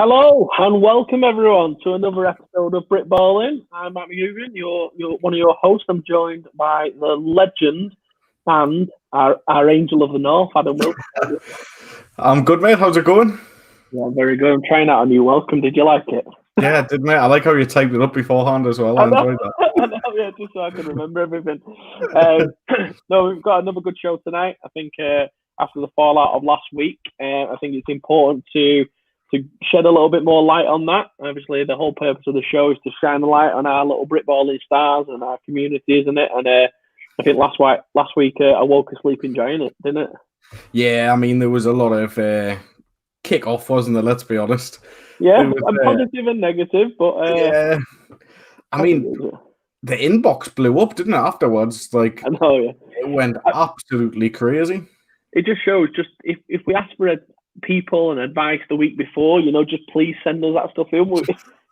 Hello and welcome everyone to another episode of Britballing. I'm Matt McGugan, your one of your hosts. I'm joined by the legend and our angel of the north, Adam Wilson. I'm good, mate. How's it going? Yeah, very good. I'm trying out a new welcome. Did you like it? Yeah, I did, mate. I like how you typed it up beforehand as well. I enjoyed that. I know, yeah, just so I can remember everything. No, we've got another good show tonight. I think after the fallout of last week, I think it's important to shed a little bit more light on that. Obviously, the whole purpose of the show is to shine a light on our little Britballing stars and our community, isn't it? And I think last week I woke asleep enjoying it, didn't it? Yeah, I mean, there was a lot of kick-off, wasn't there? Let's be honest. Yeah, and positive and negative, but yeah. I mean, the inbox blew up, didn't it, afterwards? Like, I know, yeah. It went absolutely crazy. It just shows, if we ask for people and advice the week before, just please send us that stuff in.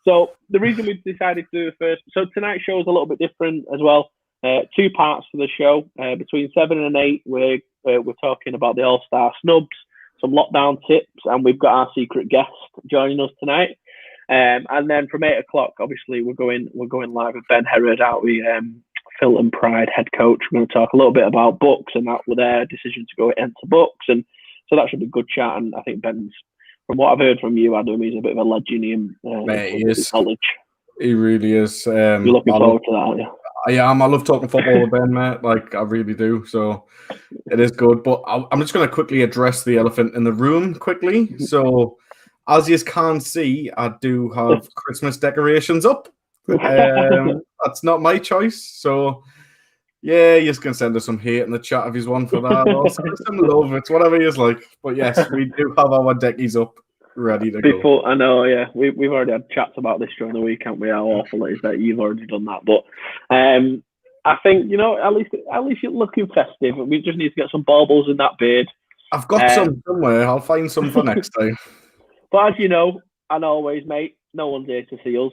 So the reason we decided to do the first, so tonight's show is a little bit different as well. 2 parts to the show. Between 7 and 8, we're talking about the All-Star snubs, some lockdown tips, and we've got our secret guest joining us tonight. And then from 8 o'clock, obviously we're going live with Ben Herod, out with Filton Pride head coach. We're going to talk a little bit about books and that with their decision to go into books, and so that should be a good chat. And I think Ben's, from what I've heard from you, Adam, he's a bit of a legend in college. He really is. You're looking forward to that, aren't you? I am. I love talking football with Ben, mate. Like, I really do. So it is good. But I'm just going to quickly address the elephant in the room quickly. So as you can see, I do have Christmas decorations up. That's not my choice. So yeah, you can send us some hate in the chat if he's one for that. Or send us some love. It's whatever he's like. But yes, we do have our deckies up, ready to go. I know, yeah. We've already had chats about this during the week, haven't we? How awful it is that you've already done that. But I think, at least you're looking festive. We just need to get some baubles in that beard. I've got some somewhere. I'll find some for next time. But as you know, and always, mate, no one's here to see us.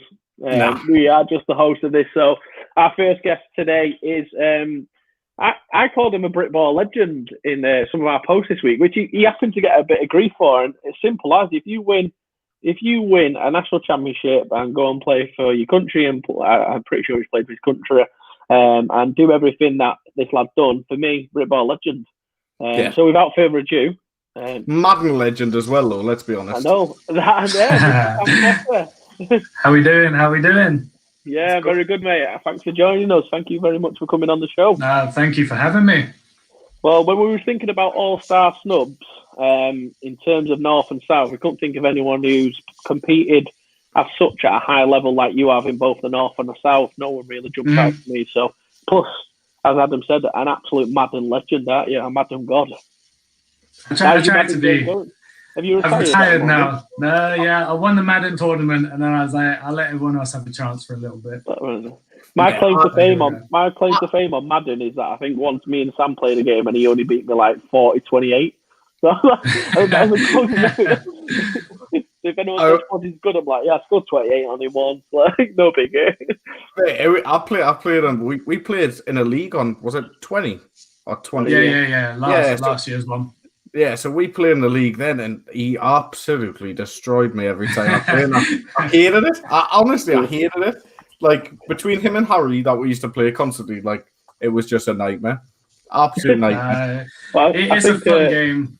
We are just the host of this. So our first guest today is I called him a Britball legend in some of our posts this week, which he happened to get a bit of grief for. And it's simple as, if you win a national championship and go and play for your country, and I'm pretty sure he's played for his country, and do everything that this lad's done, for me, Britball legend. So without further ado, Madden legend as well, though. Let's be honest. I know that. How we doing? Yeah, very good, mate. Thanks for joining us. Thank you very much for coming on the show. Thank you for having me. Well, when we were thinking about all-star snubs, in terms of North and South, we couldn't think of anyone who's competed as such at a high level like you have in both the North and the South. No one really jumped out to me. So, plus, as Adam said, an absolute Madden legend, aren't you? A Madden god. I tried to be. Have you retired? I'm retired now. No, yeah, I won the Madden tournament, and then I was like, I'll let everyone else have a chance for a little bit. My claim to fame on Madden is that I think once me and Sam played a game and he only beat me like 40-28. So if anyone says he's good, I'm like, yeah, I scored 28 on him once. Like, no big game. I played on. We played in a league on, was it 20 or 20? Yeah. Last year's one. Yeah, so we played in the league then, and he absolutely destroyed me every time I played. I hated it. I hated it. Like, between him and Harry that we used to play constantly, like, it was just a nightmare. Absolute nightmare. It's a fun game.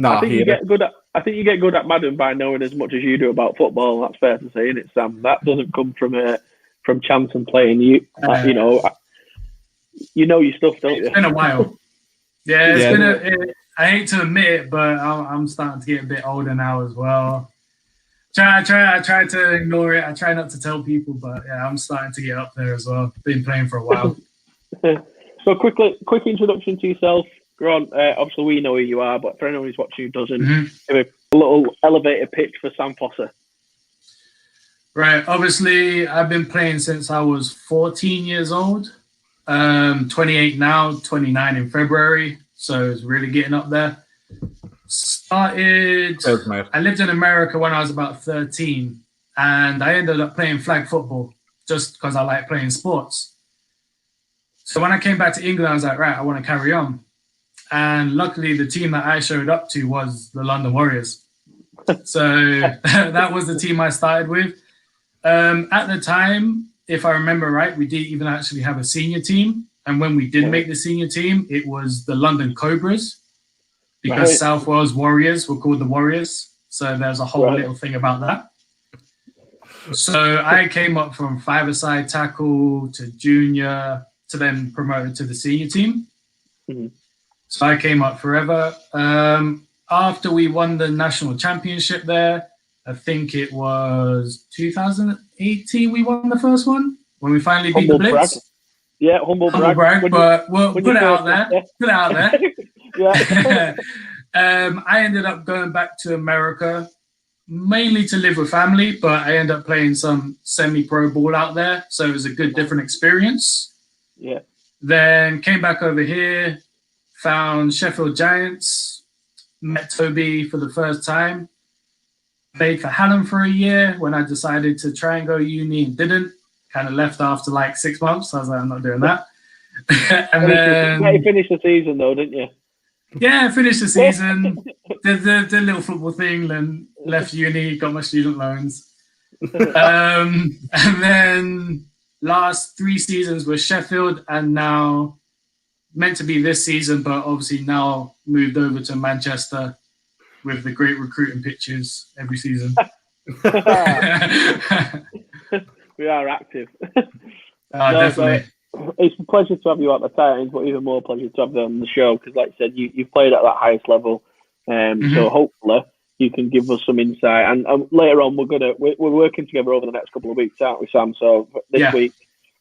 I think you get good at Madden by knowing as much as you do about football. That's fair to say, isn't it, Sam? That doesn't come from chance and playing. You know your stuff, don't you? It's been a while. Yeah, it's been I hate to admit it, but I'm starting to get a bit older now as well. I try to ignore it. I try not to tell people, but yeah, I'm starting to get up there as well. Been playing for a while. So quick introduction to yourself. Go on. Obviously, we know who you are, but for anyone who's watching who doesn't, give a little elevator pitch for Sam Foster. Right. Obviously, I've been playing since I was 14 years old. 28 now, 29 in February. So it's really getting up there. I lived in America when I was about 13, and I ended up playing flag football just because I like playing sports. So when I came back to England, I was like, right, I want to carry on. And luckily, the team that I showed up to was the London Warriors. So that was the team I started with. At the time, if I remember right, we didn't even actually have a senior team. And when we did make the senior team, it was the London Cobras, because South Wales Warriors were called the Warriors. So there's a whole little thing about that. So I came up from five-a-side tackle to junior to then promoted to the senior team. Mm-hmm. So I came up forever. After we won the national championship there, I think it was 2018 we won the first one, when we finally beat the Blitz. Yeah, humble brag. But we'll put it out there. Put it out there. Yeah. I ended up going back to America, mainly to live with family, but I ended up playing some semi-pro ball out there. So it was a good, different experience. Yeah. Then came back over here, found Sheffield Giants, met Toby for the first time, played for Hallam for a year when I decided to try and go to uni and didn't. Kind of left after like 6 months. I was like, I'm not doing that. And then you finished the season though, didn't you? Yeah, finished the season. the little football thing, then left uni, got my student loans. And then last 3 seasons were Sheffield, and now meant to be this season, but obviously now moved over to Manchester with the great recruiting pitches every season. We are active. Definitely. It's a pleasure to have you at the Titans, but even more pleasure to have you on the show, because, like I said, you've played at that highest level. So hopefully you can give us some insight. And later on, we're working together over the next couple of weeks, aren't we, Sam? So this week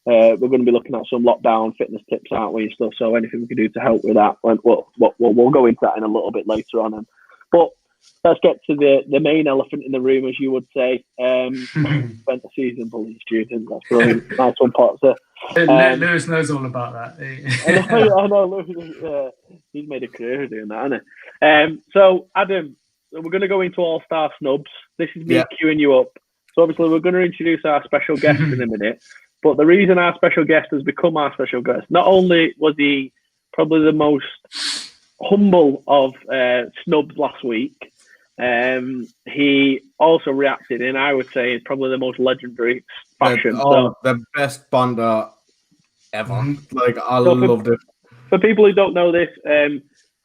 we're going to be looking at some lockdown fitness tips, aren't we, and stuff. So anything we can do to help with that, we'll go into that in a little bit later on. But let's get to the main elephant in the room, as you would say. Spent the season bullying students. That's brilliant. Nice one, Potter. Lewis knows all about that. I know Lewis. He's made a career of doing that, hasn't he? So, Adam, we're going to go into All-Star snubs. This is me queuing you up. So, obviously, we're going to introduce our special guest in a minute. But the reason our special guest has become our special guest, not only was he probably the most humble of snubs last week, he also reacted in, I would say, probably the most legendary fashion. The best banter ever. Like, I loved it. For people who don't know this,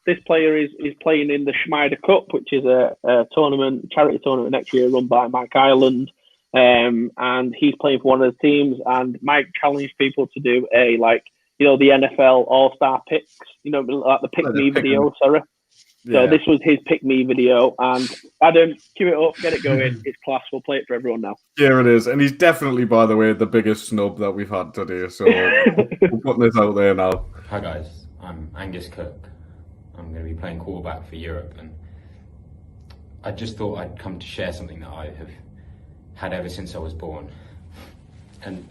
this player is playing in the Schneider Cup, which is a charity tournament next year run by Mike Ireland. And he's playing for one of the teams, and Mike challenged people to do the NFL All-Star picks, like the Pick Me video, sorry. So this was his Pick Me video, and Adam, cue it up, get it going. It's class. We'll play it for everyone now. Yeah, it is, and he's definitely, by the way, the biggest snub that we've had today. So we're putting this out there now. Hi guys, I'm Angus Cook. I'm going to be playing quarterback for Europe, and I just thought I'd come to share something that I have had ever since I was born, and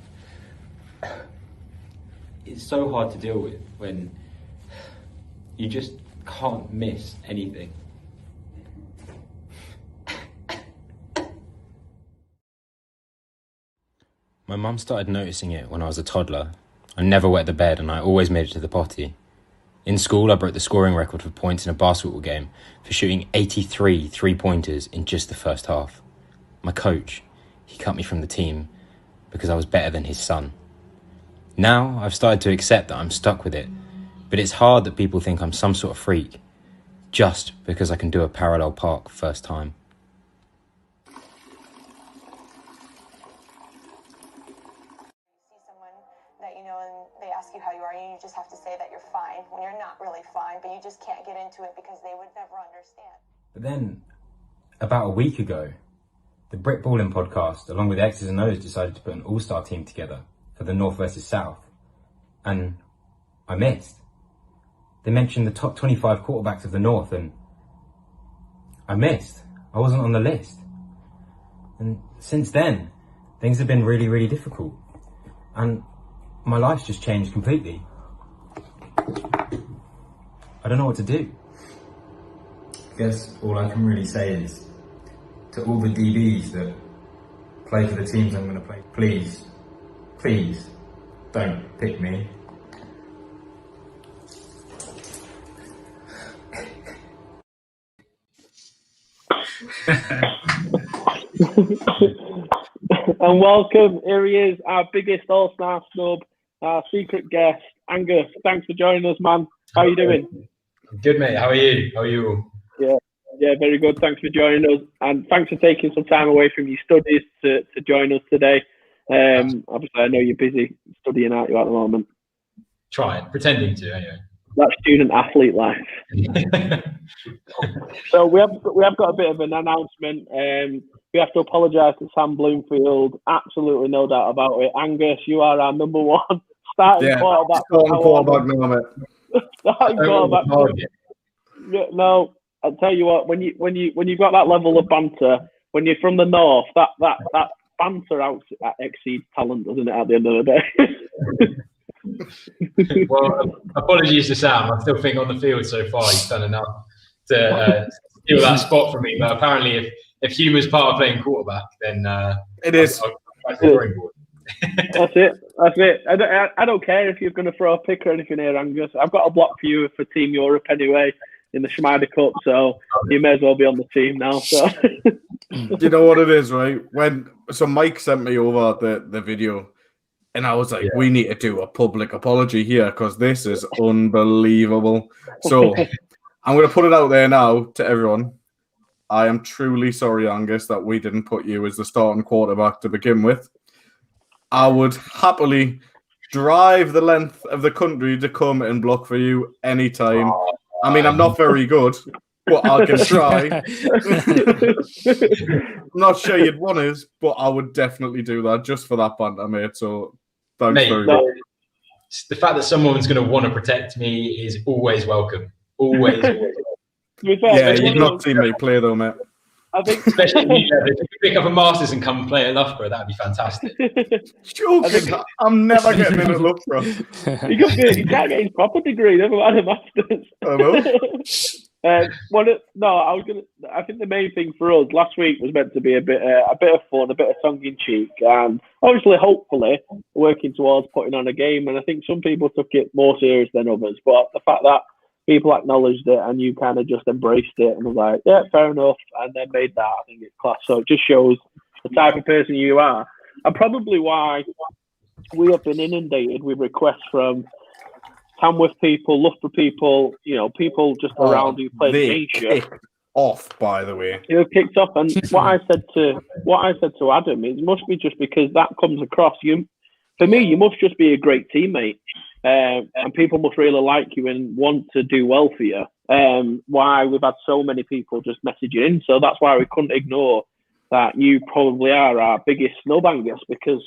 it's so hard to deal with when you just can't miss anything. My mum started noticing it when I was a toddler. I never wet the bed and I always made it to the potty. In school, I broke the scoring record for points in a basketball game for shooting 83 three-pointers in just the first half. My coach, he cut me from the team because I was better than his son. Now, I've started to accept that I'm stuck with it, but it's hard that people think I'm some sort of freak just because I can do a parallel park first time. See someone that you know and they ask you how you are, and you just have to say that you're fine when you're not really fine, but you just can't get into it because they would never understand. But then, about a week ago, the Brick Balling podcast, along with X's and O's, decided to put an all-star team together for the North versus South. And I missed. They mentioned the top 25 quarterbacks of the North, and I missed. I wasn't on the list. And since then, things have been really, really difficult. And my life's just changed completely. I don't know what to do. I guess all I can really say is to all the DBs that play for the teams I'm going to play, please don't pick me. And welcome, here he is, our biggest All-Star snub, our secret guest, Angus. Thanks for joining us, man. How are you doing? Good, mate. How are you? How are you all? Yeah, very good. Thanks for joining us, and thanks for taking some time away from your studies to join us today. Obviously, I know you're busy studying, aren't you, at the moment? Pretending to, anyway. That student athlete life. So we have got a bit of an announcement. We have to apologise to Sam Bloomfield. Absolutely no doubt about it. Angus, you are our number one starting quarterback. Starting quarterback now, mate. Starting quarterback. Yeah, no, I'll tell you what. When you've got that level of banter, when you're from the north, that banter exceeds talent, doesn't it? At the end of the day. Well, apologies to Sam. I still think on the field so far he's done enough to steal that spot from me. But apparently, if humour's part of playing quarterback, then it is. That's it. I don't care if you're going to throw a pick or anything here, Angus. I've got a block for you for Team Europe anyway in the Schneider Cup, so you may as well be on the team now. So you know what it is, right? So Mike sent me over the video, and I was like, we need to do a public apology here because this is unbelievable. So I'm going to put it out there now to everyone. I am truly sorry, Angus, that we didn't put you as the starting quarterback to begin with. I would happily drive the length of the country to come and block for you anytime. I mean, I'm not very good, but I can try. I'm not sure you'd want us, but I would definitely do that just for that banter, mate. So thanks very much. The fact that someone's going to want to protect me is always welcome. Always. Yeah, you've not seen me play though, mate. I think, especially if you pick up a Masters and come play at Loughborough, that'd be fantastic. I'm never getting in at Loughborough. He can't get his proper degree, never mind a Masters. I know. I think the main thing for us last week was meant to be a bit of fun, a bit of tongue in cheek, and obviously, hopefully, working towards putting on a game. And I think some people took it more serious than others. But the fact that people acknowledged it and you kind of just embraced it and was like, yeah, fair enough, and then made that, I think it's class. So it just shows the type of person you are, and probably why we have been inundated with requests from Tamworth people, Loughborough people, people just around who play the game show. Off, by the way. You've kicked off, and what I said to Adam is, it must be just because that comes across you. For me, you must just be a great teammate. And people must really like you and want to do well for you. Why we've had so many people just message you in. So that's why we couldn't ignore that you probably are our biggest snub, Angus, because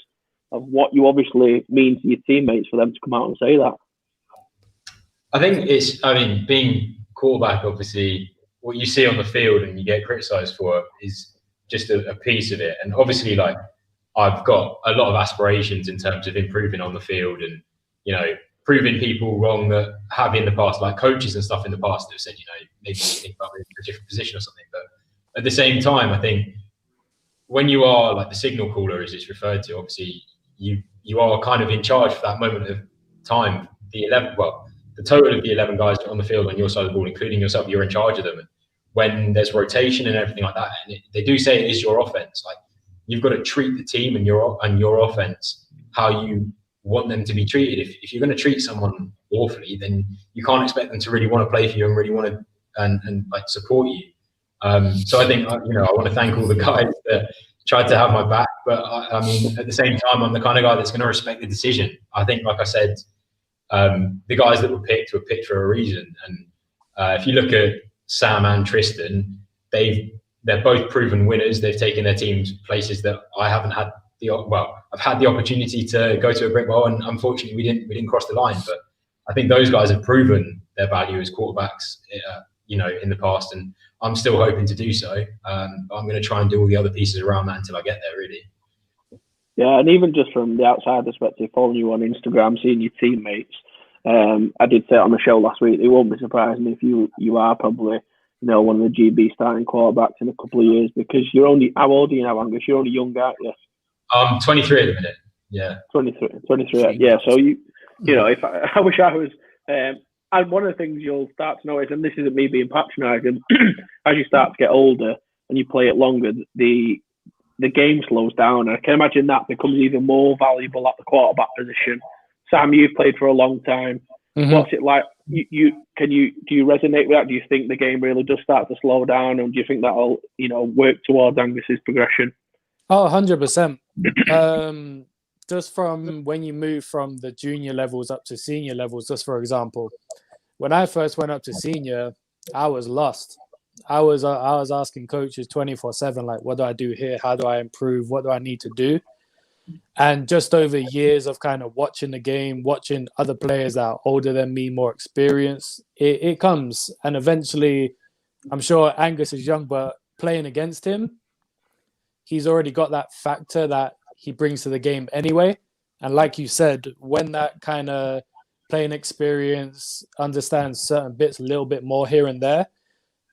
of what you obviously mean to your teammates for them to come out and say that. I think being quarterback, obviously, what you see on the field and you get criticised for is just a piece of it. And obviously, I've got a lot of aspirations in terms of improving on the field and, proving people wrong that have in the past, like coaches and stuff in the past that have said, maybe think about it in a different position or something. But at the same time, I think when you are like the signal caller, as it's referred to, obviously you are kind of in charge for that moment of time. The total of the 11 guys on the field on your side of the ball, including yourself, you're in charge of them. And when there's rotation and everything like that, and they do say it is your offense. Like you've got to treat the team and your offense how you want them to be treated. If you're going to treat someone awfully, then you can't expect them to really want to play for you and really want to and support you. So I think I want to thank all the guys that tried to have my back, but I mean at the same time I'm the kind of guy that's going to respect the decision. I think, like I said, the guys that were picked for a reason. And if you look at Sam and Tristan, they're both proven winners. They've taken their teams places that I haven't had. I've had the opportunity to go to a brick wall, and unfortunately we didn't cross the line. But I think those guys have proven their value as quarterbacks, in the past, and I'm still hoping to do so. I'm going to try and do all the other pieces around that until I get there, really. Yeah, and even just from the outside perspective, following you on Instagram, seeing your teammates, I did say it on the show last week, it won't be surprising if you are probably, one of the GB starting quarterbacks in a couple of years, because you're only, how old are you now, Angus? You're only young, aren't you? I'm 23 at the minute. Yeah. 23. Yeah. So if I wish I was, and one of the things you'll start to notice, and this isn't me being patronising, as you start to get older, and you play it longer, the game slows down. And I can imagine that becomes even more valuable at the quarterback position. Sam, you've played for a long time. Mm-hmm. What's it like? Do you resonate with that? Do you think the game really does start to slow down, and do you think that'll work towards Angus's progression? Oh, 100%. Just from when you move from the junior levels up to senior levels, just for example, when I first went up to senior, I was lost. I was asking coaches 24/7, like, what do I do here? How do I improve? What do I need to do? And just over years of kind of watching the game, watching other players that are older than me, more experienced, it comes. And eventually, I'm sure Angus is young, but playing against him, he's already got that factor that he brings to the game anyway. And like you said, when that kind of playing experience understands certain bits a little bit more here and there,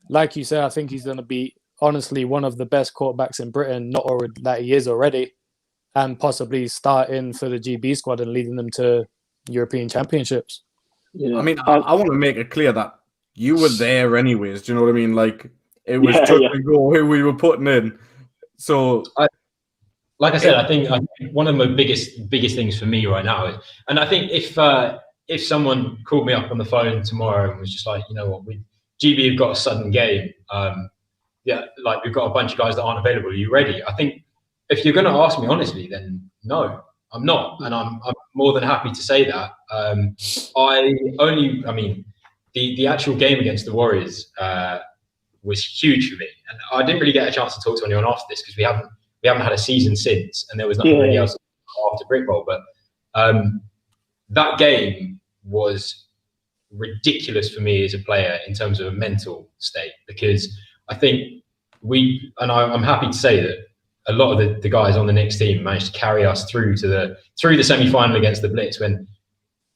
like you said, I think he's going to be, honestly, one of the best quarterbacks in Britain, not already, that he is already, and possibly starting for the GB squad and leading them to European championships. Yeah. I mean, I want to make it clear that you were there anyways. Do you know what I mean? Like, it was just to go who we were putting in. So, like I said, I think one of the biggest things for me right now is, and I think if someone called me up on the phone tomorrow and was just like, you know what, GB have got a sudden game, like we've got a bunch of guys that aren't available. Are you ready? I think if you're going to ask me honestly, then no, I'm not, and I'm more than happy to say that. The actual game against the Warriors was huge for me, and I didn't really get a chance to talk to anyone after this because we haven't had a season since, and there was nothing really else after Brick Bowl. But that game was ridiculous for me as a player in terms of a mental state, because I think I'm happy to say that a lot of the guys on the Knicks team managed to carry us through the semi-final against the Blitz, when,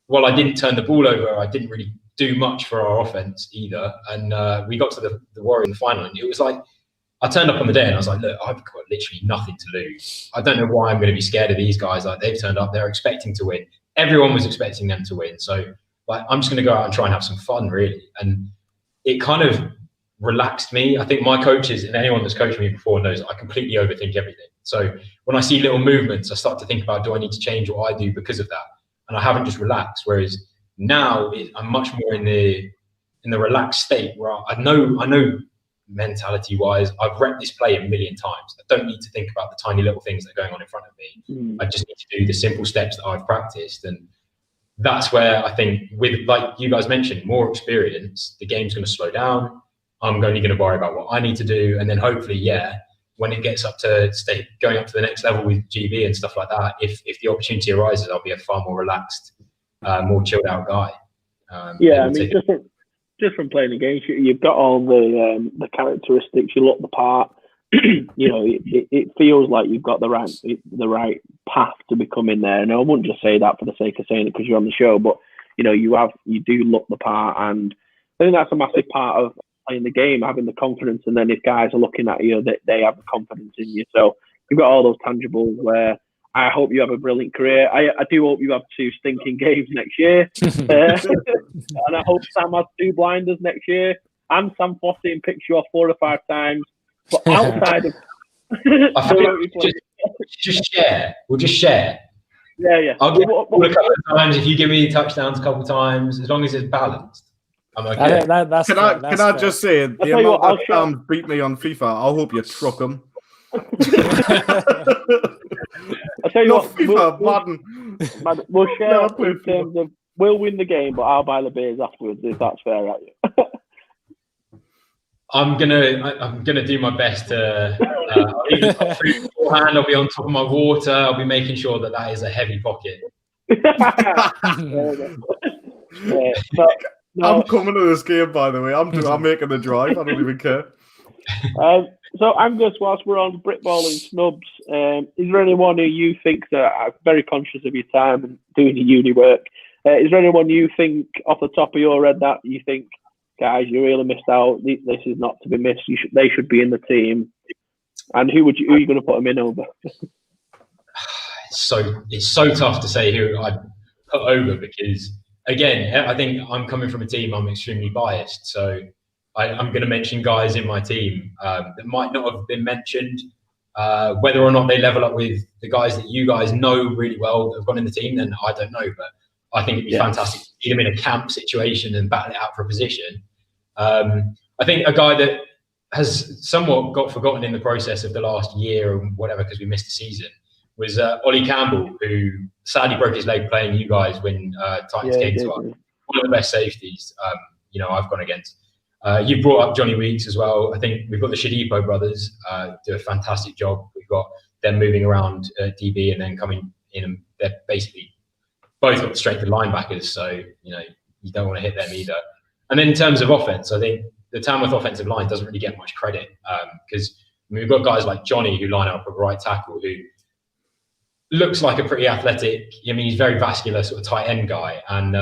while I didn't turn the ball over, I didn't really do much for our offense either. And we got to the Warriors in the final, and it was like, I turned up on the day and I was like, look, I've got literally nothing to lose. I don't know why I'm going to be scared of these guys. Like, they've turned up, they're expecting to win. Everyone was expecting them to win. So like, I'm just going to go out and try and have some fun, really. And it kind of relaxed me. I think my coaches, and anyone that's coached me before, knows I completely overthink everything. So when I see little movements, I start to think about, do I need to change what I do because of that? And I haven't just relaxed. Whereas now I'm much more in the relaxed state where I know mentality wise, I've repped this play a million times. I don't need to think about the tiny little things that are going on in front of me. I just need to do the simple steps that I've practiced. And that's where I think, with, like you guys mentioned, more experience, the game's going to slow down. I'm only going to worry about what I need to do. And then hopefully, when it gets up to going up to the next level with GB and stuff like that, if the opportunity arises, I'll be a far more relaxed, more chilled out guy. I mean, just from playing the game, you've got all the characteristics. You look the part. It feels like you've got the right path to become in there. And I wouldn't just say that for the sake of saying it because you're on the show, but you do look the part, and I think that's a massive part of playing the game, having the confidence. And then if guys are looking at you, they have the confidence in you. So you've got all those tangibles where I hope you have a brilliant career. I do hope you have 2 stinking games next year. And I hope Sam has 2 blinders next year. And Sam Fossey picks you off 4 or 5 times. But outside of... I feel like just share. We'll just share. Yeah. I'll give you a couple of times. If you give me touchdowns a couple of times, as long as it's balanced, I'm okay. Can I just say, the amount that Sam beat me on FIFA, I hope you truck him. I'll tell you what, FIFA, Madden. We'll share in terms of, we'll win the game, but I'll buy the beers afterwards, if that's fair at you. I'm gonna do my best to I'll beforehand. I'll be on top of my water. I'll be making sure that is a heavy pocket. I'm coming to this game, by the way. I'm making the drive. I don't even care. So Angus, whilst we're on Brickball and Snubs, is there anyone who you think that are very conscious of your time and doing your uni work? Is there anyone you think off the top of your head that you think, guys, you really missed out? This is not to be missed. They should be in the team. And who are you going to put them in over? It's so tough to say who I'd put over, because again, I think I'm coming from a team, I'm extremely biased. So I'm going to mention guys in my team that might not have been mentioned. Whether or not they level up with the guys that you guys know really well that have gone in the team, then I don't know. But I think it'd be fantastic to see them in a camp situation and battle it out for a position. I think a guy that has somewhat got forgotten in the process of the last year or whatever because we missed the season was Ollie Campbell, who sadly broke his leg playing you guys when Titans came to us. One of the best safeties I've gone against. You brought up Johnny Weeks as well. I think we've got the Shadipo brothers do a fantastic job. We've got them moving around DB and then coming in, and they're basically both got the strength of linebackers, so you don't want to hit them either. And then in terms of offense, I think the Tamworth offensive line doesn't really get much credit because we've got guys like Johnny who line up a right tackle who looks like a pretty athletic. I mean, he's very vascular sort of tight end guy, and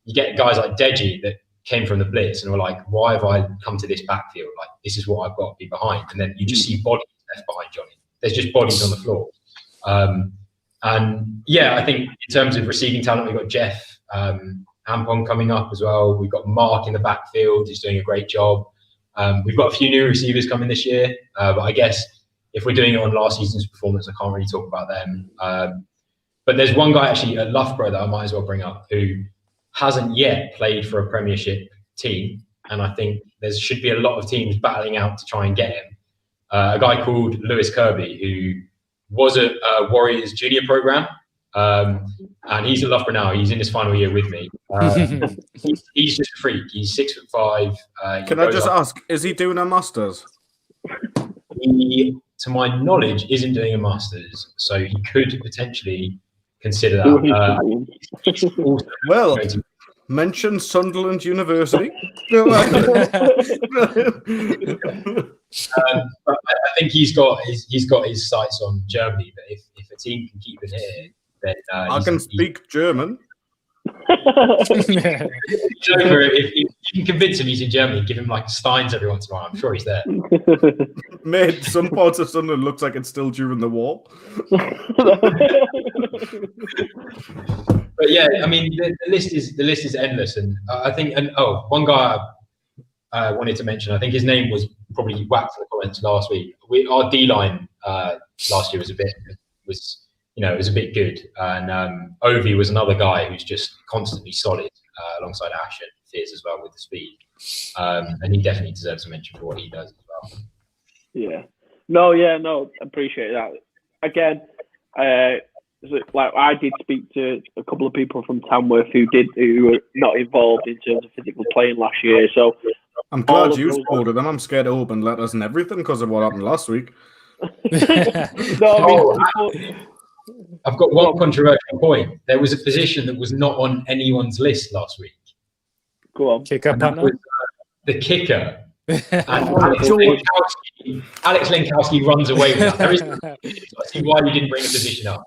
you get guys like Deji that came from the blitz and were like, why have I come to this backfield? Like, this is what I've got to be behind. And then you just see bodies left behind Johnny. There's just bodies on the floor. And yeah, I think in terms of receiving talent, we've got Jeff Ampon coming up as well. We've got Mark in the backfield, who's doing a great job. We've got a few new receivers coming this year, but I guess if we're doing it on last season's performance, I can't really talk about them. But there's one guy actually at Loughborough that I might as well bring up who hasn't yet played for a Premiership team, and I think there should be a lot of teams battling out to try and get him. A guy called Lewis Kirby, who was at Warriors junior program, and he's at Loughborough now. He's in his final year with me. He's just a freak. He's 6'5". Can I just ask, is he doing a Masters? He, to my knowledge, isn't doing a Masters, so he could potentially consider that. Well, mention Sunderland University. But I think he's got his sights on Germany. But if a team can keep it here, then I can speak German. If you can convince him he's in Germany, give him like Steins every once in a while. I'm sure he's there. Mate, some parts of Sunderland looks like it's still during the war. But yeah, I mean, the list is endless, and I think, one guy I wanted to mention. I think his name was probably whacked for the comments last week. Our D line last year was a bit good, and Ovi was another guy who's just constantly solid alongside Ash and Fizz as well with the speed, and he definitely deserves a mention for what he does as well. Yeah, no, appreciate that. Again, like I did speak to a couple of people from Tamworth who were not involved in terms of physical playing last year. So I'm glad you spoke to them. I'm scared to open letters and everything because of what happened last week. I've got one controversial point. There was a position that was not on anyone's list last week. Go on. Kicker partner? The kicker. And Alex Lenkowski runs away with that. There is I see why you didn't bring a position up.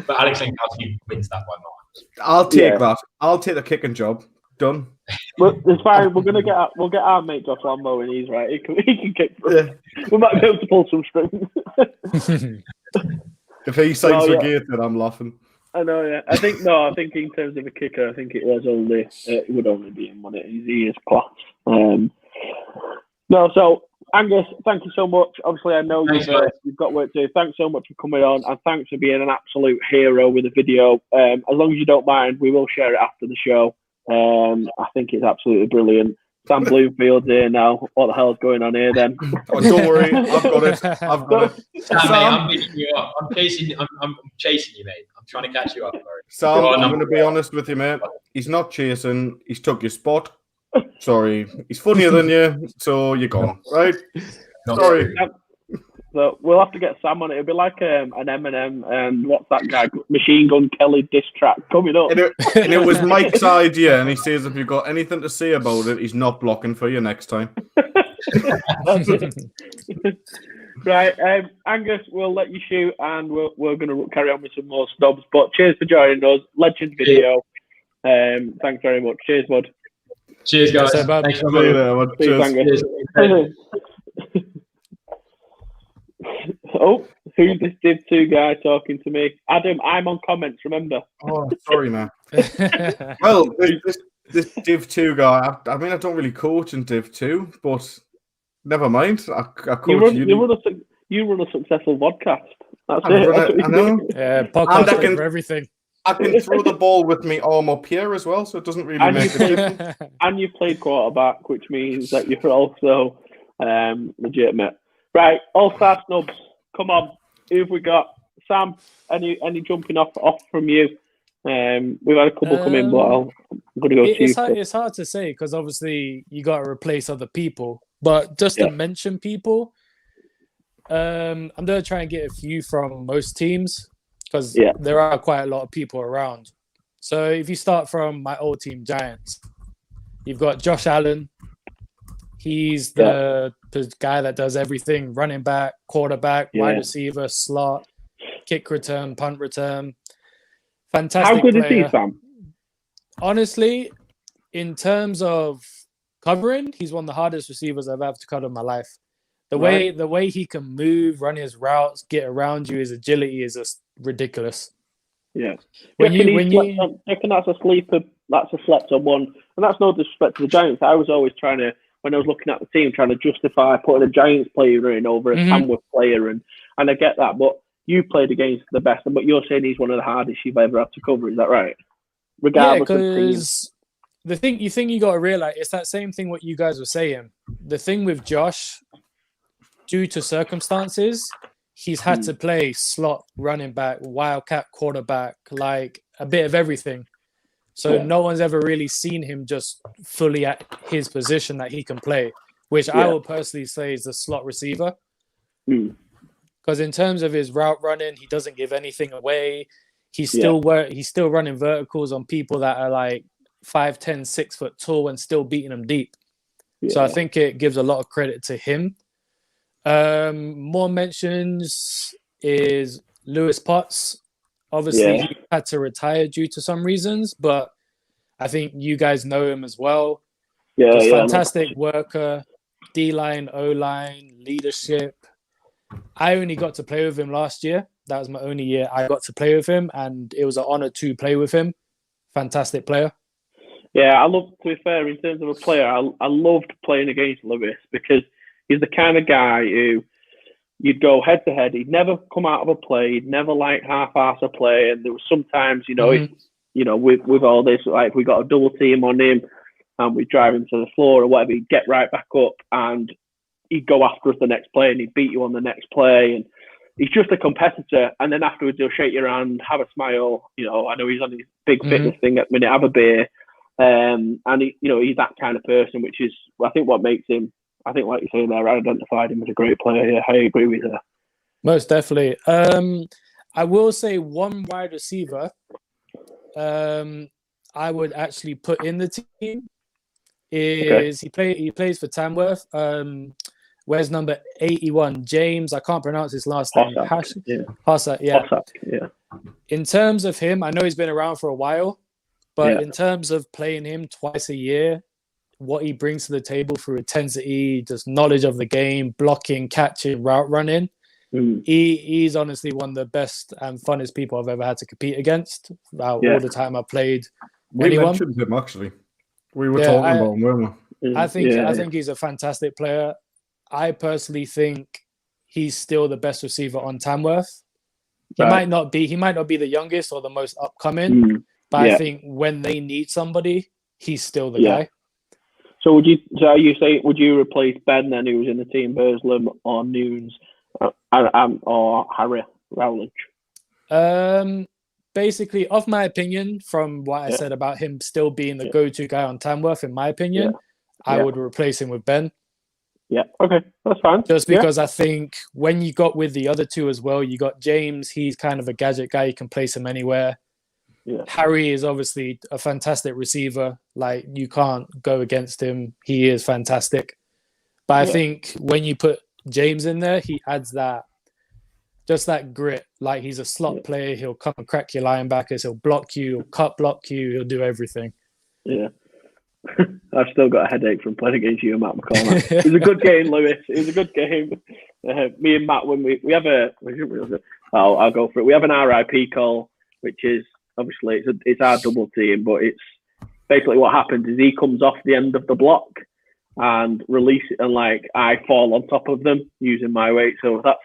But Alex Lenkowski wins that by much. I'll take that. I'll take the kicking job. Done. Well, it's fine. We'll get our mate Josh Lambo, and he's right. He can kick. Yeah. We might be able to pull some strings. If he signs for Gator, I'm laughing. I know. Yeah. I think in terms of a kicker, I think it would only be him on it. He is class. So Angus, thank you so much. Obviously, I know you've got work to do. Thanks so much for coming on, and thanks for being an absolute hero with the video. As long as you don't mind, we will share it after the show. I think it's absolutely brilliant. Sam Bloomfield's here now. What the hell's going on here then? Oh, don't worry, I've got it. Sam, mate, I'm beating you up. I'm chasing you, mate. I'm trying to catch you up. Sam, I'm going to be honest with you, mate. He's not chasing. He's took your spot. Sorry, he's funnier than you, so you're gone, right? Sorry. So we'll have to get Sam on it. It'll be like an Eminem and what's that guy? Machine Gun Kelly diss track coming up. And it was Mike's idea, and he says if you've got anything to say about it, he's not blocking for you next time. Right, Angus, we'll let you shoot, and we're going to carry on with some more snobs. But cheers for joining us. Legend video. Thanks very much. Cheers, bud. Cheers, guys. Thanks for being there. Cheers. Oh, who's this Div 2 guy talking to me? Adam, I'm on comments, remember? Oh, sorry, man. Well, this Div 2 guy, I mean, I don't really coach in Div 2, but never mind. I coach you run a successful podcast. That's I it. That's what you I know. do. Yeah, podcast And I can- for everything. I can throw the ball with me arm up here as well, so it doesn't really And make a difference. And you played quarterback, which means that you're also legitimate. Right, all-star snubs. Come on. Who have we got? Sam, any jumping off from you? We've had a couple come in, but I'm going to go to you. It's hard to say because obviously you got to replace other people. But just to mention people, I'm going to try and get a few from most teams because there are quite a lot of people around. So if you start from my old team, Giants, you've got Josh Allen. He's the guy that does everything: running back, quarterback, wide receiver, slot, kick return, punt return. Fantastic. How good player. is he, Sam? Honestly, in terms of covering, he's one of the hardest receivers I've ever to cover in my life. The way he can move, run his routes, get around you, his agility is just ridiculous. Yeah. When you reckon that's a sleeper, that's a slept on one, and that's no disrespect to the Giants. I was always trying to, when I was looking at the team, trying to justify putting a Giants player in over a Tamworth player, and I get that, but you played against the best, but you're saying he's one of the hardest you've ever had to cover. Is that right? Regardless of the team. The thing you got to realize, it's that same thing what you guys were saying. The thing with Josh, due to circumstances, he's had to play slot, running back, wildcat, quarterback, like a bit of everything. So no one's ever really seen him just fully at his position that he can play, which I would personally say is the slot receiver. Because in terms of his route running, he doesn't give anything away. He's still running verticals on people that are like 5'10", 6 foot tall and still beating them deep. So I think it gives a lot of credit to him. More mentions is Lewis Potts. Obviously, he had to retire due to some reasons, but I think you guys know him as well. Fantastic worker, D-line, O-line, leadership. I only got to play with him last year. That was my only year I got to play with him, and it was an honor to play with him. Fantastic player. Yeah, to be fair, in terms of a player, I loved playing against Lewis because he's the kind of guy who you'd go head to head. He'd never come out of a play. He'd never like half-ass a play. And there was sometimes, with all this, like we got a double team on him and we'd drive him to the floor or whatever, he'd get right back up and he'd go after us the next play and he'd beat you on the next play. And he's just a competitor. And then afterwards, he'll shake your hand, have a smile. I know he's on his big fitness thing at the minute, have a beer. And he's that kind of person, which is, I think, what makes him. I think, like you say there, I identified him as a great player. Yeah, I agree with that. Most definitely. I will say one wide receiver I would actually put in the team is he plays for Tamworth. Where's number 81? James, I can't pronounce his last name. Hossack, yeah. In terms of him, I know he's been around for a while, but in terms of playing him twice a year, what he brings to the table through intensity, just knowledge of the game, blocking, catching, route running, he's honestly one of the best and funnest people I've ever had to compete against. All the time I played. We mentioned him actually. We were talking about him, weren't we? I think he's a fantastic player. I personally think he's still the best receiver on Tamworth. He might not be the youngest or the most upcoming, but I think when they need somebody, he's still the guy. So would you replace Ben then, who was in the team, Burslem or Nunes, or Harry Rowledge? Basically, of my opinion, from what I said about him still being the go-to guy on Tamworth, in my opinion, I would replace him with Ben. Yeah, okay, that's fine. Just because I think when you got with the other two as well, you got James, he's kind of a gadget guy, you can place him anywhere. Yeah. Harry is obviously a fantastic receiver. Like, you can't go against him. He is fantastic. But I think when you put James in there, he adds that grit. Like, he's a slot player. He'll come and crack your linebackers. He'll block you. He'll cut block you. He'll do everything. Yeah. I've still got a headache from playing against you and Matt McCormack. It was a good game, Lewis. It was a good game. Me and Matt, when we have I'll go for it. We have an RIP call, which is obviously it's our double team, but basically what happens is he comes off the end of the block and release it, and like I fall on top of them using my weight. So that's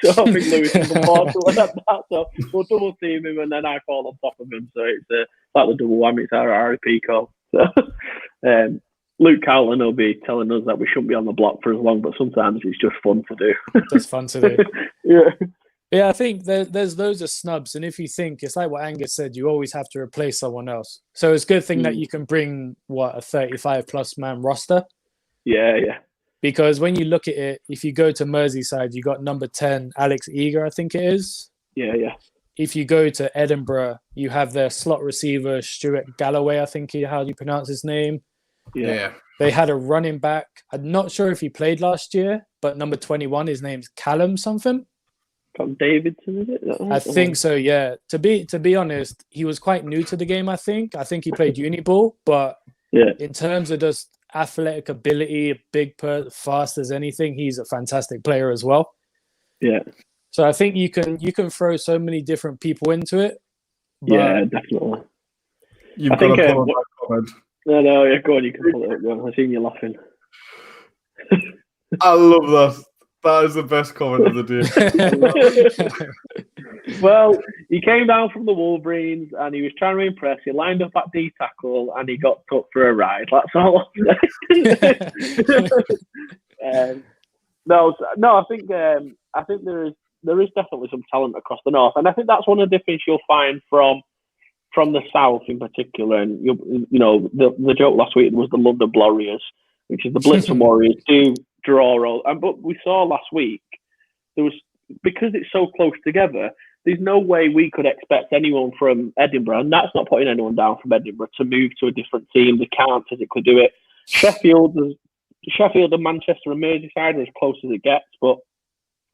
so I think Lewis is unfortunate at that. So we'll double team him and then I fall on top of him. So it's like the double whammy. It's our RIP call. So Luke Cowlin will be telling us that we shouldn't be on the block for as long, but sometimes it's just fun to do. It's fun to do. Yeah. Yeah, I think there's loads of snubs, and if you think, it's like what Angus said, you always have to replace someone else. So it's a good thing that you can bring a 35+ man roster. Yeah. Because when you look at it, if you go to Merseyside, you got number 10 Alex Eager, I think it is. Yeah. If you go to Edinburgh, you have their slot receiver Stuart Galloway, I think how you pronounce his name. Yeah. They had a running back. I'm not sure if he played last year, but number 21, his name's Callum something. Davidson, is it? I think so, yeah. To be honest, he was quite new to the game, I think. I think he played uni ball, but in terms of just athletic ability, fast as anything, he's a fantastic player as well. Yeah. So I think you can throw so many different people into it. Yeah, definitely. You've got to pull that comment. No, yeah, go on, you can pull it up. Go on. I've seen you laughing. I love that. That is the best comment of the day. Well, he came down from the Wolverines and he was trying to impress. He lined up at D tackle and he got took for a ride. That's all I'm saying. No, I think there is definitely some talent across the north, and I think that's one of the differences you'll find from the south in particular. And you know, the joke last week was the London Blorriers, which is the Blitzen Warriors do draw, but we saw last week there was, because it's so close together, there's no way we could expect anyone from Edinburgh, and that's not putting anyone down from Edinburgh, to move to a different team. They can't physically do it. Sheffield and Manchester and Merseyside are as close as it gets, but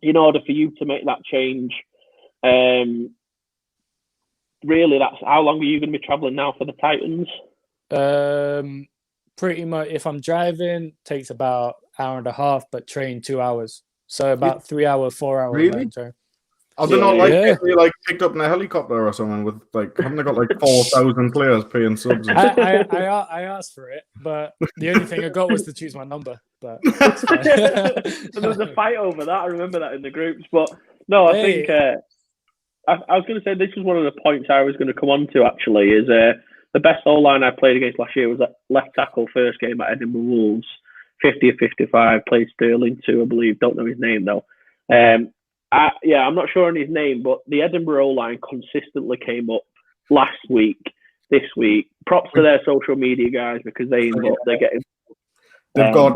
in order for you to make that change, really, that's how long are you going to be travelling now for the Titans? Pretty much, if I'm driving, takes about an hour and a half, but train 2 hours. So about 3 hour, 4 hour. Really? Are they not like picked up in a helicopter or something with haven't they got 4,000 players paying subs? I asked for it, but the only thing I got was to choose my number. But so there was a fight over that. I remember that in the groups. But no, I think I was going to say this was one of the points I was going to come on to actually. Is the best O-line I played against last year was at left tackle, first game at Edinburgh Wolves, 50 of 55, played Sterling too, I believe. Don't know his name though. I'm not sure on his name, but the Edinburgh O-line consistently came up last week, this week. Props to their social media guys because they're getting. They've got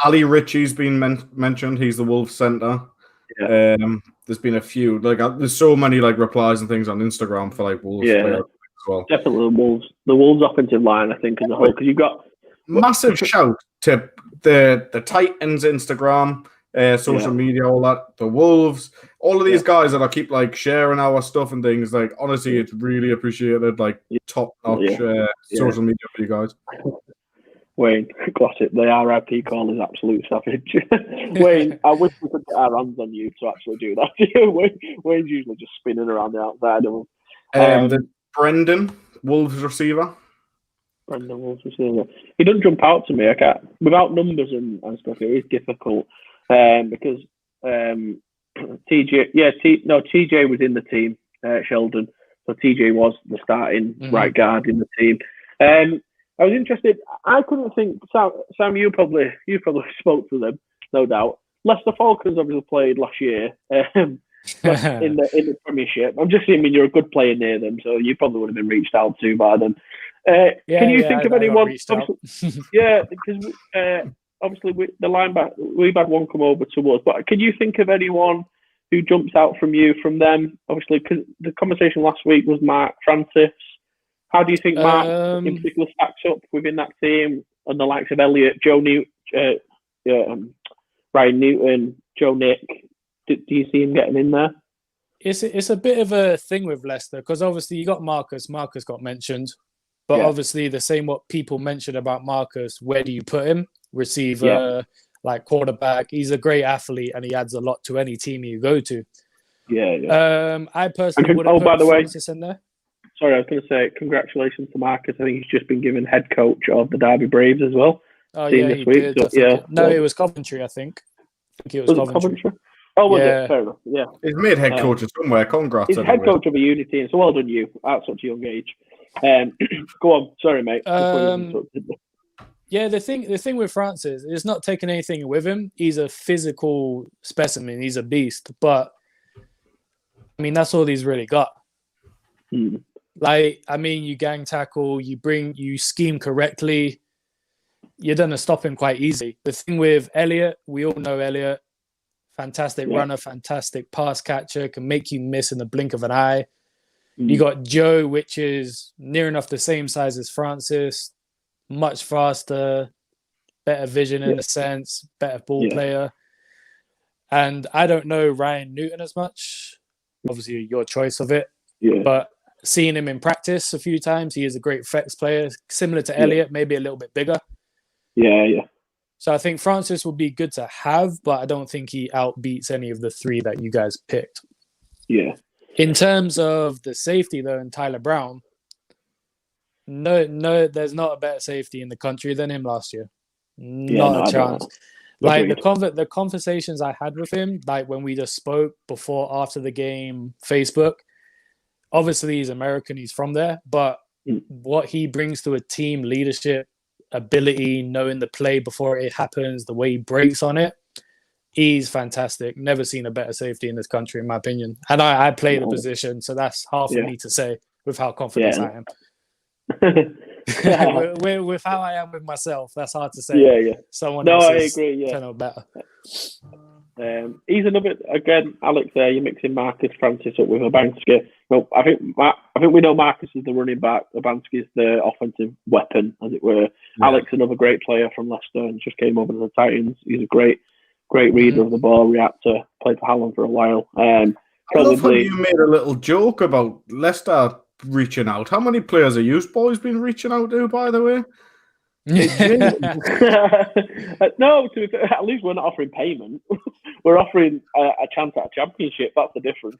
Ali Ritchie's been mentioned. He's the Wolves centre. Yeah. There's been a few there's so many replies and things on Instagram for Wolves players as well. Definitely the Wolves offensive line, I think, as a whole, because you've got massive shout to the Titans Instagram. Social media, all that, the Wolves, all of these guys that I keep sharing our stuff and things. Honestly, it's really appreciated. Top notch social media for you guys. Wayne, classic. The RIP call is absolute savage. Wayne, I wish we could get our hands on you to actually do that. Wayne's usually just spinning around the outside of them. The Brendan, Wolves receiver. Brendan Wolves receiver. He doesn't jump out to me. I can't, without numbers and stuff. It is difficult. Because TJ was in the team, Sheldon. So TJ was the starting right guard in the team. I was interested. I couldn't think. Sam, you probably spoke to them, no doubt. Leicester Falcons obviously played last year in the Premiership. I'm just assuming you're a good player near them, so you probably would have been reached out to by them. Can you think of anyone? Because. Obviously, the linebacker, we've had one come over to us, but can you think of anyone who jumps out from them? Obviously, because the conversation last week was Mark Francis. How do you think Mark in particular stacks up within that team and the likes of Elliott, Joe Newton, Ryan Newton, Joe Nick? Do you see him getting in there? It's a bit of a thing with Leicester because obviously you got Marcus. Marcus got mentioned, but obviously the same what people mentioned about Marcus. Where do you put him? Receiver, quarterback. He's a great athlete and he adds a lot to any team you go to. I personally wouldn't put Francis in there. sorry, I was going to say congratulations to Marcus. I think he's just been given head coach of the Derby Braves as well. Oh, Seen yeah, this he week, did. so, yeah. No, it was Coventry, I think. It was Coventry. Oh, was Yeah. it? Fair enough. Yeah. He's made head coach somewhere. Congrats. He's head coach of a uni team, so well done you at such a young age. Go on. Sorry, mate. Yeah, the thing with Francis is not taking anything with him. He's a physical specimen. He's a beast. But, I mean, that's all he's really got. Like, I mean, you gang tackle, you scheme correctly. You're going to stop him quite easy. The thing with Elliot, we all know Elliot. Fantastic runner, fantastic pass catcher, can make you miss in the blink of an eye. You got Joe, which is near enough the same size as Francis, much faster, better vision in a sense, better ball player. And I don't know Ryan Newton as much. Obviously, your choice of it. Yeah. But seeing him in practice a few times, he is a great flex player, similar to Elliot, maybe a little bit bigger. Yeah. So I think Francis would be good to have, but I don't think he outbeats any of the three that you guys picked. Yeah. In terms of the safety, though, and Tyler Brown, no, there's not a better safety in the country than him last year. Not a chance. Like the conversations I had with him, like when we just spoke before, after the game, Facebook. Obviously, he's American; he's from there. But what he brings to a team, leadership, ability, knowing the play before it happens, the way he breaks on it, he's fantastic. Never seen a better safety in this country, in my opinion. And I play the position, so that's hard for me to say with how confident I am. with how I am with myself, that's hard to say. Someone else I agree. know better. He's another again, Alex. There, you're mixing Marcus Francis up with Urbanski. No, I think we know Marcus is the running back. Urbanski is the offensive weapon, as it were. Yeah. Alex, another great player from Leicester, and just came over to the Titans. He's a great reader of the ball. Reactor, played for Hallam for a while. I love how you made a little joke about Leicester reaching out. How many players are you boys been reaching out to, by the way? No, at least we're not offering payment. We're offering a chance at a championship. That's the difference.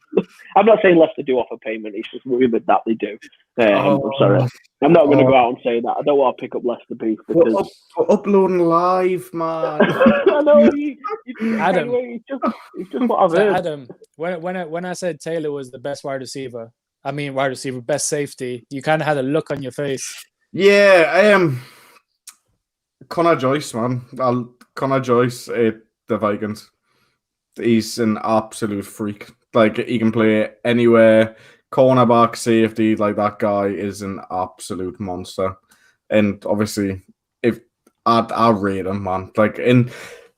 I'm not saying Leicester do offer payment. It's just rumoured that they do. I'm sorry. I'm not going to go out and say that. I don't want to pick up Leicester beef because we're uploading live, man. I know. Adam, anyway, it's just what I've heard. Adam, when I said Taylor was the best wide receiver, best safety, you kind of had a look on your face. Yeah, I am. Connor Joyce, man. Connor Joyce at the Vikings. He's an absolute freak. Like, he can play anywhere. Cornerback, safety, like that guy is an absolute monster. And obviously, if I rate him, man. Like,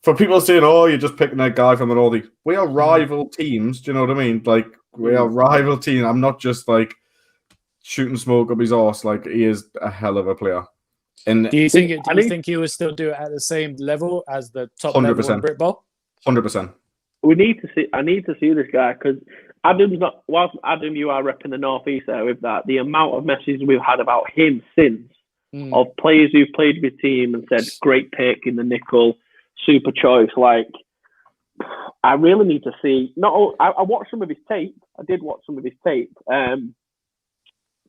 for people saying, "Oh, you're just picking a guy from the Northeast," we are rival teams. Do you know what I mean? Like, we are rival teams. I'm not just like shooting smoke up his arse. Like, he is a hell of a player. And do you think he would still do it at the same level as the top 100%. Level of Brit Bowl? 100%. I need to see this guy because Adam's not. Whilst Adam, you are repping the Northeast there with that. The amount of messages we've had about him since of players who've played with the team and said great pick in the nickel, super choice. Like, I really need to see. I watched some of his tape. I did watch some of his tape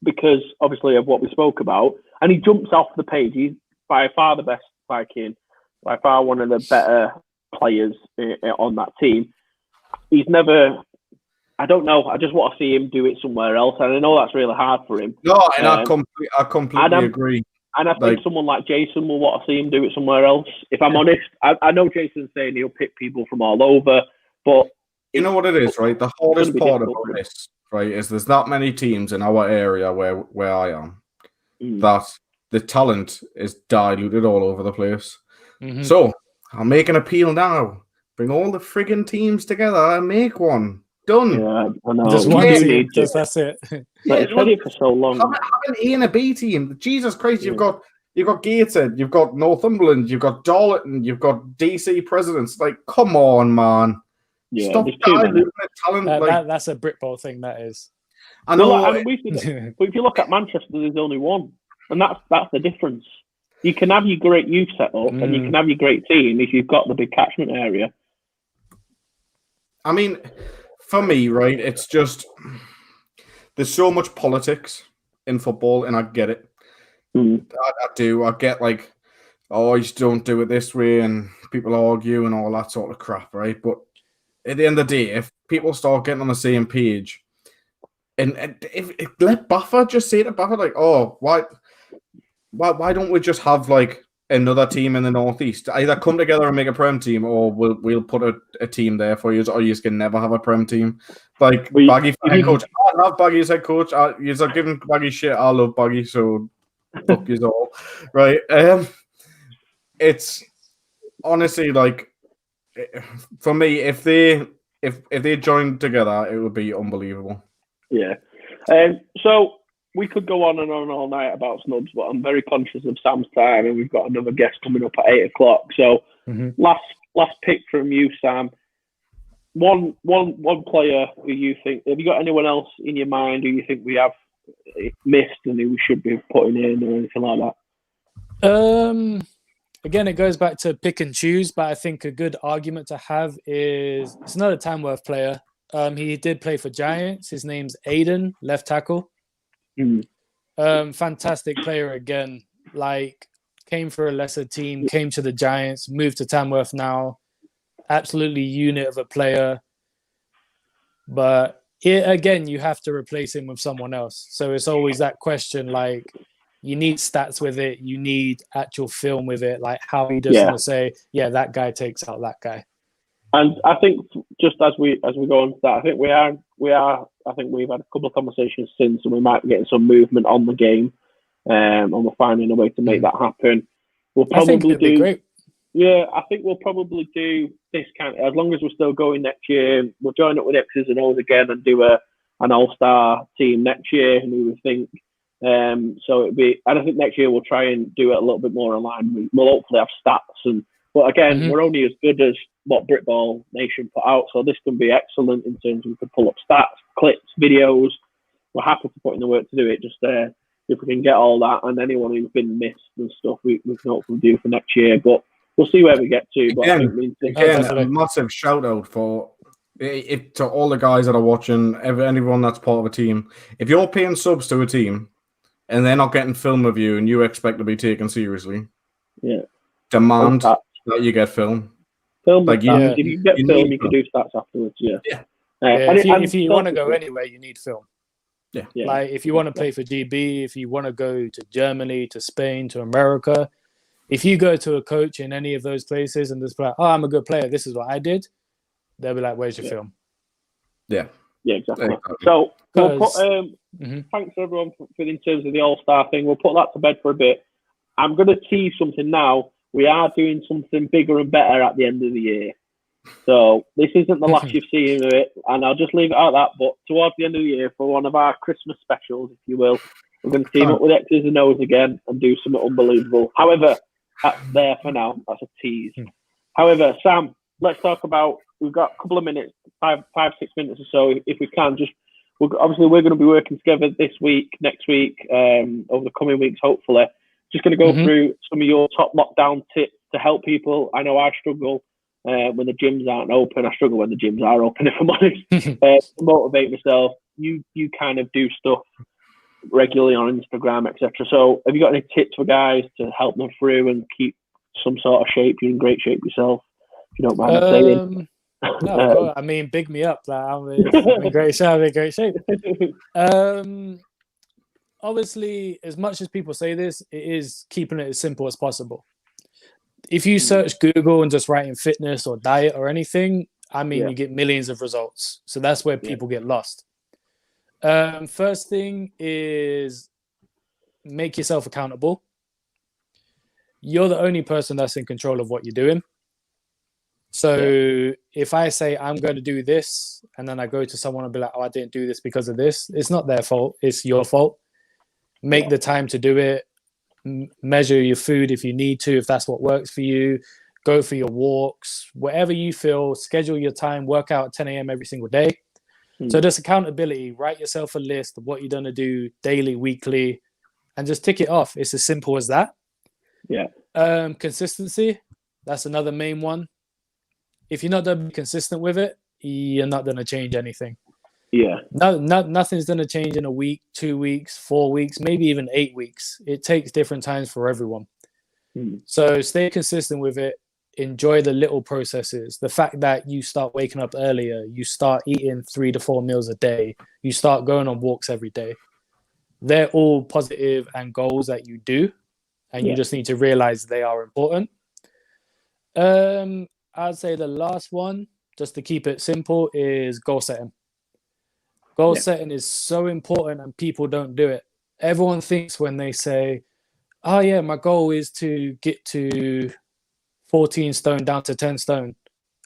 because obviously of what we spoke about. And he jumps off the page. He's by far the best Viking, by far one of the better players on that team. He's never, I don't know, I just want to see him do it somewhere else. And I know that's really hard for him. No, and I completely agree. And I think someone like Jason will want to see him do it somewhere else. If I'm honest, I know Jason's saying he'll pick people from all over, but... You know what it is, right? The hardest part about this, right, is there's that many teams in our area where I am. That the talent is diluted all over the place. So I'll make an appeal now. Bring all the friggin' teams together and make one. Done. Yeah, I know. Just one team. That's it. But it's been for so long. Have an A and a B team. Jesus Christ, you've got Gateshead, you've got Northumberland, you've got Darlington, you've got DC Presidents. Like, come on, man. Yeah, stop diluting the talent. That's a Brit Bowl thing. That is. I know. But if you look at Manchester, there's only one, and that's the difference. You can have your great youth setup, and you can have your great team if you've got the big catchment area. I mean, for me, right, it's just there's so much politics in football, and I get it. Mm. I do. I get like, oh, you just don't do it this way, and people argue and all that sort of crap, right? But at the end of the day, if people start getting on the same page, and if let Buffer just say to Buffer, like, oh, why don't we just have like another team in the Northeast? Either come together and make a Prem team, or we'll put a team there for you, or you can never have a Prem team. Like Baggy head coach, I love Baggy as head coach. You're giving Baggy shit. I love Baggy, so fuck you all, right? It's honestly like, for me, if they joined together, it would be unbelievable. Yeah. So we could go on and on all night about snubs, but I'm very conscious of Sam's time, and we've got another guest coming up at 8:00. So last pick from you, Sam. One player who you think, have you got anyone else in your mind who you think we have missed and who we should be putting in or anything like that? Again, it goes back to pick and choose, but I think a good argument to have is it's another Tamworth player. He did play for Giants. His name's Aiden, left tackle. Fantastic player again. Like, came for a lesser team, came to the Giants, moved to Tamworth now. Absolutely unit of a player. But again, you have to replace him with someone else. So it's always that question, like, you need stats with it. You need actual film with it. Like, how he doesn't say, yeah, that guy takes out that guy. And I think just as we go on to that, I think we are. I think we've had a couple of conversations since, and we might be getting some movement on the game, and we're finding a way to make that happen. We'll probably be great. Yeah, I think we'll probably do this kind of, as long as we're still going next year. We'll join up with X's and O's again and do an all-star team next year, and we would think. So it'd be, and I think next year we'll try and do it a little bit more aligned. We'll hopefully have stats, but again, we're only as good as what Britball Nation put out, so this can be excellent in terms of we can pull up stats, clips, videos. We're happy to put in the work to do it. Just if we can get all that, and anyone who's been missed and stuff, we can hopefully do for next year. But we'll see where we get to. But again, a massive shout out to all the guys that are watching, anyone that's part of a team. If you're paying subs to a team and they're not getting film of you and you expect to be taken seriously, demand that you get film. Like if you get film, you can do stats afterwards. If you want to go anywhere, you need film. Yeah. Like if you want to play for GB, if you want to go to Germany, to Spain, to America, if you go to a coach in any of those places and just be like, oh, I'm a good player, this is what I did, they'll be like, where's your film? Yeah, exactly. So we'll put, thanks everyone for in terms of the All-Star thing. We'll put that to bed for a bit. I'm going to tease something now. We are doing something bigger and better at the end of the year. So this isn't the last you've seen of it, and I'll just leave it at that. But towards the end of the year, for one of our Christmas specials, if you will, we're going to team up with X's and O's again and do something unbelievable. However, that's there for now. That's a tease. However, Sam, let's talk about, we've got a couple of minutes, 5, 6 minutes or so, if we can. Obviously, we're going to be working together this week, next week, over the coming weeks, hopefully. Just going to go through some of your top lockdown tips to help people. I know I struggle when the gyms aren't open. I struggle when the gyms are open, if I'm honest. To motivate myself. You kind of do stuff regularly on Instagram, etc. So have you got any tips for guys to help them through and keep some sort of shape? You're in great shape yourself, if you don't mind saying. No, of course. I mean, big me up. Like, I'm in great shape. Obviously, as much as people say this, it is keeping it as simple as possible. If you search Google and just write in fitness or diet or anything, I mean, you get millions of results. So that's where people get lost. First thing is make yourself accountable. You're the only person that's in control of what you're doing. So if I say I'm going to do this, and then I go to someone and be like, oh, I didn't do this because of this, it's not their fault. It's your fault. Make the time to do it. Measure your food if you need to, if that's what works for you. Go for your walks, whatever you feel. Schedule your time. Work out at 10 a.m. every single day. So just accountability. Write yourself a list of what you're going to do daily, weekly, and just tick it off. It's as simple as that. Consistency. That's another main one. If you're not going to be consistent with it, you're not going to change anything. Yeah. Nothing's going to change in a week, 2 weeks, 4 weeks, maybe even 8 weeks. It takes different times for everyone. So stay consistent with it. Enjoy the little processes. The fact that you start waking up earlier, you start eating 3 to 4 meals a day, you start going on walks every day. They're all positive and goals that you do, and you just need to realize they are important. I'd say the last one, just to keep it simple, is goal setting. Goal setting is so important, and people don't do it. Everyone thinks when they say, oh yeah, my goal is to get to 14 stone down to 10 stone.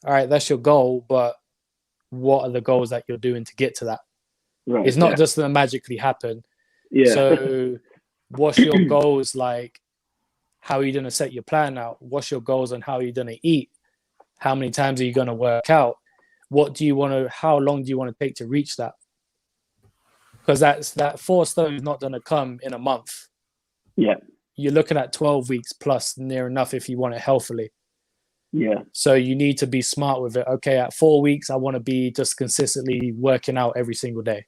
All right, that's your goal, but what are the goals that you're doing to get to that? Right, it's not just going to magically happen. Yeah. So what's your goals like? How are you going to set your plan out? What's your goals on how you're going to eat? How many times are you going to work out? What do you want to, how long do you want to take to reach that? Because that 4 stone is not going to come in a month. Yeah. You're looking at 12 weeks plus, near enough if you want it healthily. Yeah. So you need to be smart with it. Okay, at 4 weeks, I want to be just consistently working out every single day.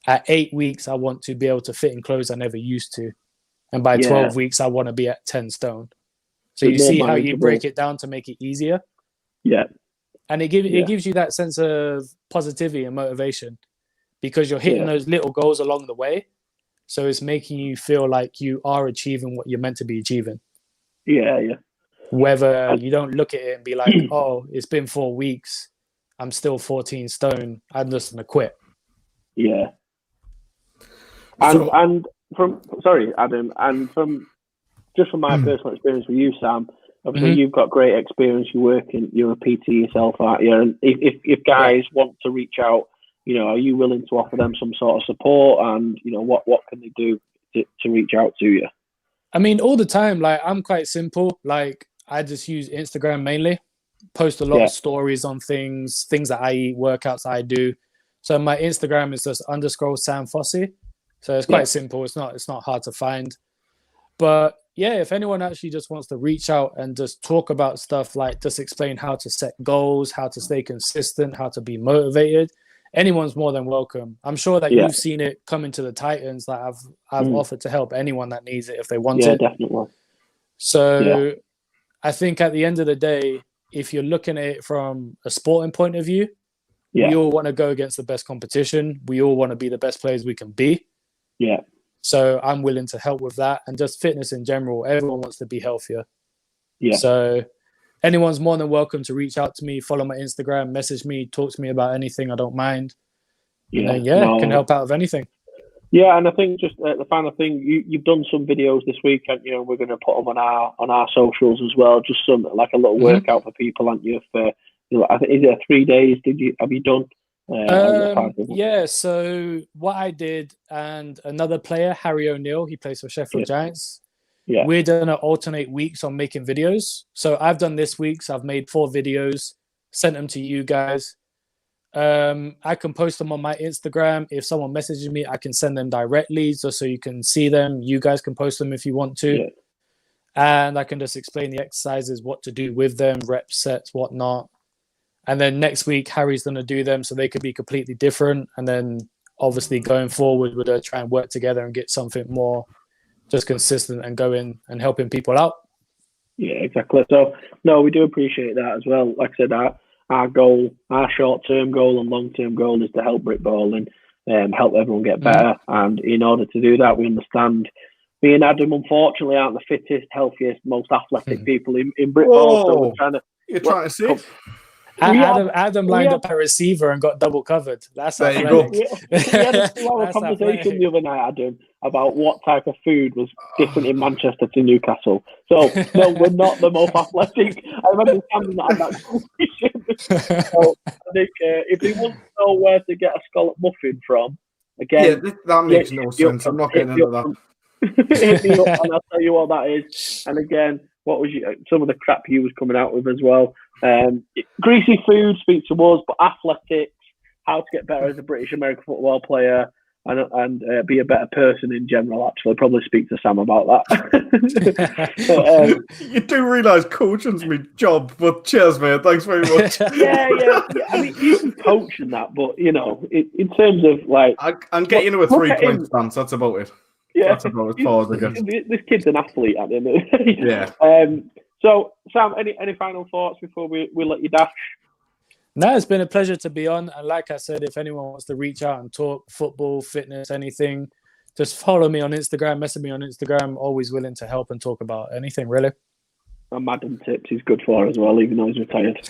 At 8 weeks, I want to be able to fit in clothes I never used to. And by 12 weeks, I want to be at 10 stone. So you see how you break it down to make it easier? Yeah. And it gives you that sense of positivity and motivation because you're hitting those little goals along the way. So it's making you feel like you are achieving what you're meant to be achieving. Yeah, yeah. Whether you don't look at it and be like, oh, it's been 4 weeks, I'm still 14 stone, I'm just going to quit. Yeah. And from, sorry, Adam, and from my personal experience with you, Sam, obviously you've got great experience, you're a PT yourself, aren't you? And if guys want to reach out, you know, are you willing to offer them some sort of support? And, you know, what can they do to reach out to you? I mean, all the time, like, I'm quite simple. Like, I just use Instagram mainly, post a lot of stories on things that I eat, workouts I do. So my Instagram is just _Sam Fossey. So it's quite simple. It's not hard to find. But yeah, if anyone actually just wants to reach out and just talk about stuff, like just explain how to set goals, how to stay consistent, how to be motivated, anyone's more than welcome. I'm sure that you've seen it come into the Titans. That I've offered to help anyone that needs it if they want it. Yeah, definitely. So I think at the end of the day, if you're looking at it from a sporting point of view, we all want to go against the best competition. We all want to be the best players we can be. Yeah. So I'm willing to help with that, and just fitness in general. Everyone wants to be healthier. Yeah. So anyone's more than welcome to reach out to me, follow my Instagram, message me, talk to me about anything. I don't mind. Can help out with anything. Yeah, and I think just the final thing, you've done some videos this week, and you know we're going to put them on our socials as well. Just some like a little workout for people, aren't you? For I think is it 3 days? Have you done? So what I did, and another player, Harry O'Neill, he plays for Sheffield Giants. Yeah, we're gonna alternate weeks on making videos. So I've done this week. So I've made 4 videos, sent them to you guys. I can post them on my Instagram. If someone messages me, I can send them directly, just so you can see them. You guys can post them if you want to, and I can just explain the exercises, what to do with them, reps, sets, whatnot. And then next week, Harry's going to do them, so they could be completely different. And then obviously going forward, we're going to try and work together and get something more just consistent and going and helping people out. Yeah, exactly. So, no, we do appreciate that as well. Like I said, our goal, our short-term goal and long-term goal is to help Brit Bowling and help everyone get better. And in order to do that, we understand me and Adam, unfortunately, aren't the fittest, healthiest, most athletic people in Brit Bowling. So we're trying to... You're trying to see? Adam lined up a receiver and got double covered. That's there you go. We had a 2-hour conversation the other night, Adam, about what type of food was different in Manchester to Newcastle. So, no, we're not the most athletic. I remember standing at that conversation. So, I think if you want to know where to get a scallop muffin from, again... Yeah, that makes no sense. I'm not getting into that. Hit me up and I'll tell you what that is. And again, what was some of the crap you was coming out with as well. Greasy food, speak to us, but athletics, how to get better as a British American football player, and be a better person in general. Actually, probably speak to Sam about that. You do realise coaching's my job, but cheers, mate. Thanks very much. yeah. I mean, you can coach in that, but in terms of like, and get into a 3-point stance. That's about it. Yeah, that's about as far as I guess. This kid's an athlete at the end of the day. Yeah. So, Sam, any final thoughts before we let you dash? No, it's been a pleasure to be on. And like I said, if anyone wants to reach out and talk football, fitness, anything, just follow me on Instagram, message me on Instagram. Always willing to help and talk about anything, really. And Madden tips he's good for as well, even though he's retired.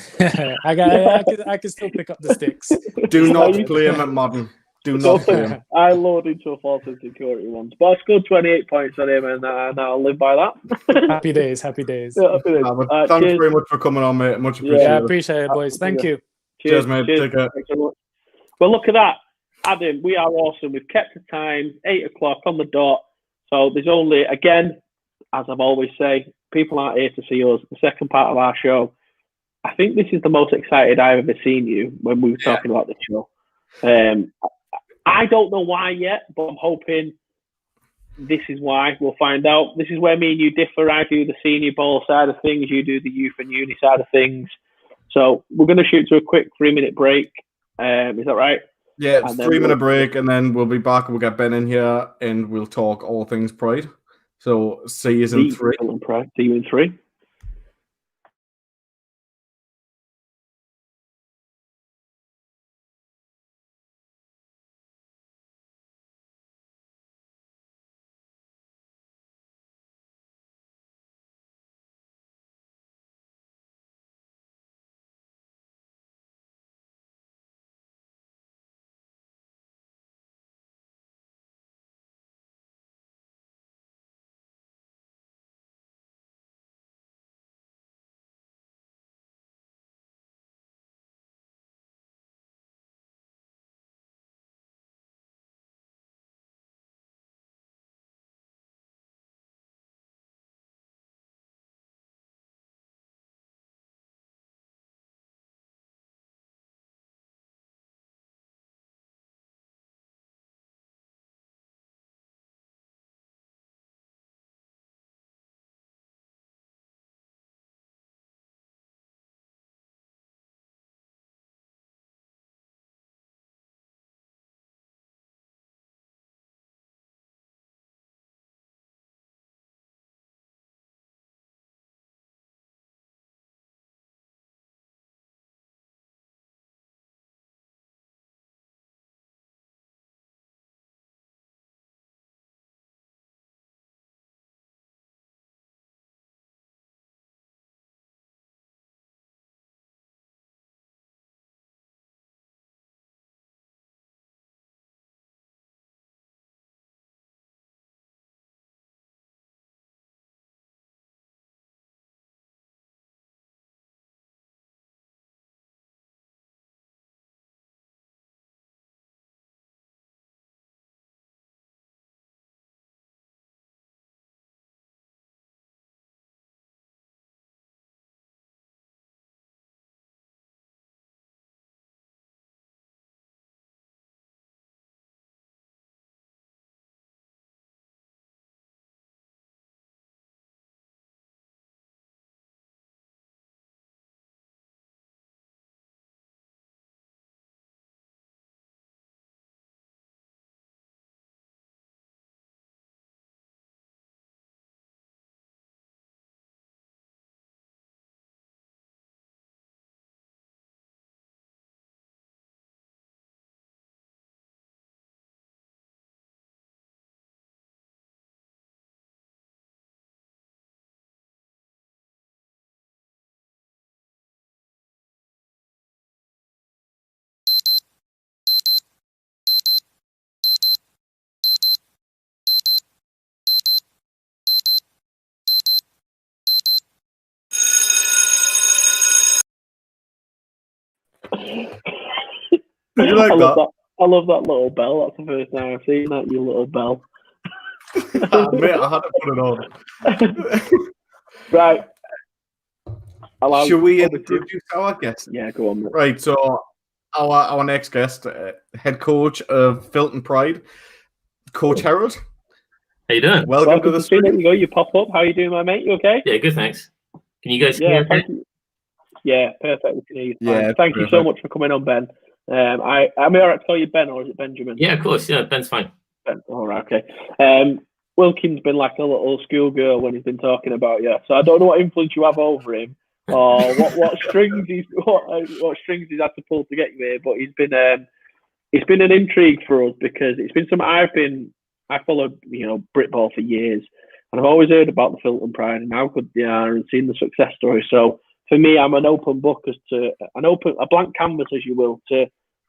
I can still pick up the sticks. Do not play him at Madden. Do not play him. I load into a false insecurity once, but I scored 28 points on him, and I'll live by that. Happy days. Yeah, happy days. Thanks very much for coming on, mate. Much appreciated. Yeah, I appreciate it, boys. Thank you. Cheers, mate. Take care. Well, look at that. Adam, we are awesome. We've kept the time, 8 o'clock on the dot. So there's only, again, as I've always say, people aren't here to see us. The second part of our show. I think this is the most excited I've ever seen you when we were talking about the show. I don't know why yet, but I'm hoping this is why. We'll find out. This is where me and you differ. I do the senior ball side of things. You do the youth and uni side of things. So we're going to shoot to a quick 3-minute break. Is that right? Yeah, 3-minute break, and then we'll be back. We'll get Ben in here, and we'll talk all things Pride. So see you in 3. See you in 3. Did you like that? I love that little bell. That's the first time I've seen that, you little bell. Mate, I had to put it on. Right. Should we introduce our guest? Yeah, go on. Mate. Right, so our next guest, head coach of Filton Pride, Coach Harold. How you doing? Welcome to the stream. There stream. you go. You pop up. How you doing, my mate? You okay? Yeah, good. Thanks. Can you guys hear me? Thank you. Yeah, perfect. We can hear you fine. Yeah, thank you so much for coming on, Ben. I'm all right to call you Ben, or is it Benjamin? Yeah, of course. Yeah, Ben's fine. Ben. All right, okay. Wilkins been like a little schoolgirl when he's been talking about you, so I don't know what influence you have over him, or what strings he's had to pull to get you here. But it's been an intrigue for us because it's been something I followed Britball for years, and I've always heard about the Filton Pride and how good they are and seen the success story. So for me, I'm an open book as to a blank canvas, as you will, to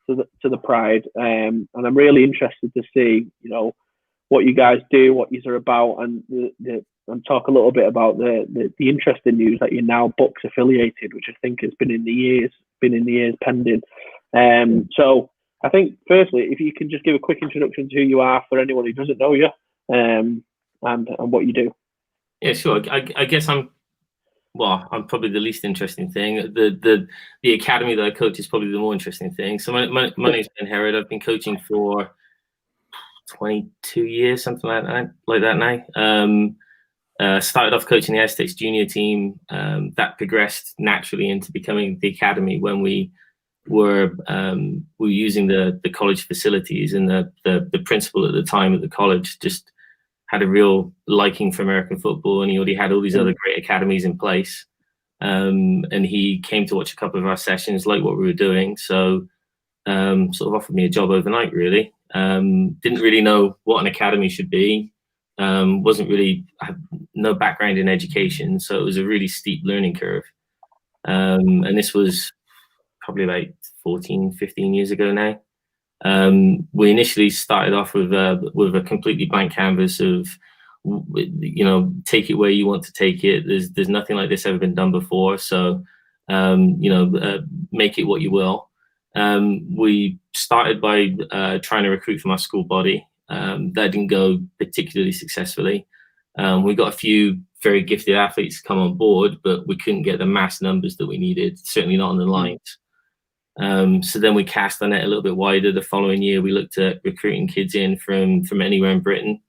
the Pride, and I'm really interested to see what you guys do, what you're about, and talk a little bit about the interesting news that you're now Bucks affiliated, which I think has been in the years pending. So I think firstly, if you can just give a quick introduction to who you are for anyone who doesn't know you, and what you do. Yeah, sure. I guess I'm probably the least interesting thing. The academy that I coach is probably the more interesting thing. So my name's Ben Herod. I've been coaching for 22 years, something like that now. Started off coaching the Aztecs junior team. That progressed naturally into becoming the academy when we were using the college facilities, and the principal at the time at the college just had a real liking for American football, and he already had all these other great academies in place. And he came to watch a couple of our sessions, like what we were doing. So sort of offered me a job overnight, really. Didn't really know what an academy should be. I had no background in education, so it was a really steep learning curve. And this was probably about 14, 15 years ago now. We initially started off with a completely blank canvas of, take it where you want to take it. There's nothing like this ever been done before. So, make it what you will. We started by trying to recruit from our school body. That didn't go particularly successfully. We got a few very gifted athletes come on board, but we couldn't get the mass numbers that we needed, certainly not on the lines. So then we cast our net a little bit wider. The following year, we looked at recruiting kids in from anywhere in Britain.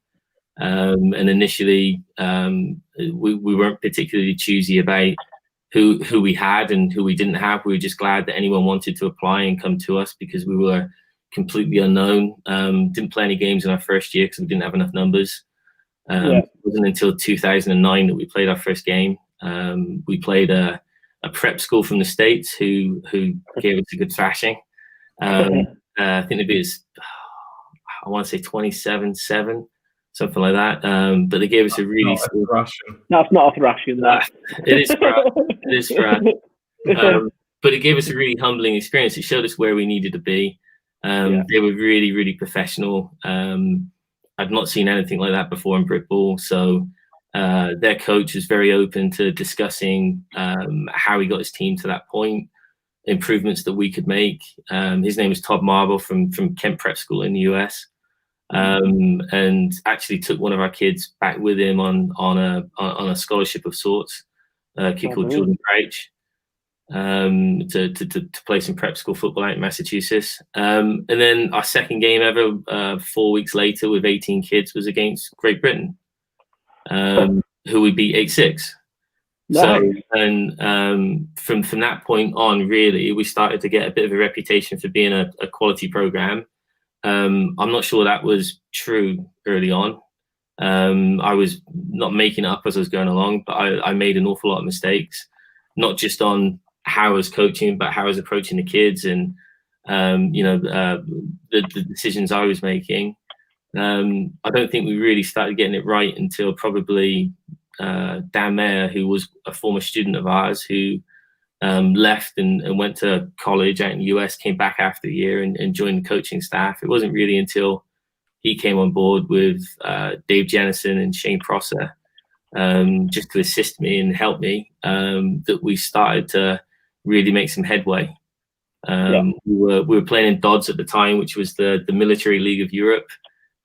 And initially, we weren't particularly choosy about who we had and who we didn't have. We were just glad that anyone wanted to apply and come to us because we were completely unknown. Didn't play any games in our first year because we didn't have enough numbers. It wasn't until 2009 that we played our first game. We played a prep school from the States who gave us a good thrashing. I think it was, I want to say 27-7, something like that. But they gave us a really... That's not a thrashing. It is for us. It is for us. But it gave us a really humbling experience. It showed us where we needed to be. They were really, really professional. I'd not seen anything like that before in Britball. So their coach was very open to discussing how he got his team to that point, improvements that we could make. His name was Todd Marble from Kent Prep School in the US, and actually took one of our kids back with him on a scholarship of sorts, a kid called Jordan Crouch, to play some prep school football out in Massachusetts. And then our second game ever, 4 weeks later, with 18 kids, was against Great Britain, who we beat 8-6. Nice. So, and from that point on, really, we started to get a bit of a reputation for being a quality program. I'm not sure that was true early on. I was not making it up as I was going along, but I made an awful lot of mistakes, not just on how I was coaching, but how I was approaching the kids and, the decisions I was making. I don't think we really started getting it right until probably Dan Mayer, who was a former student of ours, who left and went to college out in the US, came back after a year and joined the coaching staff. It wasn't really until he came on board with Dave Jennison and Shane Prosser, just to assist me and help me, that we started to really make some headway. We were playing in Dodds at the time, which was the military league of Europe.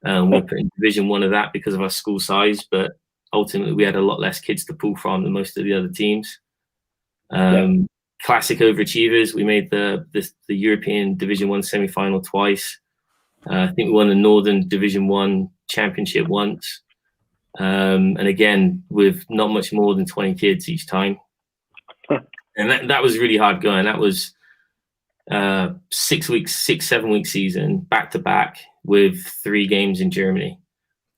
We were put in Division 1 of that because of our school size, but ultimately we had a lot less kids to pull from than most of the other teams. classic overachievers. We made the European Division 1 semi-final twice. I think we won the Northern Division 1 championship once. And again, with not much more than 20 kids each time. And that was really hard going. That was 6 weeks, 7 week season, back to back with 3 games in Germany,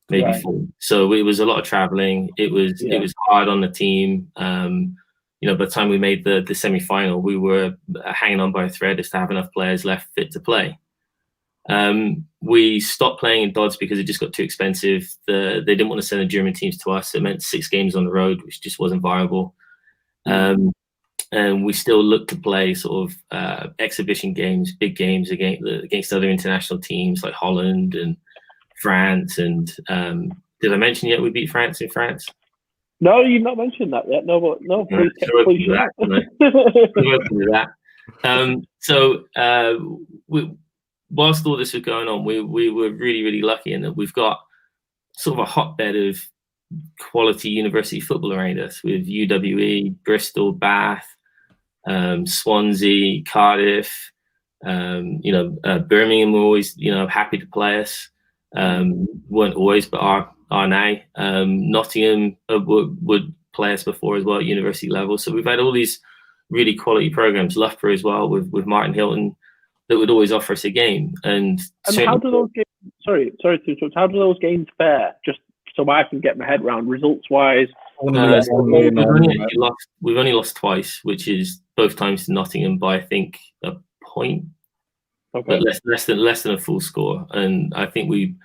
maybe 4. So it was a lot of traveling. It was hard on the team. You know, by the time we made the semi-final, we were hanging on by a thread as to have enough players left fit to play. We stopped playing in Dodds because it just got too expensive. They didn't want to send the German teams to us. It meant 6 games on the road, which just wasn't viable. And we still looked to play sort of exhibition games, big games against other international teams like Holland and France. And did I mention yet we beat France in France? No, you've not mentioned that yet. No, but no, please do that. So whilst all this was going on, we were really, really lucky in that we've got sort of a hotbed of quality university football around us with UWE, Bristol, Bath, Swansea, Cardiff. Birmingham were always, happy to play us. Weren't always, but are now. Nottingham would play us before as well at university level. So we've had all these really quality programs. Loughborough as well with Martin Hilton that would always offer us a game. And how do those games? Sorry to interrupt. How do those games fare? Just so I can get my head around results wise. We've only lost twice, which is both times to Nottingham by I think a point, but less than a full score. And I think it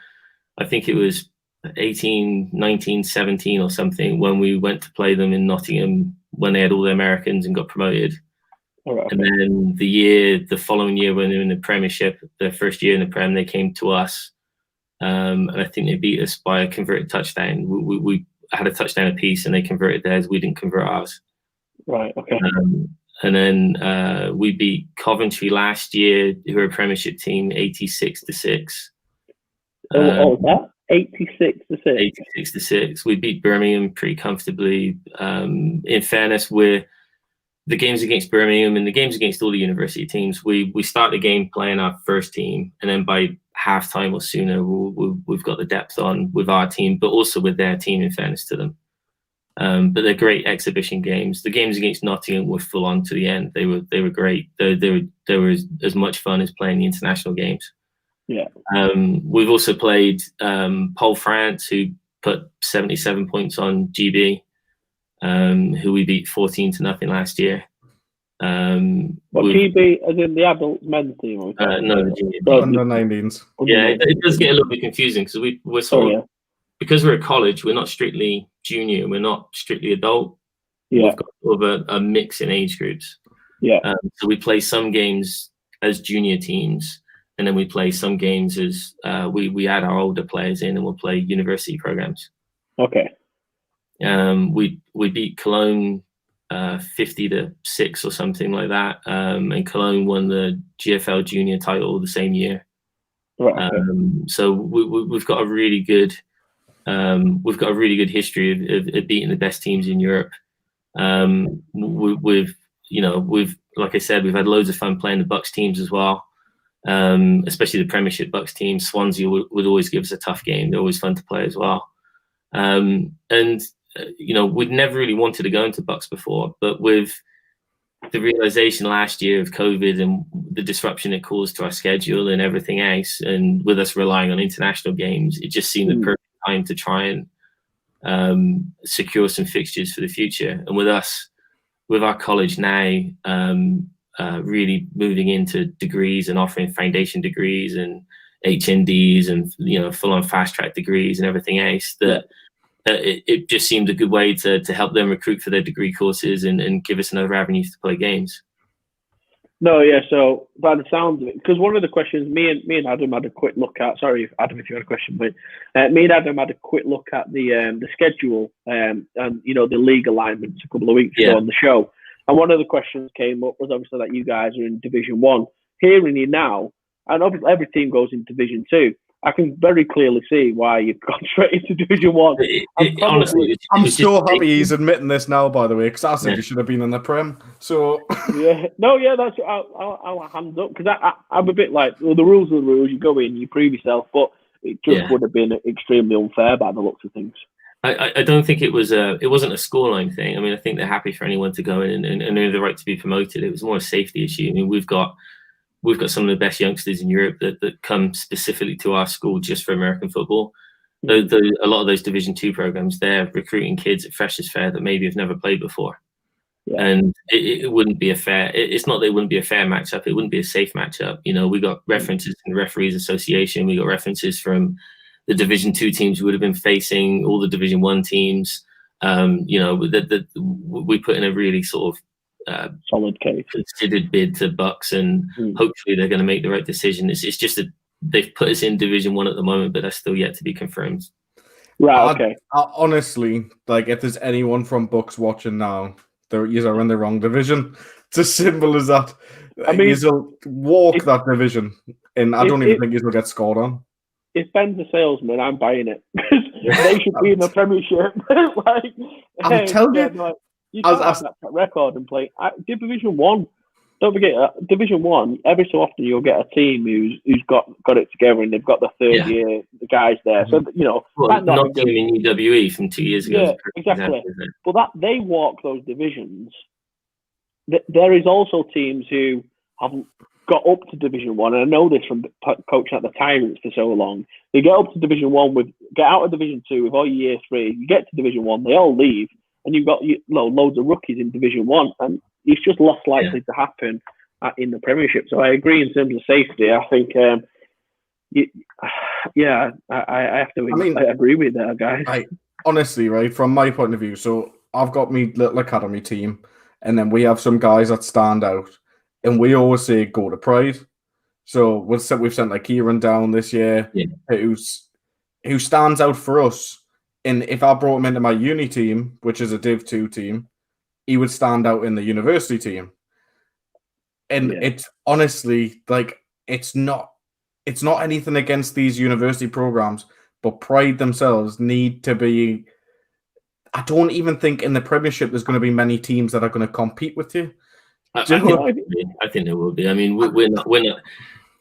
was 18, 19, 17 or something when we went to play them in Nottingham when they had all the Americans and got promoted. And then the following year when they were in the Premiership, their first year in the Prem, they came to us. And I think they beat us by a converted touchdown. We had a touchdown apiece and they converted theirs. We didn't convert ours. Right, okay. And then we beat Coventry last year, who are a Premiership team, 86-6. What was that? 86-6? 86-6. We beat Birmingham pretty comfortably. In fairness, the games against Birmingham and the games against all the university teams, we start the game playing our first team, and then by halftime or sooner, we've got the depth on with our team, but also with their team, in fairness to them. But they're great exhibition games. The games against Nottingham were full on to the end. They were great. They were as much fun as playing the international games. Yeah. We've also played Pole France, who put 77 points on GB, who we beat 14-0 last year. GB as in the adult men's team? No, the junior team. Under 19s. Yeah, it does get a little bit confusing because we're sort of, because we're at college, we're not strictly junior, we're not strictly adult. Yeah. We've got sort of a mix in age groups. Yeah. So we play some games as junior teams, and then we play some games as we add our older players in, and we'll play university programs. Okay. We beat Cologne 50-6 or something like that, and Cologne won the GFL Junior title the same year. Right. So we've got a really good history of beating the best teams in Europe. We've like I said, we've had loads of fun playing the Bucks teams as well, especially the Premiership Bucks team. Swansea would always give us a tough game. They're always fun to play as well. We'd never really wanted to go into Bucks before, but with the realization last year of COVID and the disruption it caused to our schedule and everything else, and with us relying on international games, it just seemed the perfect time to try and secure some fixtures for the future. And with our college now, really moving into degrees and offering foundation degrees and HNDs and full-on fast-track degrees and everything else, it just seemed a good way to help them recruit for their degree courses and give us another avenue to play games. No, yeah. So by the sounds of it, because one of the questions me and Adam had a quick look at. Sorry, Adam, if you had a question, but me and Adam had a quick look at the schedule and the league alignments a couple of weeks ago on the show. And one of the questions came up was obviously that you guys are in Division 1. Hearing you now, and obviously every team goes in Division 2. I can very clearly see why you've gone straight into Division 1. Honestly, I'm so happy he's admitting this now, by the way, because I said he should have been in the Prem. So that's I'll hands up, because I'm a bit like, well, the rules are the rules. You go in, you prove yourself, but it just would have been extremely unfair by the looks of things. I don't think it wasn't a scoreline thing. I mean, I think they're happy for anyone to go in and earn the right to be promoted. It was more a safety issue. I mean, we've got some of the best youngsters in Europe that come specifically to our school just for American football. A lot of those Division 2 programs, they're recruiting kids at Freshers' Fair that maybe have never played before. Yeah. And it wouldn't be a fair. It's not that it wouldn't be a fair matchup. It wouldn't be a safe matchup. You know, we got references in the Referees Association. We got references from the Division 2 teams who would have been facing all the Division 1 teams. You know, we put in a really sort of solid case, considered bid to Bucks, and hopefully they're going to make the right decision. It's just that they've put us in Division 1 at the moment, but that's still yet to be confirmed. Right. Okay. I honestly, like, if there's anyone from Bucks watching now, you are in the wrong division. It's as simple as that. I mean, you'll walk that division, and I don't even think you'll get scored on. If Ben's a salesman, I'm buying it. They should be in the Premiership. Like, I'm telling you, like, you can't have that record and play. Division 1. Don't forget, Division 1. Every so often, you'll get a team who's got it together, and they've got the third year the guys there. So you know, not doing UWE from 2 years ago. Yeah, exactly. But they walk those divisions. There is also teams who haven't got up to Division 1, and I know this from coaching at the Tyrants for so long. They get up to Division 1 get out of Division 2 with all your year 3. You get to Division 1, they all leave, and you've got loads of rookies in Division 1, and it's just less likely to happen in the Premiership. So I agree in terms of safety. I think, I have to. I agree with that, guys. Honestly, right, from my point of view, so I've got my little academy team, and then we have some guys that stand out. And we always say go to Pride. So we've sent like Kieran down this year, who stands out for us. And if I brought him into my uni team, which is a Div 2 team, he would stand out in the university team. And it's honestly like it's not anything against these university programs, but Pride themselves need to be. I don't even think in the Premiership there's going to be many teams that are going to compete with you. I think there will be. I mean, we're not.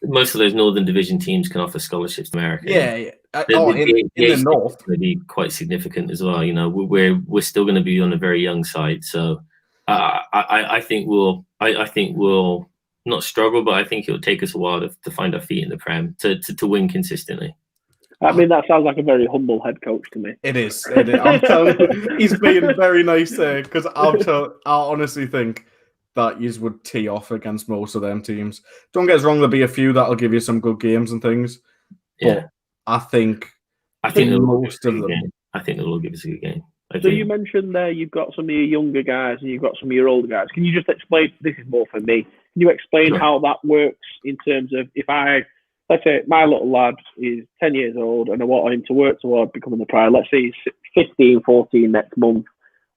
Most of those Northern Division teams can offer scholarships to America. Yeah. In the North, going to be quite significant as well. You know, we're still going to be on a very young side. So, I think we'll not struggle, but I think it will take us a while to find our feet in the Prem to win consistently. I mean, that sounds like a very humble head coach to me. It is. I'm telling you, he's being very nice there, because I honestly think that you would tee off against most of them teams. Don't get us wrong, there'll be a few that'll give you some good games and things. But I think most of them. I think they'll all give us a good game. So you mentioned there you've got some of your younger guys and you've got some of your older guys. Can you just explain? This is more for me. Can you explain how that works in terms of let's say my little lad is 10 years old and I want him to work toward becoming the Pride. Let's say he's 15, 14 next month.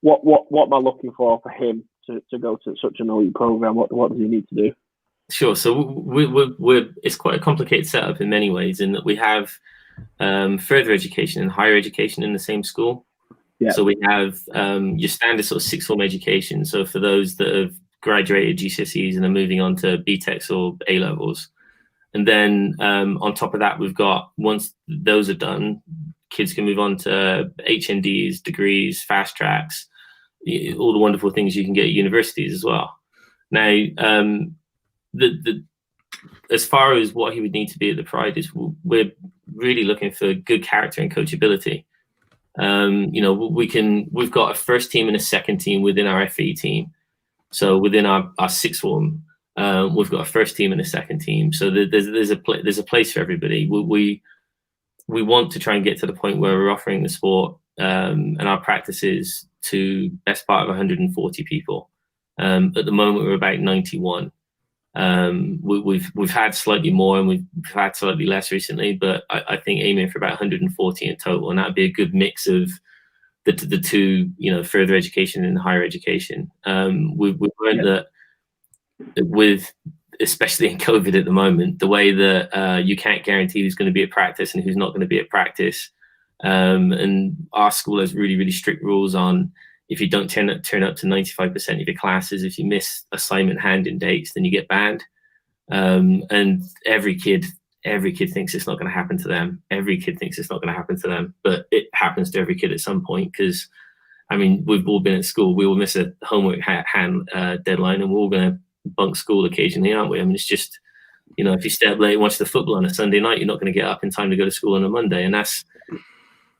What am I looking for him to go to such an elite program? What does he need to do? Sure. So it's quite a complicated setup in many ways, in that we have further education and higher education in the same school. Yeah. So we have your standard sort of sixth form education. So for those that have graduated GCSEs and are moving on to BTECs or A levels, and then on top of that, we've got, once those are done, kids can move on to HNDs, degrees, fast tracks, all the wonderful things you can get at universities as well. Now, as far as what he would need to be at the Pride is, we're really looking for good character and coachability. We've got a first team and a second team within our FE team. So within our sixth form, we've got a first team and a second team. So there's a place for everybody. We want to try and get to the point where we're offering the sport and our practices to best part of 140 people. At the moment, we're about 91. We've had slightly more and we've had slightly less recently, but I think aiming for about 140 in total, and that'd be a good mix of the two, further education and higher education. We've learned that with especially in COVID at the moment, the way that you can't guarantee who's going to be at practice and who's not going to be at practice. And our school has really, really strict rules on if you don't turn up to 95% of your classes, if you miss assignment hand-in dates, then you get banned. And every kid thinks it's not going to happen to them. Every kid thinks it's not going to happen to them, but it happens to every kid at some point. Because, I mean, we've all been at school. We all miss a homework deadline, and we're all going to bunk school occasionally, aren't we? I mean, it's just, you know, if you stay up late and watch the football on a Sunday night, you're not going to get up in time to go to school on a Monday. And that's,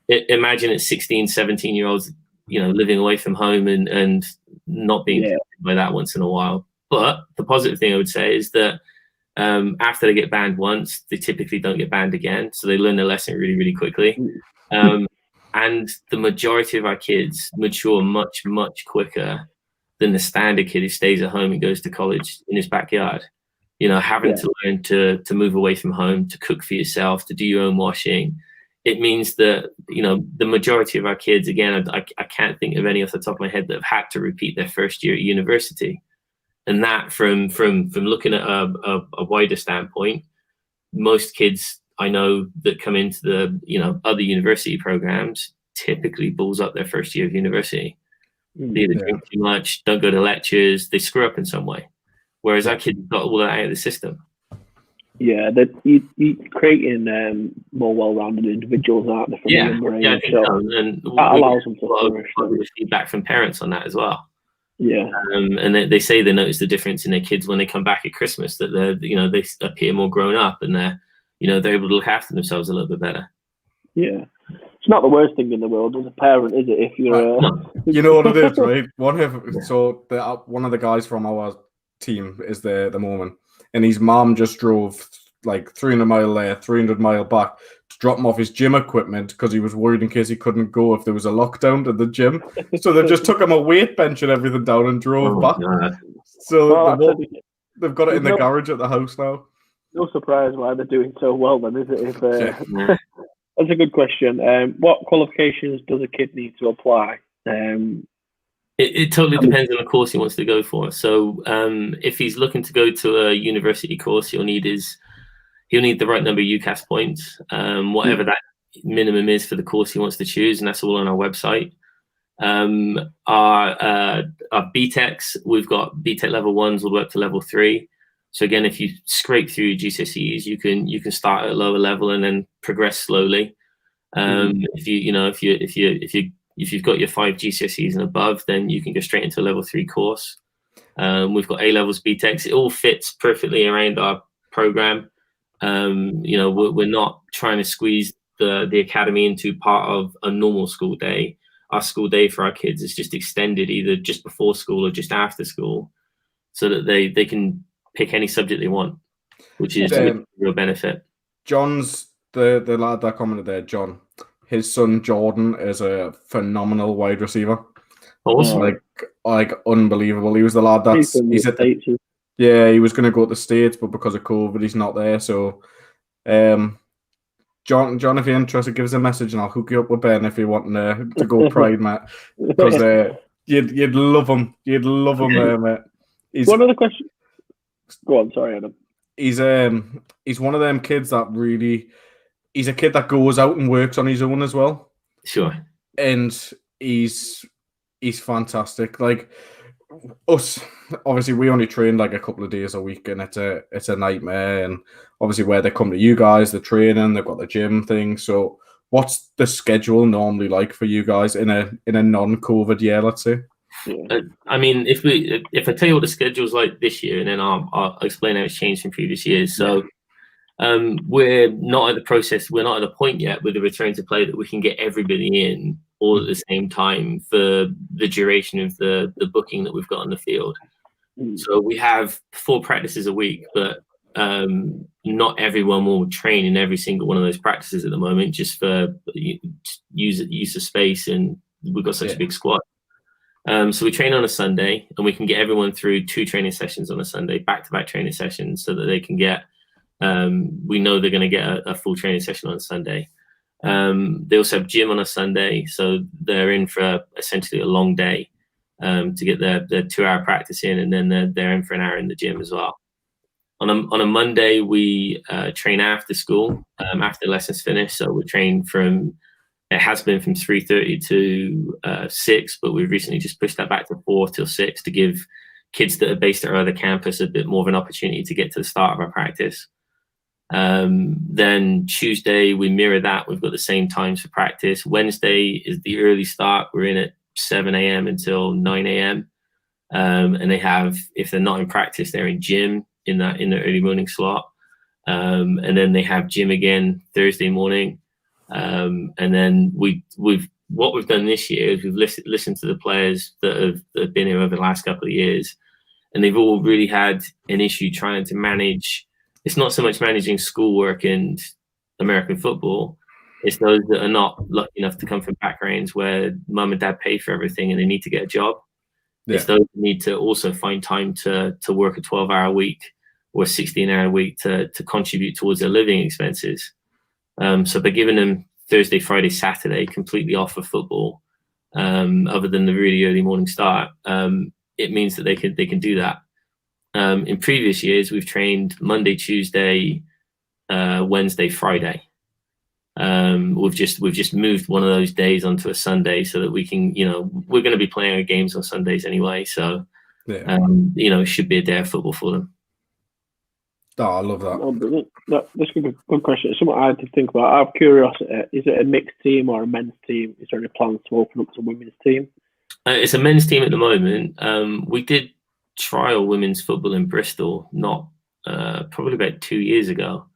imagine it's 16, 17-year-olds, you know, living away from home and not being affected by that once in a while. But the positive thing I would say is that after they get banned once, they typically don't get banned again. So they learn their lesson really, really quickly. And the majority of our kids mature much, much quicker than the standard kid who stays at home and goes to college in his backyard. You know, having to learn to move away from home, to cook for yourself, to do your own washing. It means that, you know, the majority of our kids, again, I can't think of any off the top of my head that have had to repeat their first year at university. And that from looking at a wider standpoint, most kids I know that come into the, you know, other university programs typically balls up their first year of university. They either drink too much, don't go to lectures, they screw up in some way. Whereas our kids got all that out of the system. Yeah, that you creating more well-rounded individuals, aren't they? Yeah, I think so. And that allows them to flourish. Feedback from parents on that as well. Yeah, and they say they notice the difference in their kids when they come back at Christmas, that they appear more grown up and they're able to look after themselves a little bit better. Yeah, it's not the worst thing in the world as a parent, is it? If you're, you know what it is, right? One of the guys from our team is there at the moment, and his mom just drove like 300 mile there, 300 mile back to drop him off his gym equipment because he was worried in case he couldn't go if there was a lockdown to the gym. So they just took him a weight bench and everything down and drove back. God. So they've got it in the garage at the house now. No surprise why they're doing so well then, is it? That's a good question. What qualifications does a kid need to apply? It totally depends on the course he wants to go for. So if he's looking to go to a university course, he'll need the right number of UCAS points, whatever that minimum is for the course he wants to choose, and that's all on our website. Our BTECs, we've got BTEC level 1s all the way up to level 3. So again, if you scrape through your GCSEs, you can start at a lower level and then progress slowly. If you've got your 5 GCSEs and above, then you can go straight into a level 3 course. We've got A levels, BTECs. It all fits perfectly around our program. We're not trying to squeeze the academy into part of a normal school day. Our school day for our kids is just extended either just before school or just after school, so that they can pick any subject they want, which is a real benefit. John's the lad that commented there, John. His son Jordan is a phenomenal wide receiver. Awesome. Like unbelievable. He was the lad he was going to go to the States, but because of COVID, he's not there. So, John, if you're interested, give us a message and I'll hook you up with Ben if you want to go Pride, mate. Because you'd love him. You'd love him, mate. One other question. Go on, sorry, Adam. He's one of them kids that really. He's a kid that goes out and works on his own as well. Sure. And he's fantastic. Like us, obviously we only train like a couple of days a week, and it's a nightmare. And obviously where they come to you guys, the training, they've got the gym thing. So what's the schedule normally like for you guys in a non-COVID year, let's say? Yeah. I mean, if I tell you what the schedule's like this year, and then I'll explain how it's changed from previous years. So we're not at the point yet with the return to play that we can get everybody in all at the same time for the duration of the booking that we've got on the field. So we have 4 practices a week, but not everyone will train in every single one of those practices at the moment, just for use of space, and we've got such a big squad. So we train on a Sunday, and we can get everyone through 2 training sessions on a Sunday, back-to-back training sessions, so that they can get we know they're going to get a full training session on Sunday. They also have gym on a Sunday, so they're in for essentially a long day to get their 2-hour practice in, and then they're in for an hour in the gym as well. On a Monday, we train after school, after lessons finish. So we train it has been from 3:30 to 6, but we've recently just pushed that back to 4 till 6 to give kids that are based at our other campus a bit more of an opportunity to get to the start of our practice. Then Tuesday, we mirror that. We've got the same times for practice. Wednesday is the early start. We're in at 7 a.m. until 9 a.m. And they have, if they're not in practice, they're in gym in the early morning slot. And then they have gym again Thursday morning. And then what we've done this year is we've listened to the players that have been here over the last couple of years, and they've all really had an issue trying to manage. It's not so much managing schoolwork and American football. It's those that are not lucky enough to come from backgrounds where mum and dad pay for everything and they need to get a job. Yeah. It's those that need to also find time to work a 12-hour week or a 16-hour week to contribute towards their living expenses. So by giving them Thursday, Friday, Saturday completely off of football, other than the really early morning start, it means that they can do that. In previous years, we've trained Monday, Tuesday, Wednesday, Friday. We've just moved one of those days onto a Sunday so that we can, we're going to be playing our games on Sundays anyway. So, it should be a day of football for them. Oh, I love that. Oh, brilliant. That's a good question. It's something I had to think about. Out of curiosity, is it a mixed team or a men's team? Is there any plans to open up to a women's team? It's a men's team at the moment. We did trial women's football in Bristol, probably about 2 years ago,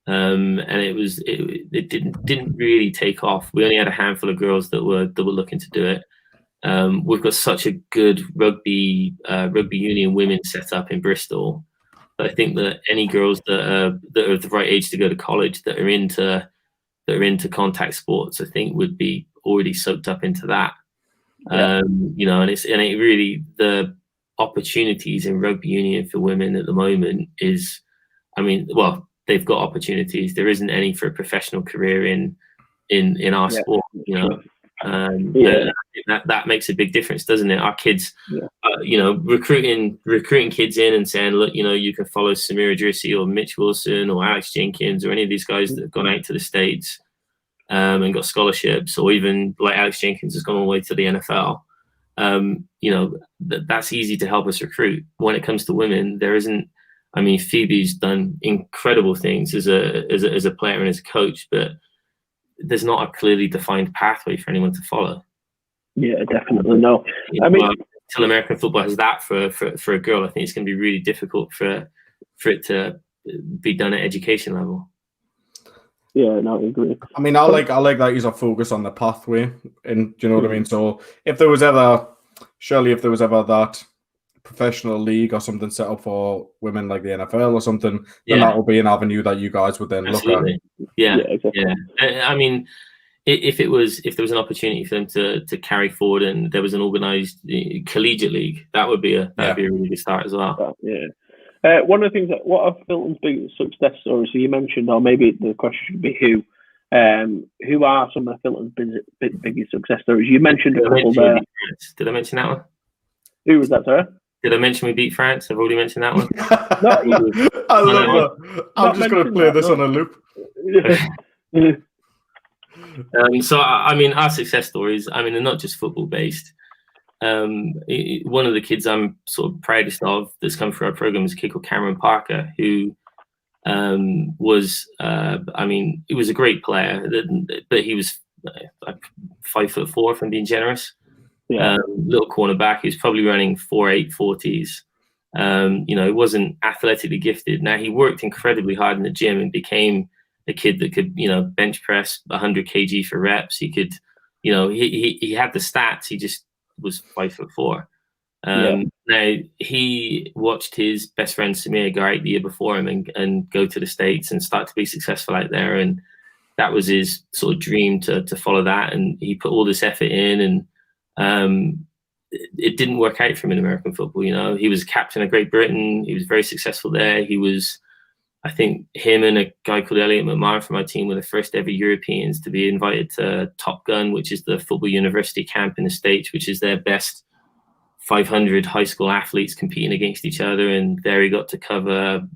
and it didn't really take off. We only had a handful of girls that were looking to do it. We've got such a good rugby union women set up in Bristol. I think that any girls that are the right age to go to college that are into contact sports, I think would be already soaked up into that. Yeah. And it really, the opportunities in rugby union for women at the moment is, they've got opportunities. There isn't any for a professional career in our sport, that makes a big difference, doesn't it? Our kids, recruiting kids in and saying, look, you can follow Samira Idrissi or Mitch Wilson or Alex Jenkins or any of these guys that have gone out to the States and got scholarships, or even like Alex Jenkins has gone all the way to the NFL. That's easy to help us recruit. When it comes to women, there isn't. Phoebe's done incredible things as a player and as a coach, but there's not a clearly defined pathway for anyone to follow. Yeah, definitely no. Until American football has that for a girl, I think it's going to be really difficult for it to be done at education level. Yeah, no, I agree. I like that you're focus on the pathway, and do you know what I mean? So if there was ever that professional league or something set up for women like the NFL or something, then that will be an avenue that you guys would then look at. Yeah, exactly. Yeah. If there was an opportunity for them to carry forward and there was an organised collegiate league, that would be a really good start as well. Yeah. One of the things what are Filton's biggest success stories? So you mentioned, or maybe the question should be who are some of Filton's biggest success stories? You mentioned a couple there. Did I mention that one? Who was that, sorry? Did I mention we beat France? I've already mentioned that one. I love that. I'm just going to play this on a loop. So, our success stories, they're not just football based. One of the kids I'm sort of proudest of that's come through our program is a kid called Cameron Parker, who was, he was a great player, but he was 5'4", if I'm being generous. Yeah. Little cornerback. He was probably running 4.8 40s. He wasn't athletically gifted. Now, he worked incredibly hard in the gym and became a kid that could, bench press 100 kg for reps. He could, he had the stats. He just was 5'4". Now, he watched his best friend Samir go out the year before him and go to the States and start to be successful out there. And that was his sort of dream to follow that. And he put all this effort in, and it didn't work out for him in American football. He was captain of Great Britain. He was very successful there. He was, I think, him and a guy called Elliot McMahon from my team were the first ever Europeans to be invited to Top Gun, which is the football university camp in the States, which is their best 500 high school athletes competing against each other, and there he got to cover,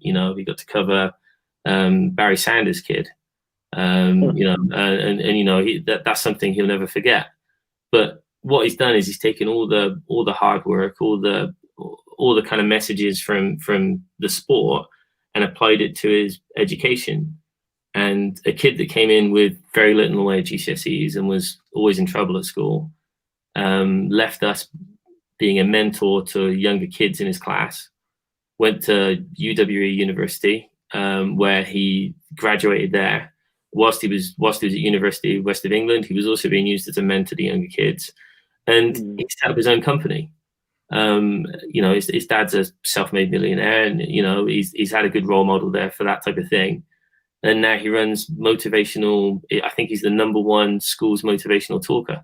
Barry Sanders' kid, and that's something he'll never forget. But what he's done is he's taken all the hard work, all the kind of messages from the sport, and applied it to his education. And a kid that came in with very little in the way of GCSEs and was always in trouble at school, left us being a mentor to younger kids in his class, went to UWE University, where he graduated there. Whilst he was at University of West of England, he was also being used as a mentor to younger kids, and he set up his own company. His dad's a self-made millionaire, and he's had a good role model there for that type of thing. And now he runs motivational. I think he's the #1 school's motivational talker.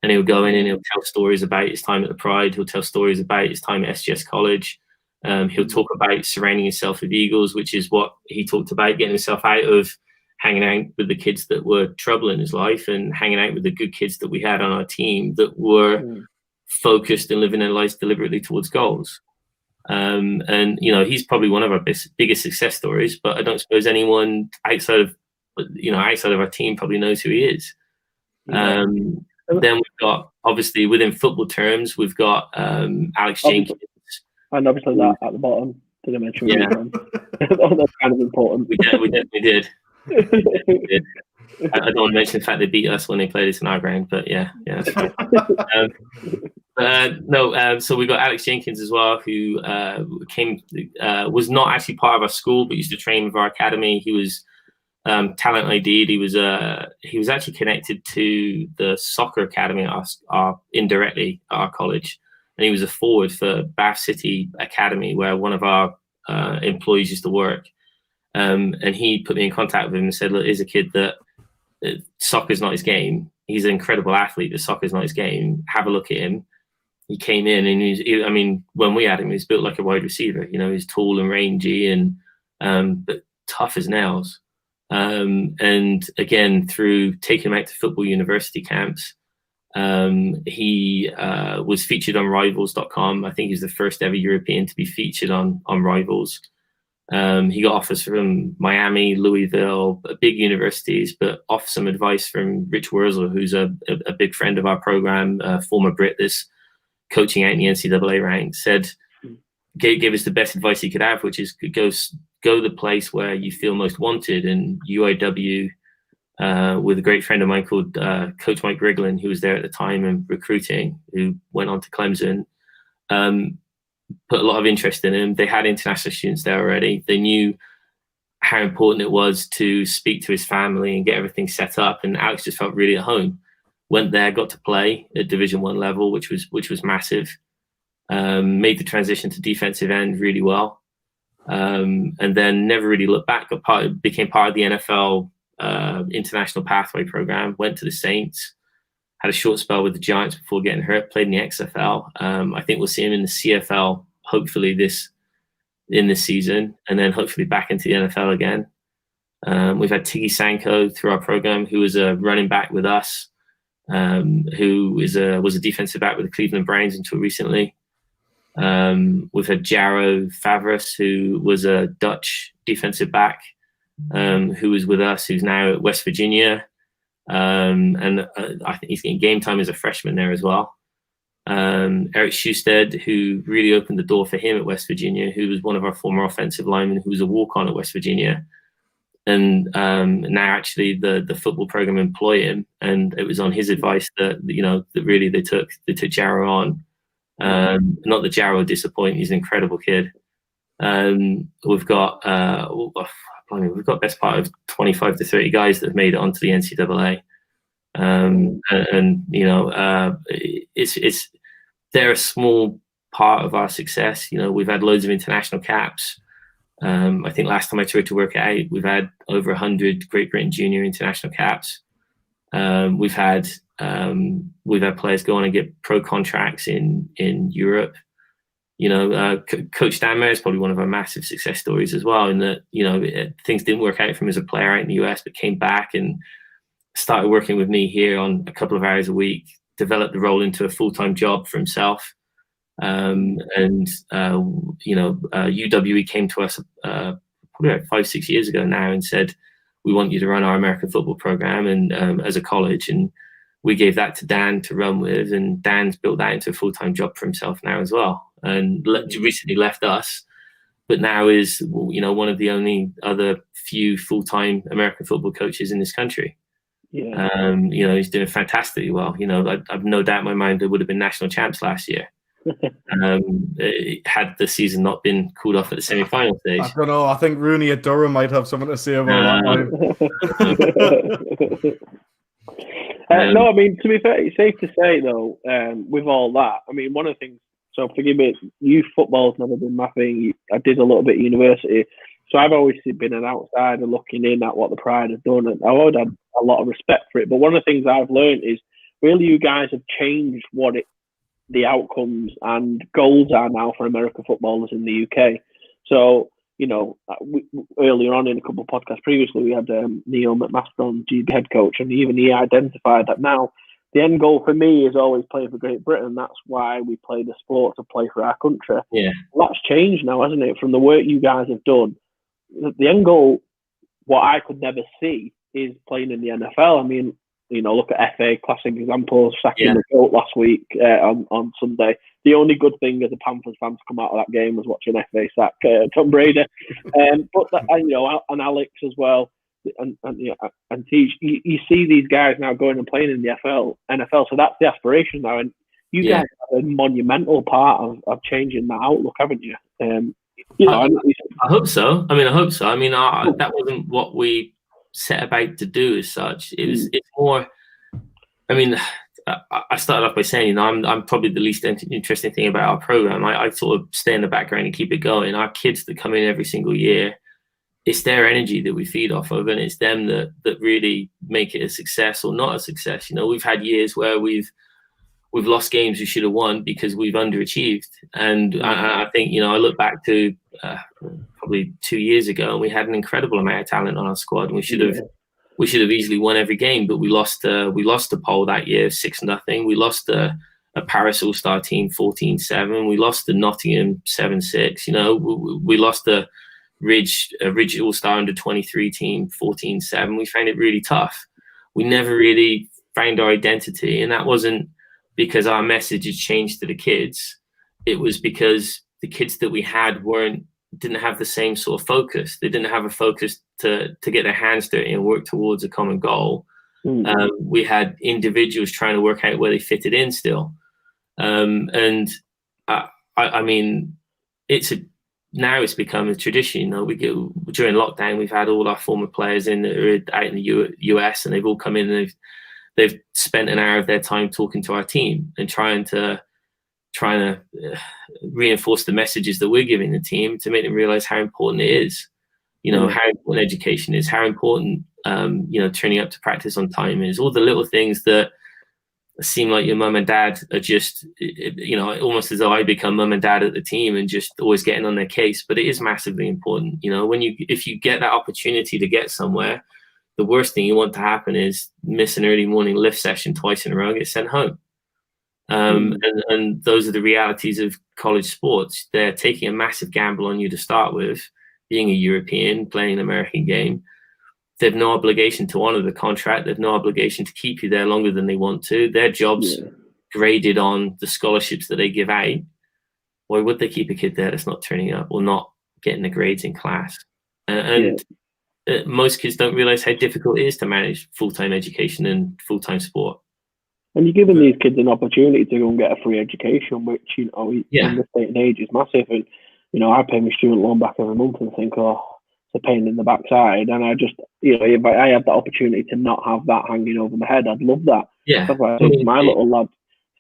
And he'll go in and he'll tell stories about his time at the Pride. He'll tell stories about his time at SGS College. He'll talk about surrounding himself with Eagles, which is what he talked about, getting himself out of hanging out with the kids that were trouble in his life and hanging out with the good kids that we had on our team that were focused and living their lives deliberately towards goals. He's probably one of our biggest success stories, but I don't suppose anyone outside of our team probably knows who he is. Then we've got, obviously, within football terms, we've got Alex Jenkins. And obviously that at the bottom, didn't mention. Yeah. That's kind of important. We definitely did. I don't want to mention the fact they beat us when they played us in our ground, but yeah, that's fine. So we got Alex Jenkins as well, who was not actually part of our school, but used to train with our academy. He was talent ID'd. He was actually connected to the soccer academy indirectly at our college, and he was a forward for Bath City Academy, where one of our employees used to work. And he put me in contact with him and said, "Look, here's a kid that soccer's not his game. He's an incredible athlete, but soccer's not his game. Have a look at him." He came in and when we had him, he was built like a wide receiver. He's tall and rangy but tough as nails. And again, through taking him out to football university camps, he was featured on Rivals.com. I think he's the first ever European to be featured on Rivals. He got offers from Miami, Louisville, big universities, but off some advice from Rich Wurzel, who's a big friend of our program, former Brit that's coaching out in the NCAA ranks, gave us the best advice he could have, which is go the place where you feel most wanted. And UIW, with a great friend of mine called Coach Mike Griglin, who was there at the time and recruiting, who went on to Clemson, put a lot of interest in him. They had international students there already. They knew how important it was to speak to his family and get everything set up. And Alex just felt really at home. Went there, got to play at Division 1 level, which was massive. Made the transition to defensive end really well. And then never really looked back. Became part of the NFL international pathway program. Went to the Saints. Had a short spell with the Giants before getting hurt. Played in the XFL. I think we'll see him in the CFL hopefully this season, and then hopefully back into the NFL again. We've had Tiggy Sanko through our program, who was a running back with us, who was a defensive back with the Cleveland Browns until recently. We've had Jaro Favres, who was a Dutch defensive back, who was with us, who's now at West Virginia. And I think he's getting game time as a freshman there as well. Eric Schusted, who really opened the door for him at West Virginia, who was one of our former offensive linemen, who was a walk-on at West Virginia. And now actually the football program employ him, and it was on his advice that really they took Jaro on. Not that Jaro will disappoint; he's an incredible kid. We've got best part of 25 to 30 guys that have made it onto the NCAA, they're a small part of our success. We've had loads of international caps. I think last time I tried to work it out, we've had over 100 Great Britain Junior international caps. We've had players go on and get pro contracts in Europe. Coach Dan Mayer is probably one of our massive success stories as well, in that things didn't work out for him as a player out in the US, but came back and started working with me here on a couple of hours a week, developed the role into a full-time job for himself, UWE came to us probably like 5-6 years ago now and said, we want you to run our American football program and as a college, and we gave that to Dan to run with, and Dan's built that into a full-time job for himself now as well, and recently left us, but now is one of the only other few full-time American football coaches in this country. Yeah. He's doing fantastically well. I've no doubt in my mind they would have been national champs last year. Had the season not been called off at the semi-final stage. I don't know. I think Rooney at Durham might have something to say about that. No, I mean, to be fair, it's safe to say though, with all that, I mean, one of the things. So forgive me, youth football's never been my thing. I did a little bit at university, so I've always been an outsider looking in at what the Pride have done, and I've always had a lot of respect for it. But one of the things I've learned is really you guys have changed the outcomes and goals are now for American footballers in the UK. So, earlier on in a couple of podcasts previously, we had Neil McMaster on, GB head coach, and even he identified that now the end goal for me is always playing for Great Britain. That's why we play the sport, to play for our country. Yeah. Well, that's changed now, hasn't it? From the work you guys have done, the end goal, what I could never see is playing in the NFL. I mean, look at FA, classic example, sacking the GOAT last week on Sunday. The only good thing as a Panthers fan to come out of that game was watching FA sack Tom Brady. And Alex as well, and Teach. You see these guys now going and playing in the NFL. So that's the aspiration now, and you guys have a monumental part of changing that outlook, haven't you? I hope so. That wasn't what we set about to do as such. It's more. I mean, I started off by saying, I'm probably the least interesting thing about our program. I sort of stay in the background and keep it going. Our kids that come in every single year, it's their energy that we feed off of, and it's them that really make it a success or not a success. We've had years where we've lost games we should have won because we've underachieved. And I think, I look back to probably 2 years ago, and we had an incredible amount of talent on our squad, and we should have easily won every game, but we lost the poll that year 6-0. We lost a Paris All-Star team 14-7. We lost the Nottingham 7-6. We lost the Ridge All-Star under 23 team 14-7. We found it really tough. We never really found our identity, and that wasn't because our message had changed to the kids. It was because the kids that we had didn't have the same sort of focus. They didn't have a focus to get their hands dirty and work towards a common goal. We had individuals trying to work out where they fitted in still. And I mean, now it's become a tradition. During lockdown, we've had all our former players out in the US, and they've all come in and they've spent an hour of their time talking to our team and trying to reinforce the messages that we're giving the team to make them realize how important it is. How important education is, how important turning up to practice on time is. All the little things that seem like your mum and dad are just, almost as though I become mum and dad at the team and just always getting on their case. But it is massively important. If you get that opportunity to get somewhere, the worst thing you want to happen is miss an early morning lift session twice in a row and get sent home. And those are the realities of college sports. They're taking a massive gamble on you to start with, being a European, playing an American game. They've no obligation to honor the contract. They've no obligation to keep you there longer than they want to. Their job's graded on the scholarships that they give out. Why would they keep a kid there that's not turning up or not getting the grades in class? Most kids don't realize how difficult it is to manage full-time education and full-time sport. And you're giving these kids an opportunity to go and get a free education, which, in this day and age is massive. And, I pay my student loan back every month and think, it's a pain in the backside. And I just, if I had the opportunity to not have that hanging over my head, I'd love that. Yeah. That's why I think to my little lad,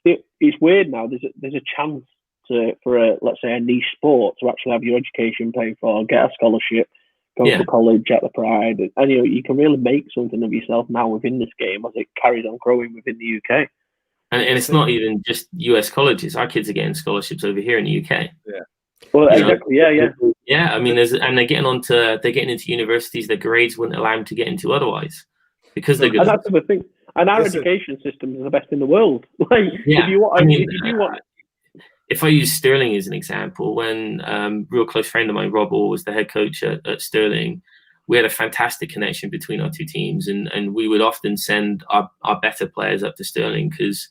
it's weird now. There's a chance for let's say a niche sport to actually have your education paid for, get a scholarship, go to college at the Pride, and you can really make something of yourself now within this game as it carries on growing within the UK. And it's not even just US colleges. Our kids are getting scholarships over here in the UK. Yeah. Well, exactly. Yeah. I mean, they're getting into universities that grades wouldn't allow them to get into otherwise because they're good. And that's the thing. And our education system is the best in the world. If you want, if I use Stirling as an example, when real close friend of mine, Rob Orr, was the head coach at Stirling, we had a fantastic connection between our two teams, and we would often send our better players up to Stirling because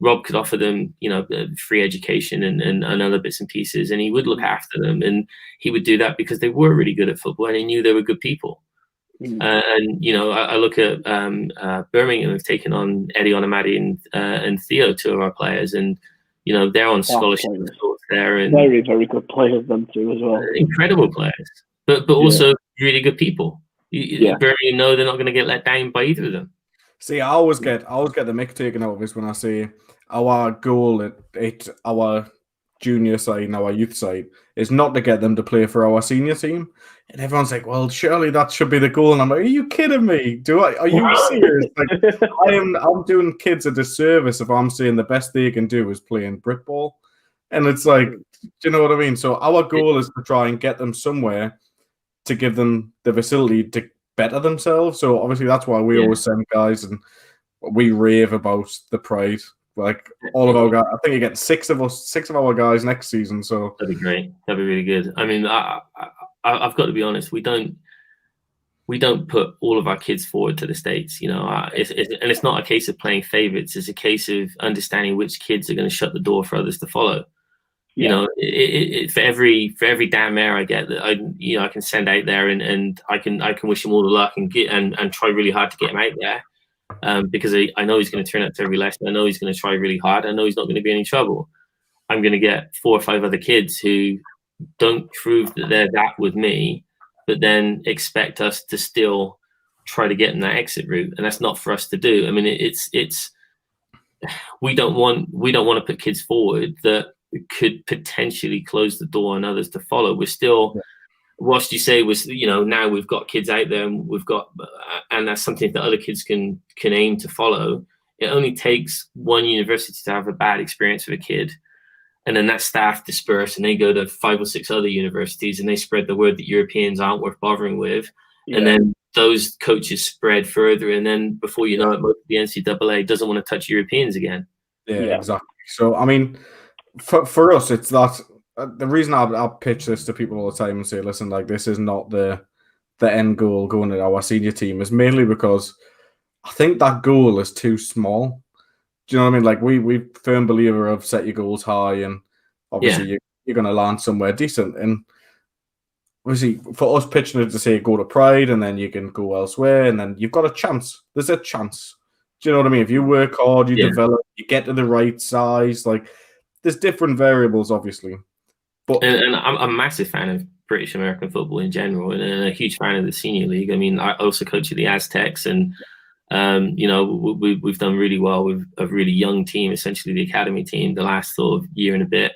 Rob could offer them, free education and other bits and pieces, and he would look after them, and he would do that because they were really good at football and he knew they were good people. I look at Birmingham have taken on Eddie Onamadi and Theo, two of our players, and they're on scholarship there, and very, very good players them too as well. Incredible players, but also really good people. Birmingham know they're not going to get let down by either of them. See, I always get the mick taken out of this when I say our goal at our junior side and our youth side is not to get them to play for our senior team. And everyone's like, well, surely that should be the goal. And I'm like, are you kidding me? Are you serious? Like, I'm doing kids a disservice if I'm saying the best they can do is playing Britball. And it's like, do you know what I mean? So our goal is to try and get them somewhere to give them the facility to better themselves. So obviously that's why we always send guys and we rave about the Pride. Like all of our guys, I think you get six of our guys next season. So that'd be great. That'd be really good. I mean, I've got to be honest. We don't put all of our kids forward to the States. And it's not a case of playing favorites. It's a case of understanding which kids are going to shut the door for others to follow. For every damn mayor I get that I can send out there and I can wish him all the luck and try really hard to get him out there. Because I know he's going to turn up to every lesson. I know he's going to try really hard. I know he's not going to be in any trouble. I'm going to get 4 or 5 other kids who don't prove that they're that with me, but then expect us to still try to get in that exit route, and that's not for us to do. I mean, it's we don't want to put kids forward that could potentially close the door on others to follow. We're still. Whilst you say now we've got kids out there and that's something that other kids can aim to follow. It only takes one university to have a bad experience with a kid, and then that staff disperse and they go to 5 or 6 other universities and they spread the word that Europeans aren't worth bothering with. And then those coaches spread further, and then before you know it, most of the NCAA doesn't want to touch Europeans again. Yeah, exactly. So I mean, for us, it's that. The reason I'll pitch this to people all the time and say, listen, like this is not the end goal going to our senior team is mainly because I think that goal is too small. Do you know what I mean? Like we firm believer of set your goals high and obviously you're going to land somewhere decent. And obviously for us pitching it to say go to Pride and then you can go elsewhere and then you've got a chance. There's a chance. Do you know what I mean? If you work hard, you develop, you get to the right size, like there's different variables, obviously. But and I'm a massive fan of British American football in general, and a huge fan of the senior league. I mean, I also coach at the Aztecs, and we've done really well with a really young team, essentially the academy team, the last sort of year and a bit.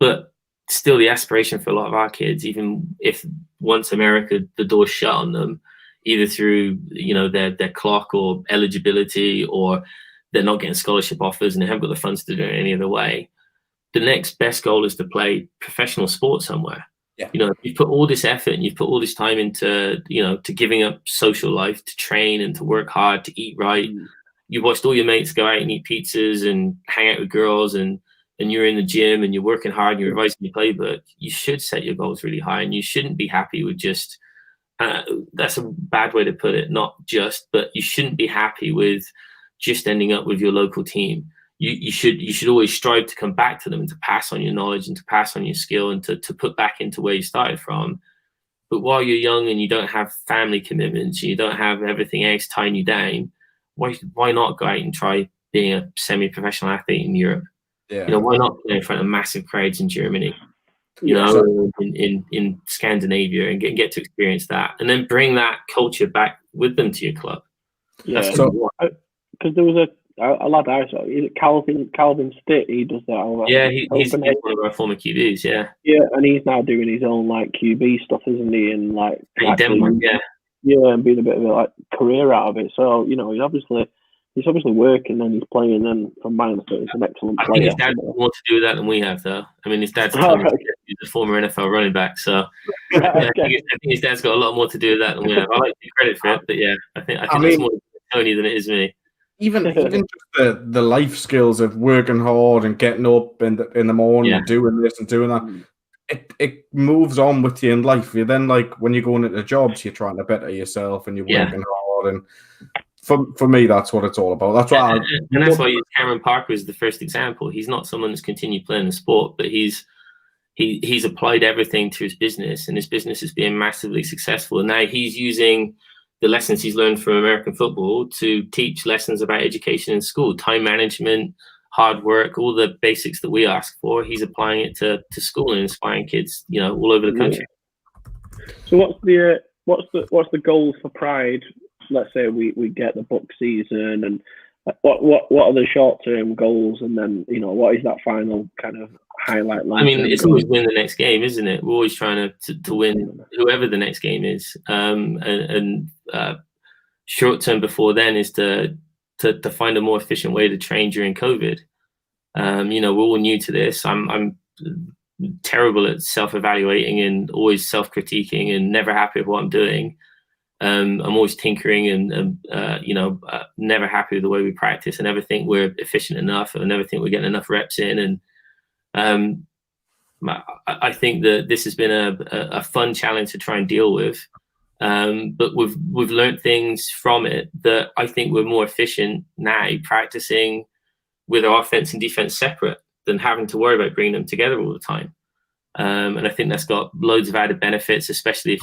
But still, the aspiration for a lot of our kids, even if once America the door's shut on them, either through their clock or eligibility, or they're not getting scholarship offers and they haven't got the funds to do it any other way. The next best goal is to play professional sport somewhere. Yeah. You've put all this effort and you've put all this time into, to giving up social life, to train and to work hard, to eat right. You watched all your mates go out and eat pizzas and hang out with girls and you're in the gym and you're working hard and you're revising your playbook. You should set your goals really high, and you shouldn't be happy with just, that's a bad way to put it, not just, but you shouldn't be happy with just ending up with your local team. You should always strive to come back to them and to pass on your knowledge and to pass on your skill and to put back into where you started from. But while you're young and you don't have family commitments, you don't have everything else tying you down, why not go out and try being a semi-professional athlete in Europe? Yeah. Why not play in front of massive crowds in Germany? In Scandinavia, and get to experience that, and then bring that culture back with them to your club. Yeah, because there was a lad I saw, is it Calvin Stitt? He does that. Yeah, he's one of our former QBs. Yeah, and he's now doing his own like QB stuff, isn't he? And like Denmark, and being a bit of a like career out of it. So he's obviously working and he's playing. And from my understanding, he's an excellent player. I think his dad has more to do with that than we have, though. I mean, his dad's he's a former NFL running back, so I think his dad's got a lot more to do with that than we have. I like to give credit for it, but I think it's more Tony than it is me. even just the life skills of working hard and getting up in the morning and doing this and doing that. It moves on with you in life. You then, like, when you're going into jobs, you're trying to better yourself and you're working hard. And for me, that's what it's all about. That's why that's why Cameron Parker is the first example. He's not someone that's continued playing the sport, but he's applied everything to his business, and his business is being massively successful. And now he's using the lessons he's learned from American football to teach lessons about education in school, time management, hard work, all the basics that we ask for. He's applying it to school and inspiring kids, all over the country. So what's the goal for Pride? Let's say we get the book season, and what are the short term goals, and then what is that final kind of highlight line? I mean, it's always win the next game, isn't it? We're always trying to win whoever the next game is, and short term before then is to find a more efficient way to train during COVID. We're all new to this. I'm terrible at self-evaluating and always self-critiquing and never happy with what I'm doing. I'm always tinkering and never happy with the way we practice. I never think we're efficient enough. I never think we're getting enough reps in. And I think that this has been a fun challenge to try and deal with. But we've learned things from it that I think we're more efficient now practicing with our offense and defense separate than having to worry about bringing them together all the time. And I think that's got loads of added benefits, especially if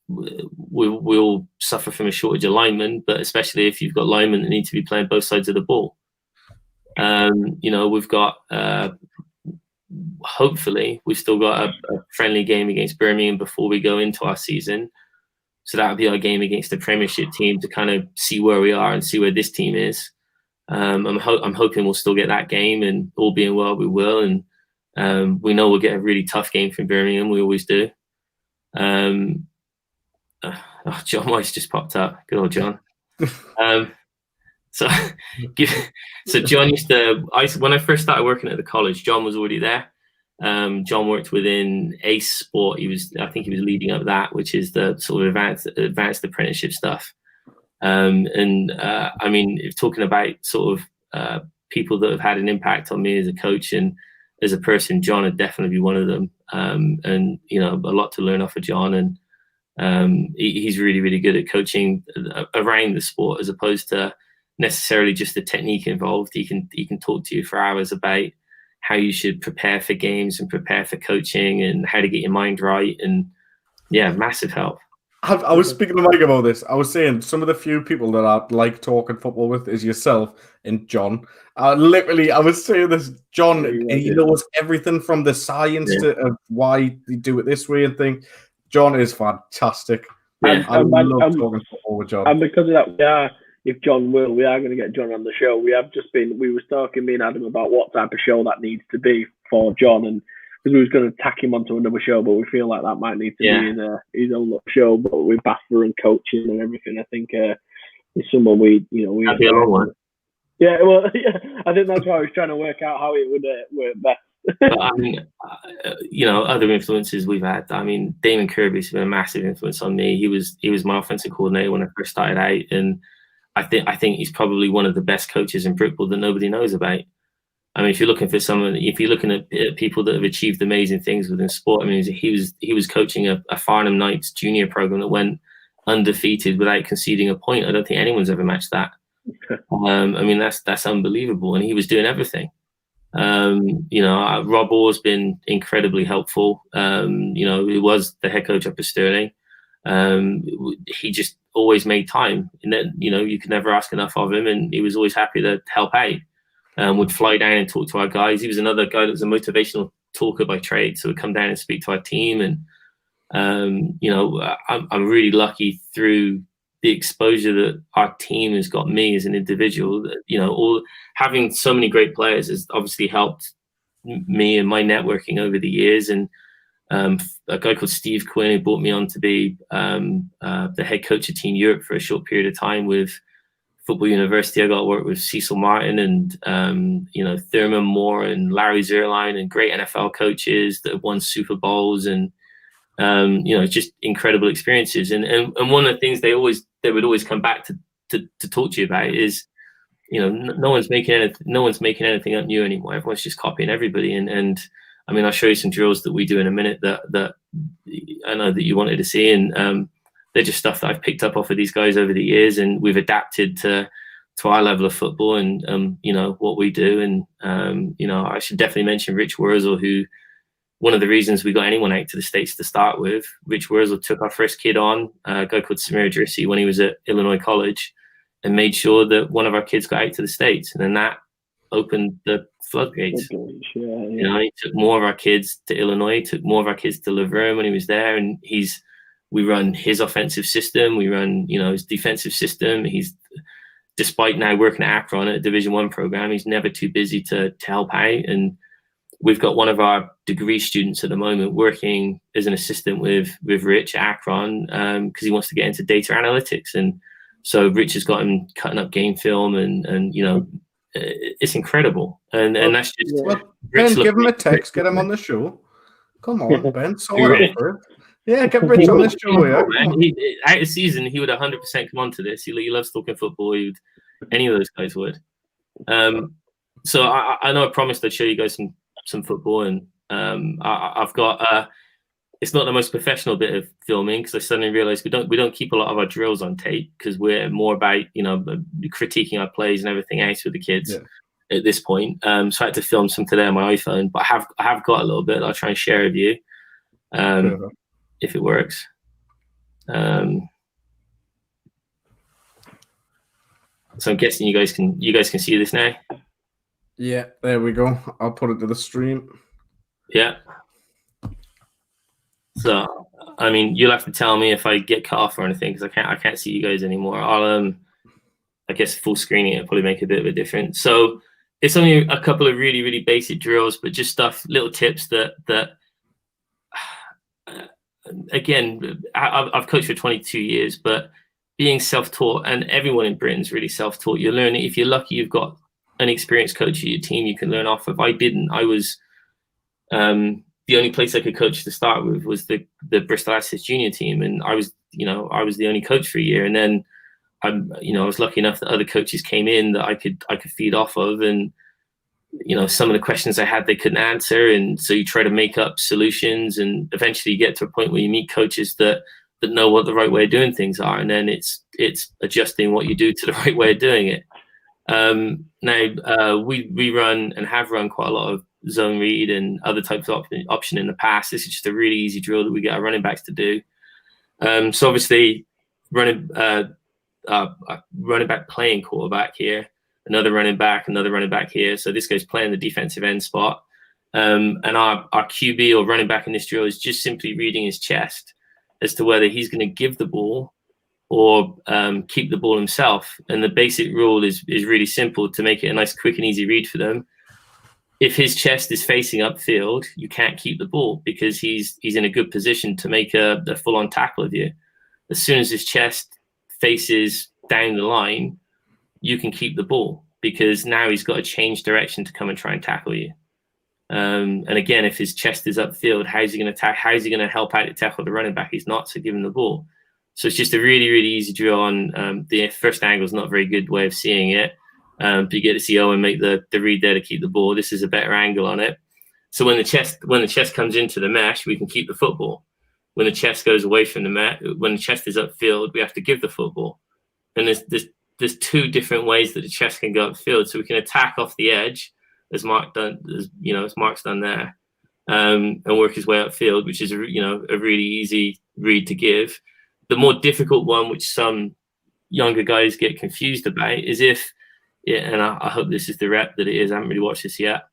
we all suffer from a shortage of linemen, but especially if you've got linemen that need to be playing both sides of the ball. We've got, hopefully, we've still got a friendly game against Birmingham before we go into our season. So that'll be our game against the Premiership team to kind of see where we are and see where this team is. I'm hoping we'll still get that game, and all being well, we will. And we know we'll get a really tough game from Birmingham. We always do. John Weiss just popped up. Good old John. So John used to. When I first started working at the college, John was already there. John worked within Ace Sport. I think he was leading up that, which is the sort of advanced apprenticeship stuff. I mean, if talking about sort of people that have had an impact on me as a coach and as a person, John would definitely be one of them. And a lot to learn off of John, and he's really, really good at coaching around the sport as opposed to necessarily just the technique involved. He can talk to you for hours about how you should prepare for games and prepare for coaching and how to get your mind right. And massive help. I was speaking to Mike about this. I was saying some of the few people that I like talking football with is yourself and John. I was saying this, John, he knows everything from the science to why they do it this way and things. John is fantastic. I love talking football with John. And because of that, if John will, we are going to get John on the show. We was talking, me and Adam, about what type of show that needs to be for John, and because we was going to tack him onto another show, but we feel like that might need to be in his own little show. But with Baffer and coaching and everything, I think it's someone we. That'd be a long one. Yeah, well, I think that's why I was trying to work out how it would work best. But, I mean, other influences we've had. I mean, Damon Kirby's been a massive influence on me. He was my offensive coordinator when I first started out, and I think he's probably one of the best coaches in Brickball that nobody knows about. I mean, if you're looking at people that have achieved amazing things within sport, I mean, he was coaching a Farnham Knights junior program that went undefeated without conceding a point. I don't think anyone's ever matched that. I mean, that's unbelievable, and he was doing everything. Rob Orr's been incredibly helpful. He was the head coach up at Stirling. He just always made time, and then you could never ask enough of him, and he was always happy to help out. Would fly down and talk to our guys. He was another guy that was a motivational talker by trade, so would come down and speak to our team. And I'm really lucky through the exposure that our team has got me as an individual. All having so many great players has obviously helped me and my networking over the years. And a guy called Steve Quinn, who brought me on to be the head coach of Team Europe for a short period of time with Football University. I got to work with Cecil Martin and Thurman Moore and Larry Zerline and great NFL coaches that have won Super Bowls and just incredible experiences. And one of the things they would always come back to talk to you about is no one's making anything up new anymore. Everyone's just copying everybody. And I mean, I'll show you some drills that we do in a minute that I know that you wanted to see, and they're just stuff that I've picked up off of these guys over the years, and we've adapted to our level of football and what we do. And I should definitely mention Rich Wurzel, who, one of the reasons we got anyone out to the States to start with, Rich Wurzel took our first kid on, a guy called Samir Idrissi, when he was at Illinois College, and made sure that one of our kids got out to the States. And then that opened the floodgates. He took more of our kids to Illinois, took more of our kids to Laverne when he was there. And we run his offensive system. We run, his defensive system. Despite now working at Akron at a Division I program, he's never too busy to help out. And we've got one of our degree students at the moment working as an assistant with Rich at Akron because he wants to get into data analytics. And so Rich has got him cutting up game film and it's incredible. And that's just... Well, Ben, give him a text, get him on the show. Come on, Ben. Yeah, get Rich on this show. Yeah. Out of season, he would 100% come on to this. He loves talking football. Any of those guys would. So I know I promised I'd show you guys some football, and I've got it's not the most professional bit of filming because I suddenly realized we don't keep a lot of our drills on tape because we're more about critiquing our plays and everything else with the kids at this point. So I had to film some today on my iPhone, but I have got a little bit I'll try and share with you if it works. So I'm guessing you guys can see this now. Yeah, there we go. I'll put it to the stream. Yeah. So, I mean, you'll have to tell me if I get cut off or anything because I can't see you guys anymore. I'll I guess full screening it will probably make a bit of a difference. So it's only a couple of really, really basic drills, but just little tips that again, I've coached for 22 years, but being self-taught, and everyone in Britain's really self-taught. You learn it. If you're lucky, you've got an experienced coach at your team you can learn off of. I didn't. I was the only place I could coach to start with was the Bristol Assets junior team, and I was the only coach for a year. And then I was lucky enough that other coaches came in that I could feed off of, and some of the questions I had they couldn't answer, and so you try to make up solutions, and eventually you get to a point where you meet coaches that know what the right way of doing things are, and then it's adjusting what you do to the right way of doing it. Now we run and have run quite a lot of zone read and other types of option in the past. This is just a really easy drill that we get our running backs to do. So obviously running back playing quarterback here, another running back here. So this guy's playing the defensive end spot. And our QB or running back in this drill is just simply reading his chest as to whether he's going to give the ball or keep the ball himself. And the basic rule is really simple to make it a nice, quick and easy read for them. If his chest is facing upfield, you can't keep the ball because he's in a good position to make a full-on tackle of you. As soon as his chest faces down the line, you can keep the ball because now he's got to change direction to come and try and tackle you. And again, if his chest is upfield, how's he going to how's he going to help out to tackle the running back? He's not, so give him the ball. So it's just a really, really easy drill on the first angle is not a very good way of seeing it. But you get to see Owen make the read there to keep the ball. This is a better angle on it. So when the chest comes into the mesh, we can keep the football. When the chest goes away from the mesh, when the chest is upfield, we have to give the football. And there's two different ways that the chest can go upfield. So we can attack off the edge, as Mark's done there, and work his way upfield, which is a really easy read to give. The more difficult one, which some younger guys get confused about, is and I hope this is the rep that it is. I haven't really watched this yet.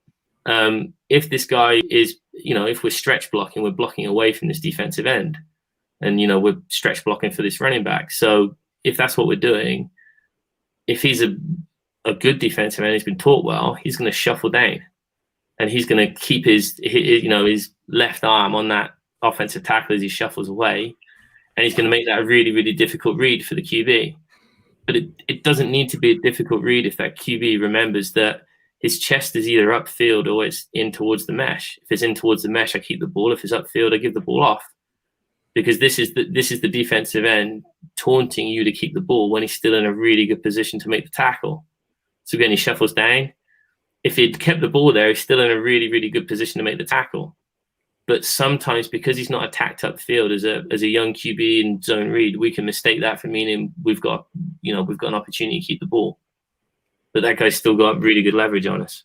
If this guy is, if we're stretch blocking, we're blocking away from this defensive end, and we're stretch blocking for this running back. So if that's what we're doing, if he's a good defensive end, he's been taught well, he's going to shuffle down, and he's going to keep his left arm on that offensive tackle as he shuffles away, and he's going to make that a really, really difficult read for the QB. But it doesn't need to be a difficult read if that QB remembers that his chest is either upfield or it's in towards the mesh. If it's in towards the mesh, I keep the ball. If it's upfield, I give the ball off. Because this is the defensive end taunting you to keep the ball when he's still in a really good position to make the tackle. So again, he shuffles down. If he'd kept the ball there, he's still in a really, really good position to make the tackle. But sometimes, because he's not attacked upfield as a young QB in zone read, we can mistake that for meaning we've got an opportunity to keep the ball. But that guy's still got really good leverage on us.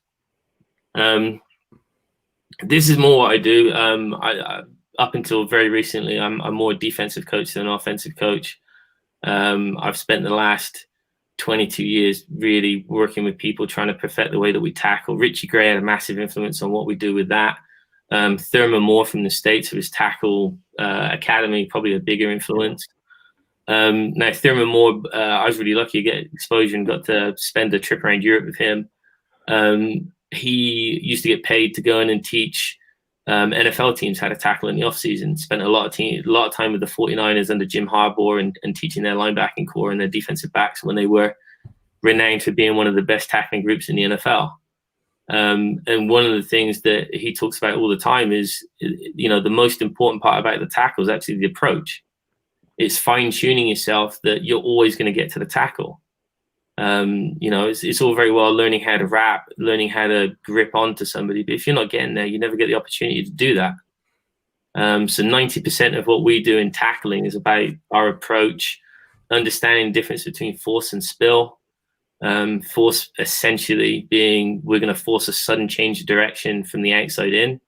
This is more what I do. I up until very recently, I'm more a defensive coach than an offensive coach. I've spent the last 22 years really working with people trying to perfect the way that we tackle. Richie Gray had a massive influence on what we do with that. Thurman Moore from the States, with his tackle academy, probably a bigger influence. Now, Thurman Moore, I was really lucky to get exposure and got to spend a trip around Europe with him. He used to get paid to go in and teach NFL teams how to tackle in the offseason. Spent a lot of time with the 49ers under Jim Harbaugh and teaching their linebacking core and their defensive backs when they were renowned for being one of the best tackling groups in the NFL. And one of the things that he talks about all the time is, the most important part about the tackle is actually the approach. It's fine-tuning yourself that you're always going to get to the tackle. It's all very well learning how to wrap, learning how to grip onto somebody, but if you're not getting there, you never get the opportunity to do that. So 90% of what we do in tackling is about our approach, understanding the difference between force and spill. Force essentially being we're going to force a sudden change of direction from the outside in,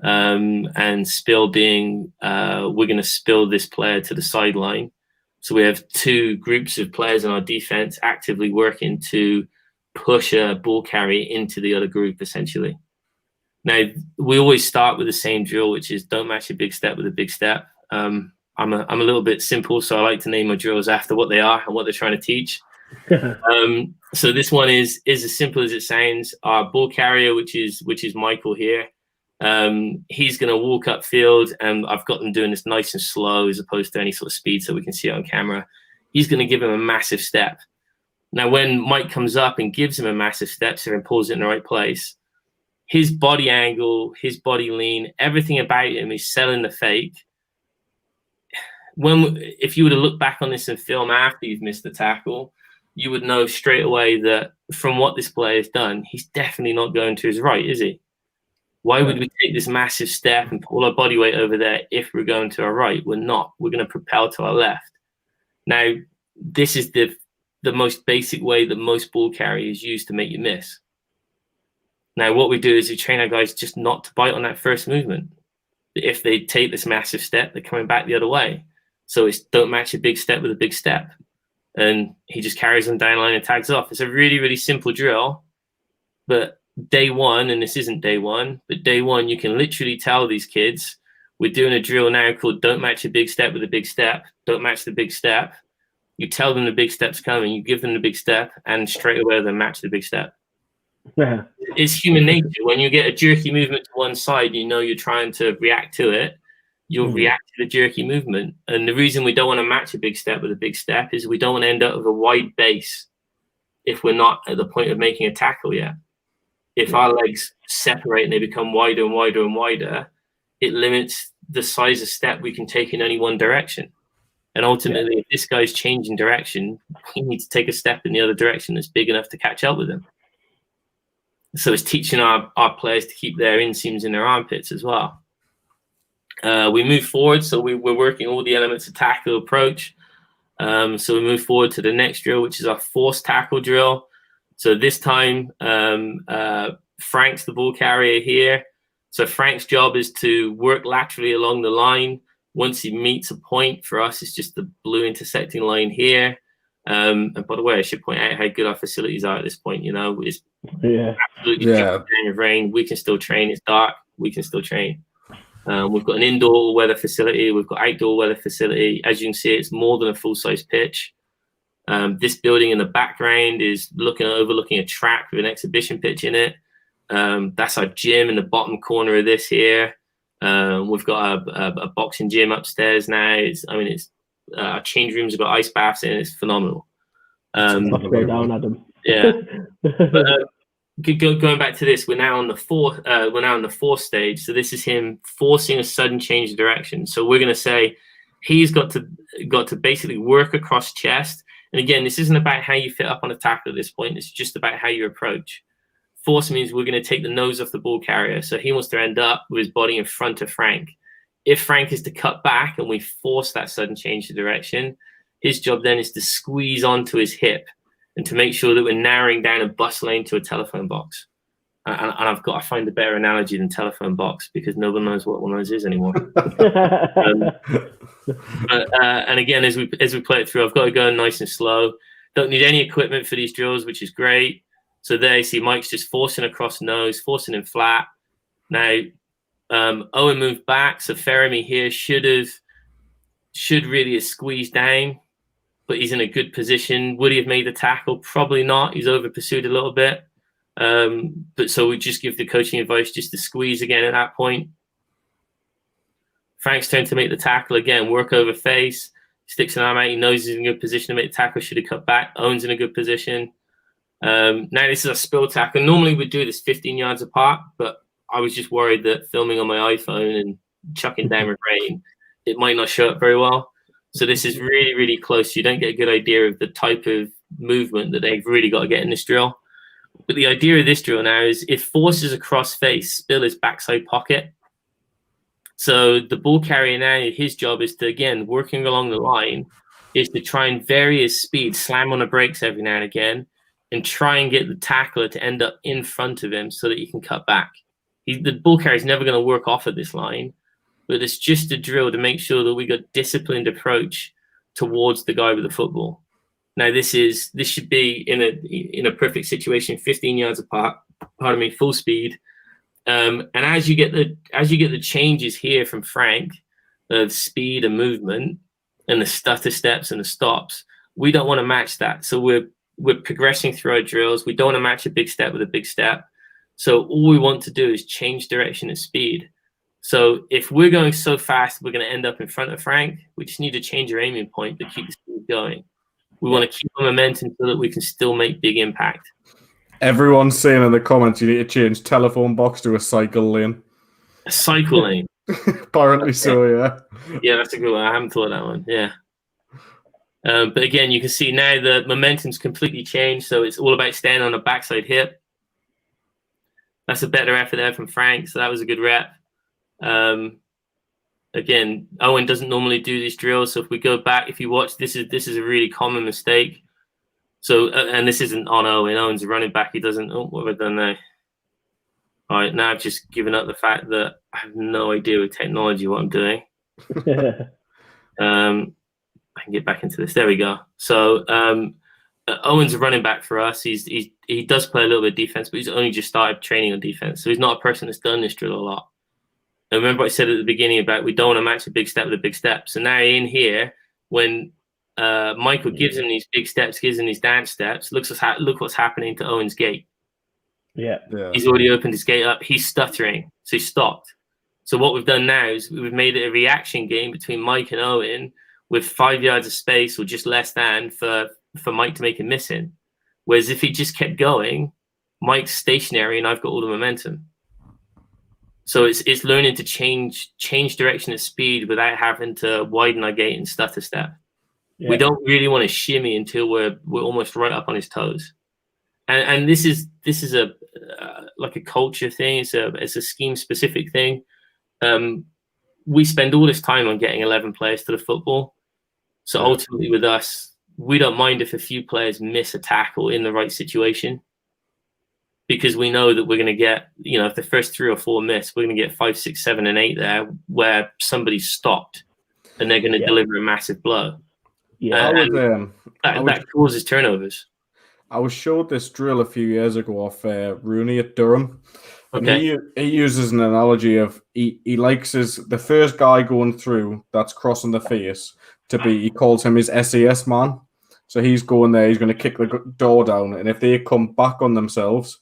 and spill being we're going to spill this player to the sideline. So we have two groups of players in our defense actively working to push a ball carrier into the other group, essentially. Now, we always start with the same drill, which is don't match a big step with a big step. I'm a little bit simple, so I like to name my drills after what they are and what they're trying to teach. So this one is as simple as it sounds. Our ball carrier, which is Michael here, he's going to walk upfield, and I've got them doing this nice and slow as opposed to any sort of speed so we can see it on camera. He's going to give him a massive step. Now, when Mike comes up and gives him a massive step, so he pulls it in the right place, his body angle, his body lean, everything about him is selling the fake. If you were to look back on this in film after you've missed the tackle, you would know straight away that from what this player has done, he's definitely not going to his right, is he? Why would we take this massive step and pull our body weight over there if we're going to our right? We're not. We're going to propel to our left. Now, this is the most basic way that most ball carriers use to make you miss. Now, what we do is we train our guys just not to bite on that first movement. If they take this massive step, they're coming back the other way. So it's don't match a big step with a big step. And he just carries them down the line and tags off. It's a really, really simple drill. But day one, and this isn't day one, but day one, you can literally tell these kids, we're doing a drill now called don't match a big step with a big step. Don't match the big step. You tell them the big step's coming. You give them the big step, and straight away they match the big step. Yeah. It's human nature. When you get a jerky movement to one side, you're trying to react to it. You'll react to the jerky movement. And the reason we don't want to match a big step with a big step is we don't want to end up with a wide base if we're not at the point of making a tackle yet. If our legs separate and they become wider and wider and wider, it limits the size of step we can take in only one direction. And ultimately, if this guy's changing direction, we need to take a step in the other direction that's big enough to catch up with him. So it's teaching our players to keep their inseams in their armpits as well. We move forward, so we're working all the elements of tackle approach. So we move forward to the next drill, which is our force tackle drill. So this time, Frank's the ball carrier here. So Frank's job is to work laterally along the line. Once he meets a point, for us, it's just the blue intersecting line here. And by the way, I should point out how good our facilities are at this point. It's absolutely down of rain. We can still train. It's dark. We can still train. We've got an indoor weather facility. We've got outdoor weather facility. As you can see, it's more than a full-size pitch. This building in the background is overlooking a track with an exhibition pitch in it. That's our gym in the bottom corner of this here. We've got a boxing gym upstairs now. Our change rooms have got ice baths in it. It's phenomenal. Go down, Adam. Yeah. But, going back to this, we're now on the fourth stage. So this is him forcing a sudden change of direction. So we're going to say he's got to basically work across chest And again, this isn't about how you fit up on a tackle at this point. It's just about how you approach. Force means we're going to take the nose off the ball carrier. So he wants to end up with his body in front of Frank. If Frank is to cut back and we force that sudden change of direction, his job then is to squeeze onto his hip and to make sure that we're narrowing down a bus lane to a telephone box. And I've got to find a better analogy than telephone box because nobody knows what one of those is anymore. And again, as we play it through, I've got to go nice and slow. Don't need any equipment for these drills, which is great. So there you see Mike's just forcing across nose, forcing him flat. Now, Owen moved back, so Feremi here should really have squeezed down, but he's in a good position. Would he have made the tackle? Probably not. He's over pursued a little bit. But so we just give the coaching advice just to squeeze again at that point. Frank's turn to make the tackle again. Work over face, sticks an arm out. He knows he's in a good position to make the tackle. Should have cut back. Owen's in a good position. Now this is a spill tackle. Normally we'd do this 15 yards apart, but I was just worried that filming on my iPhone and chucking down with rain, it might not show up very well. So this is really, really close. You don't get a good idea of the type of movement that they've really got to get in this drill. But the idea of this drill now is if force is across face, spill is backside pocket. So the ball carrier now, his job is to, again, working along the line, is to try and vary his speed, slam on the brakes every now and again, and try and get the tackler to end up in front of him so that he can cut back. The ball carrier is never going to work off at this line, but it's just a drill to make sure that we got disciplined approach towards the guy with the football. Now this should be in a perfect situation, 15 yards apart. Pardon me, full speed. And as you get the changes here from Frank of speed and movement and the stutter steps and the stops, we don't want to match that. So we're progressing through our drills. We don't want to match a big step with a big step. So all we want to do is change direction and speed. So if we're going so fast, we're going to end up in front of Frank. We just need to change our aiming point to keep the speed going. We want to keep the momentum so that we can still make big impact. Everyone's saying in the comments you need to change telephone box to a cycle lane. A cycle lane? Apparently so, yeah. Yeah, that's a good one. I haven't thought of that one. Yeah. But again, you can see now the momentum's completely changed. So it's all about staying on the backside hip. That's a better effort there from Frank. So that was a good rep. Again, Owen doesn't normally do these drills. So if we go back, if you watch, this is a really common mistake. So, and this isn't on Owen. Owen's a running back. He doesn't, what have I done now? All right, now I've just given up the fact that I have no idea with technology what I'm doing. I can get back into this. There we go. So Owen's a running back for us. He does play a little bit of defense, but he's only just started training on defense. So he's not a person that's done this drill a lot. And remember I said at the beginning about we don't want to match a big step with a big step. So now in here, when Michael gives him these big steps, gives him these dance steps, look what's happening to Owen's gait. Yeah. He's already opened his gate up. He's stuttering. So he stopped. So what we've done now is we've made it a reaction game between Mike and Owen with 5 yards of space or just less than for Mike to make a miss in. Whereas if he just kept going, Mike's stationary and I've got all the momentum. So it's learning to change direction at speed without having to widen our gait and stutter step. Yeah. We don't really want to shimmy until we're almost right up on his toes. And this is a like a culture thing. It's a scheme specific thing. We spend all this time on getting 11 players to the football. So ultimately with us, we don't mind if a few players miss a tackle in the right situation, because we know that we're going to get, if the first 3 or 4 miss, we're going to get 5, 6, 7, and 8 there where somebody's stopped and they're going to deliver a massive blow. Yeah, that causes turnovers. I was showed this drill a few years ago off Rooney at Durham. Okay. And he uses an analogy of he likes the first guy going through that's crossing the face to be, he calls him his SAS man. So he's going there, he's going to kick the door down, and if they come back on themselves,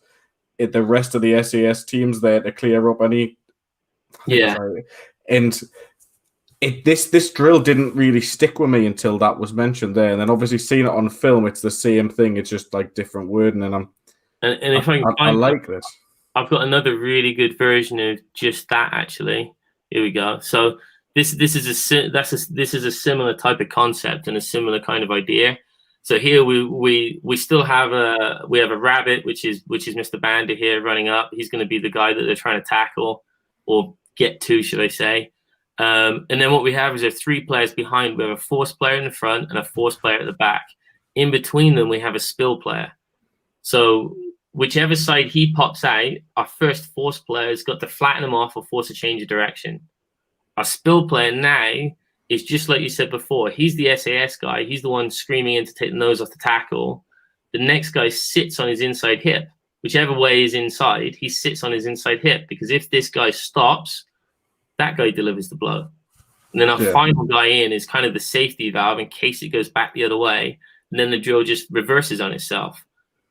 the rest of the SAS team's there to clear up any. Yeah. And this drill didn't really stick with me until that was mentioned there, and then obviously seeing it on film, it's the same thing. It's just like different wording, and I like this. I've got another really good version of just that. Actually, here we go. So this is a similar type of concept and a similar kind of idea. So here we still have a rabbit, which is Mr. Banda here running up. He's going to be the guy that they're trying to tackle or get to, should I say. And then what we have is there are 3 players behind. We have a force player in the front and a force player at the back. In between them, we have a spill player. So whichever side he pops out, our first force player has got to flatten him off or force a change of direction. Our spill player now is just like you said before. He's the SAS guy. He's the one screaming in to take the nose off the tackle. The next guy sits on his inside hip. Whichever way is inside, he sits on his inside hip, because if this guy stops, that guy delivers the blow. And then our final guy in is kind of the safety valve in case it goes back the other way. And then the drill just reverses on itself.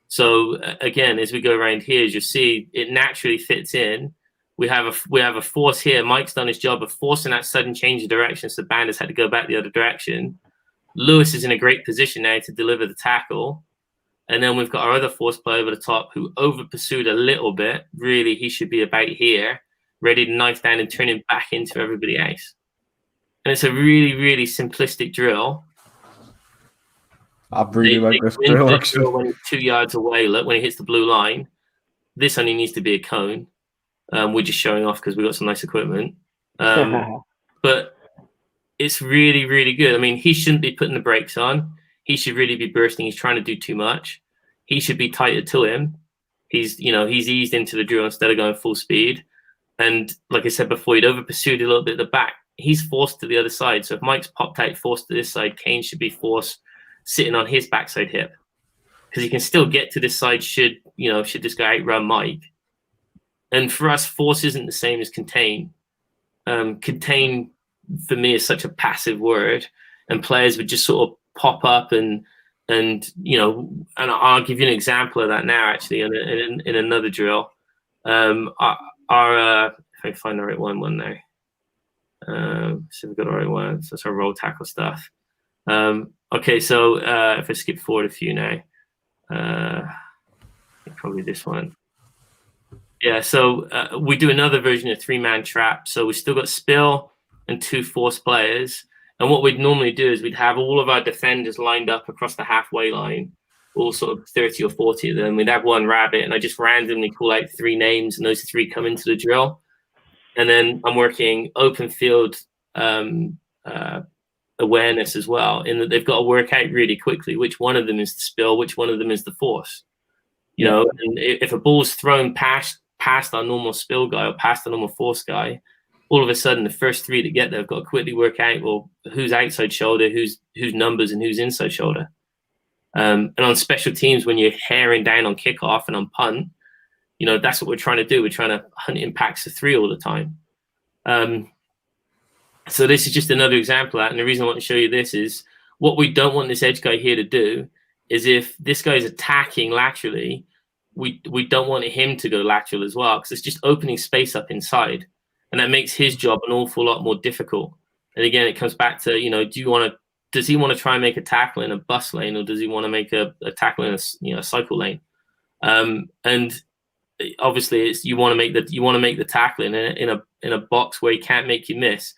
So again, as we go around here, as you see, it naturally fits in. We have a force here. Mike's done his job of forcing that sudden change of direction, so the Bandits had to go back the other direction. Lewis is in a great position now to deliver the tackle. And then we've got our other force player over the top who over-pursued a little bit. Really, he should be about here, ready to knife down and turn him back into everybody else. And it's a really, really simplistic drill. I really like this drill, actually. When he's 2 yards away, look, when he hits the blue line, this only needs to be a cone. We're just showing off because we've got some nice equipment. But it's really, really good. I mean, he shouldn't be putting the brakes on. He should really be bursting. He's trying to do too much. He should be tighter to him. He's eased into the drill instead of going full speed. And like I said before, he'd over-pursued a little bit at the back. He's forced to the other side. So if Mike's popped out, forced to this side, Kane should be forced sitting on his backside hip, because he can still get to this side should this guy outrun Mike. And for us, force isn't the same as contain. Contain for me is such a passive word, and players would just sort of pop up and I'll give you an example of that now, actually, in another drill. If I can find the right one now. So we've got the right one. So that's our roll tackle stuff. Okay, so if I skip forward a few now, probably this one. Yeah, so we do another version of 3-man trap. So we still got spill and 2 force players. And what we'd normally do is we'd have all of our defenders lined up across the halfway line, all sort of 30 or 40 of them. We'd have one rabbit, and I just randomly call out 3 names, and those 3 come into the drill. And then I'm working open field awareness as well, in that they've got to work out really quickly which one of them is the spill, which one of them is the force. And if a ball's thrown past our normal spill guy or past the normal force guy, all of a sudden the first 3 that get there have got to quickly work out, well, who's outside shoulder, who's numbers, and who's inside shoulder. And on special teams, when you're herring down on kickoff and on punt, that's what we're trying to do. We're trying to hunt in packs of 3 all the time. So this is just another example of that. And the reason I want to show you this is what we don't want this edge guy here to do is, if this guy's attacking laterally, we don't want him to go lateral as well, because it's just opening space up inside. And that makes his job an awful lot more difficult. And again, it comes back to, does he want to try and make a tackle in a bus lane, or does he want to make a tackle in a cycle lane? And obviously you want to make the tackle in a box where he can't make you miss.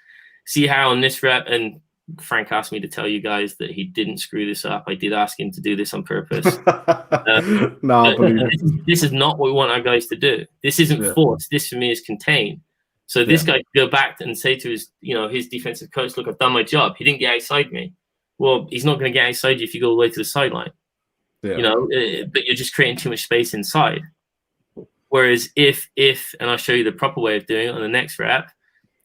See how on this rep, and Frank asked me to tell you guys that he didn't screw this up. I did ask him to do this on purpose. This is not what we want our guys to do. This isn't force. This for me is contain. So this guy could go back and say to his defensive coach, look, I've done my job. He didn't get outside me. Well, he's not going to get outside you if you go all the way to the sideline. But you're just creating too much space inside. Whereas if, and I'll show you the proper way of doing it on the next rep,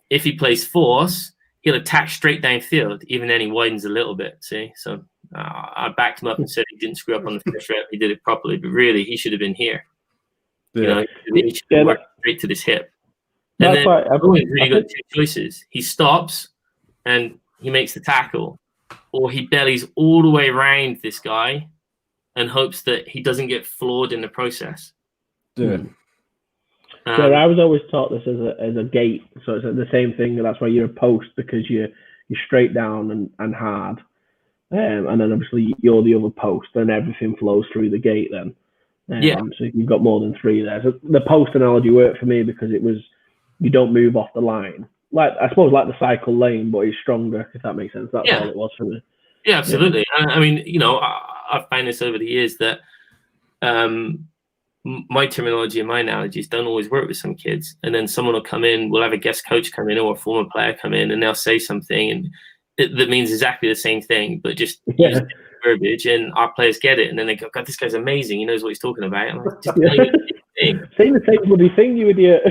if he plays force, he'll attack straight downfield. Even then, he widens a little bit. See, so I backed him up and said he didn't screw up on the first rep. He did it properly, but really, he should have been here. He should have worked straight to this hip. And then I've really got 2 choices. He stops and he makes the tackle, or he bellies all the way around this guy and hopes that he doesn't get floored in the process. I was always taught this as a gate, so it's the same thing. That's why you're a post, because you're straight down and hard, and then obviously you're the other post, and everything flows through the gate. Then, so you've got more than 3 there. So the post analogy worked for me because it was, you don't move off the line, I suppose like the cycle lane, but it's stronger, if that makes sense. That's all it was for me. Yeah, absolutely. I mean, I've found this over the years that my terminology and my analogies don't always work with some kids. And then someone will come in, we'll have a guest coach come in or a former player come in, and they'll say something and that means exactly the same thing, but just use verbiage, and our players get it. And then they go, God, this guy's amazing. He knows what he's talking about. I'm like, just say the same bloody thing, you idiot.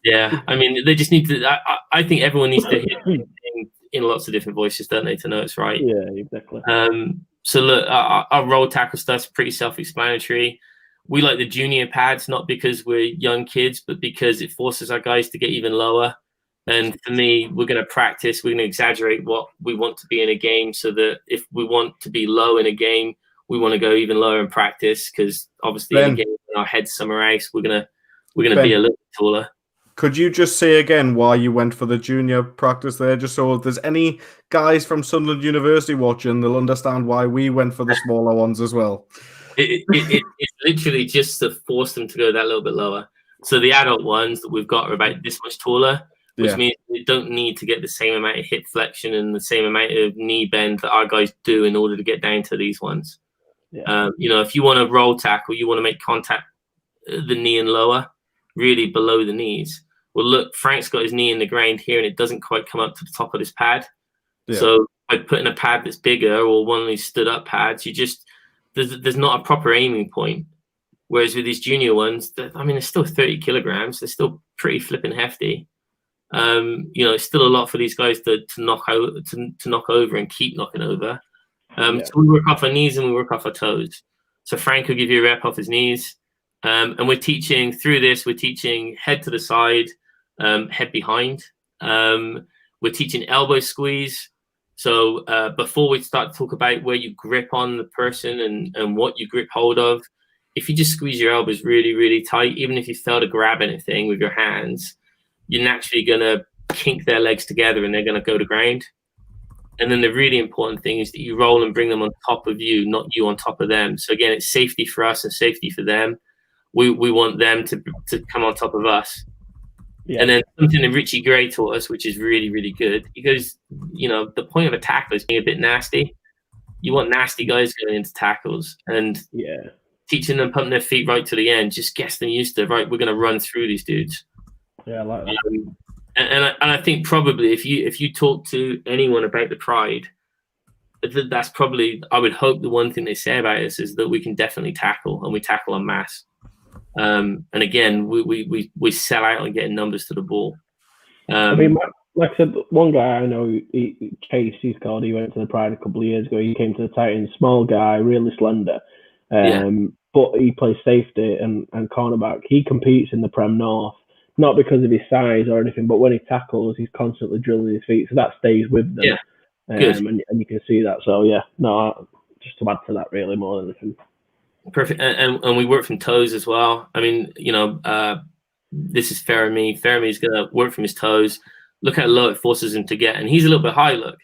Yeah. I mean, they just need to, I think everyone needs to hear in lots of different voices, don't they, to know it's right. Yeah, exactly. So look, our roll tackle stuff's pretty self-explanatory. We like the junior pads, not because we're young kids, but because it forces our guys to get even lower. And for me, we're going to practice. We're going to exaggerate what we want to be in a game, so that if we want to be low in a game, we want to go even lower in practice. Because obviously, in a game, when our head's somewhere else, we're gonna be a little bit taller. Could you just say again why you went for the junior practice there? Just so if there's any guys from Sunderland University watching, they'll understand why we went for the smaller ones as well. It's literally just to force them to go that little bit lower. So the adult ones that we've got are about this much taller, which means we don't need to get the same amount of hip flexion and the same amount of knee bend that our guys do in order to get down to these ones. Yeah. If you want to roll tackle, you want to make contact the knee and lower, really below the knees. Well, look, Frank's got his knee in the ground here, and it doesn't quite come up to the top of this pad. Yeah. So by putting a pad that's bigger or one of these stood up pads, there's not a proper aiming point. Whereas with these junior ones, they're still 30 kilograms. They're still pretty flipping hefty. It's still a lot for these guys to knock over and keep knocking over. So we work off our knees and we work off our toes. So Frank will give you a rep off his knees. And we're teaching head to the side, head behind. We're teaching elbow squeeze. So before we start to talk about where you grip on the person and what you grip hold of, if you just squeeze your elbows really, really tight, even if you fail to grab anything with your hands, you're naturally going to kink their legs together and they're going to go to ground. And then the really important thing is that you roll and bring them on top of you, not you on top of them. So again, it's safety for us and safety for them. We want them to come on top of us. Yeah. And then something that Richie Gray taught us, which is really, really good. He goes, the point of a tackle is being a bit nasty. You want nasty guys going into tackles, and teaching them pumping their feet right to the end just gets them used to, right, we're going to run through these dudes. Yeah, I like that. And I think probably if you talk to anyone about the Pride, that's probably, I would hope, the one thing they say about us is that we can definitely tackle, and we tackle en masse. And again, we sell out on getting numbers to the ball. Like I said, one guy I know, Chase, he's called. He went to the Pride a couple of years ago. He came to the Titans, small guy, really slender, but he plays safety and cornerback. He competes in the Prem North, not because of his size or anything, but when he tackles, he's constantly drilling his feet, so that stays with them. And you can see that. So just to add to that, really, more than anything. Perfect. And we work from toes as well. I mean, this is Fermi. Fermi's going to work from his toes. Look how low it forces him to get. And he's a little bit high, look.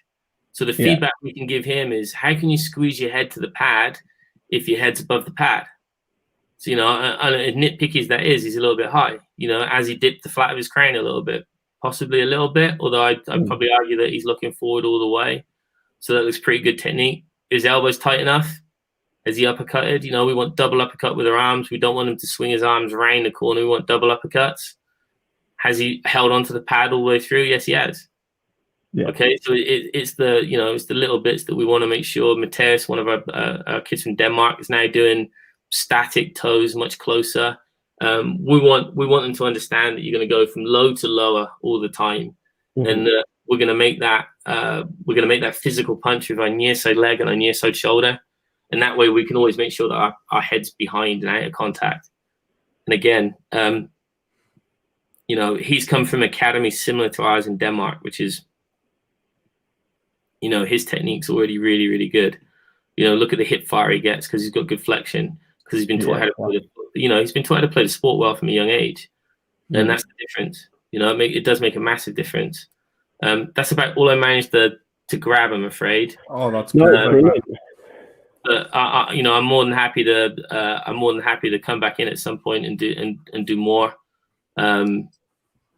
So the feedback we can give him is, how can you squeeze your head to the pad if your head's above the pad? So, and nitpicky as that is, he's a little bit high. As he dipped the flat of his crown a little bit, possibly a little bit, although I'd probably argue that he's looking forward all the way. So that looks pretty good technique. His elbow's tight enough. Has he uppercutted? We want double uppercut with our arms. We don't want him to swing his arms around the corner. We want double uppercuts. Has he held onto the pad all the way through? Yes, he has. Yeah. Okay, so it's the little bits that we want to make sure. Mateus, one of our kids from Denmark, is now doing static toes much closer. We want them to understand that you're going to go from low to lower all the time, and we're going to make that physical punch with our near side leg and our near side shoulder. And that way we can always make sure that our head's behind and out of contact. And again, he's come from academies similar to ours in Denmark, which is, his technique's already really, really good. Look at the hip fire he gets because he's got good flexion, because he's been taught how to play he's been taught how to play the sport well from a young age. And that's the difference. It does make a massive difference. That's about all I managed to grab, I'm afraid. Oh, that's good. But I'm more than happy to come back in at some point and do more. I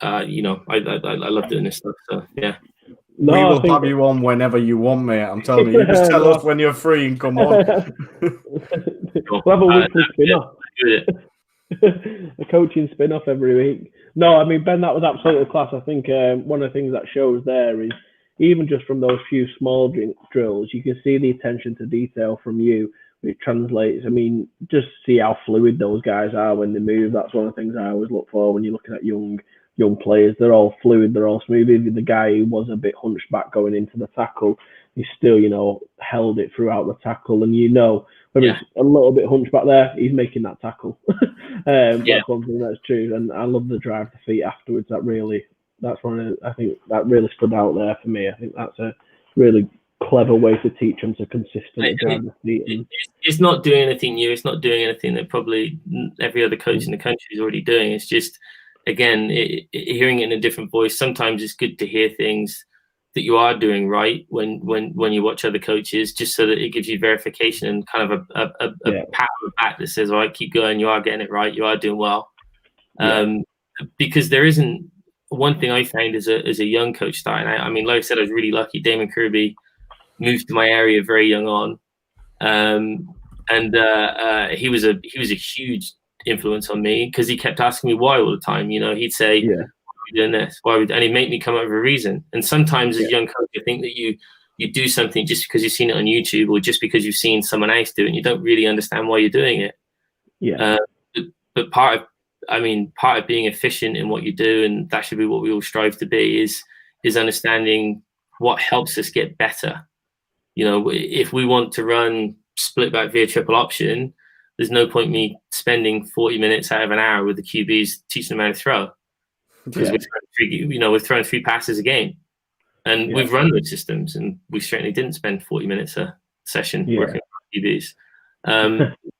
love doing this stuff. So yeah. No, we I will think- have you on whenever you want, mate. I'm telling you. You just tell us when you're free and come on. We'll have a weekly spin-off. A coaching spin-off every week. No, I mean, Ben, that was absolutely class. I think one of the things that shows there is even just from those few small drills, you can see the attention to detail from you, which translates. I mean, just see how fluid those guys are when they move. That's one of the things I always look for when you're looking at young players. They're all fluid, they're all smooth. Even the guy who was a bit hunched back going into the tackle, he still, held it throughout the tackle. And whether it's a little bit hunchback there, he's making that tackle. That's one thing that's true. And I love the drive to feet afterwards. That's I think that really stood out there for me. I think that's a really clever way to teach them to consistently drive the feet. It's not doing anything new. It's not doing anything that probably every other coach in the country is already doing. It's just, again, hearing it in a different voice. Sometimes it's good to hear things that you are doing right when you watch other coaches, just so that it gives you verification and kind of a pat on the back that says, all right, keep going, you are getting it right, you are doing well. Because there isn't one thing I found as a young coach starting out. I mean, like I said, I was really lucky. Damon Kirby moved to my area very young on, and he was a huge influence on me because he kept asking me why all the time. He'd say, "Why are you doing this? Why would?" And he'd make me come up with a reason. And sometimes as a young coach, I think that you do something just because you've seen it on YouTube or just because you've seen someone else do it, and you don't really understand why you're doing it. But part of being efficient in what you do, and that should be what we all strive to be, is understanding what helps us get better. If we want to run split back via triple option, there's no point me spending 40 minutes out of an hour with the QBs teaching them how to throw, because we're throwing 3 passes a game, and we've run those systems, and we certainly didn't spend 40 minutes a session working with QBs.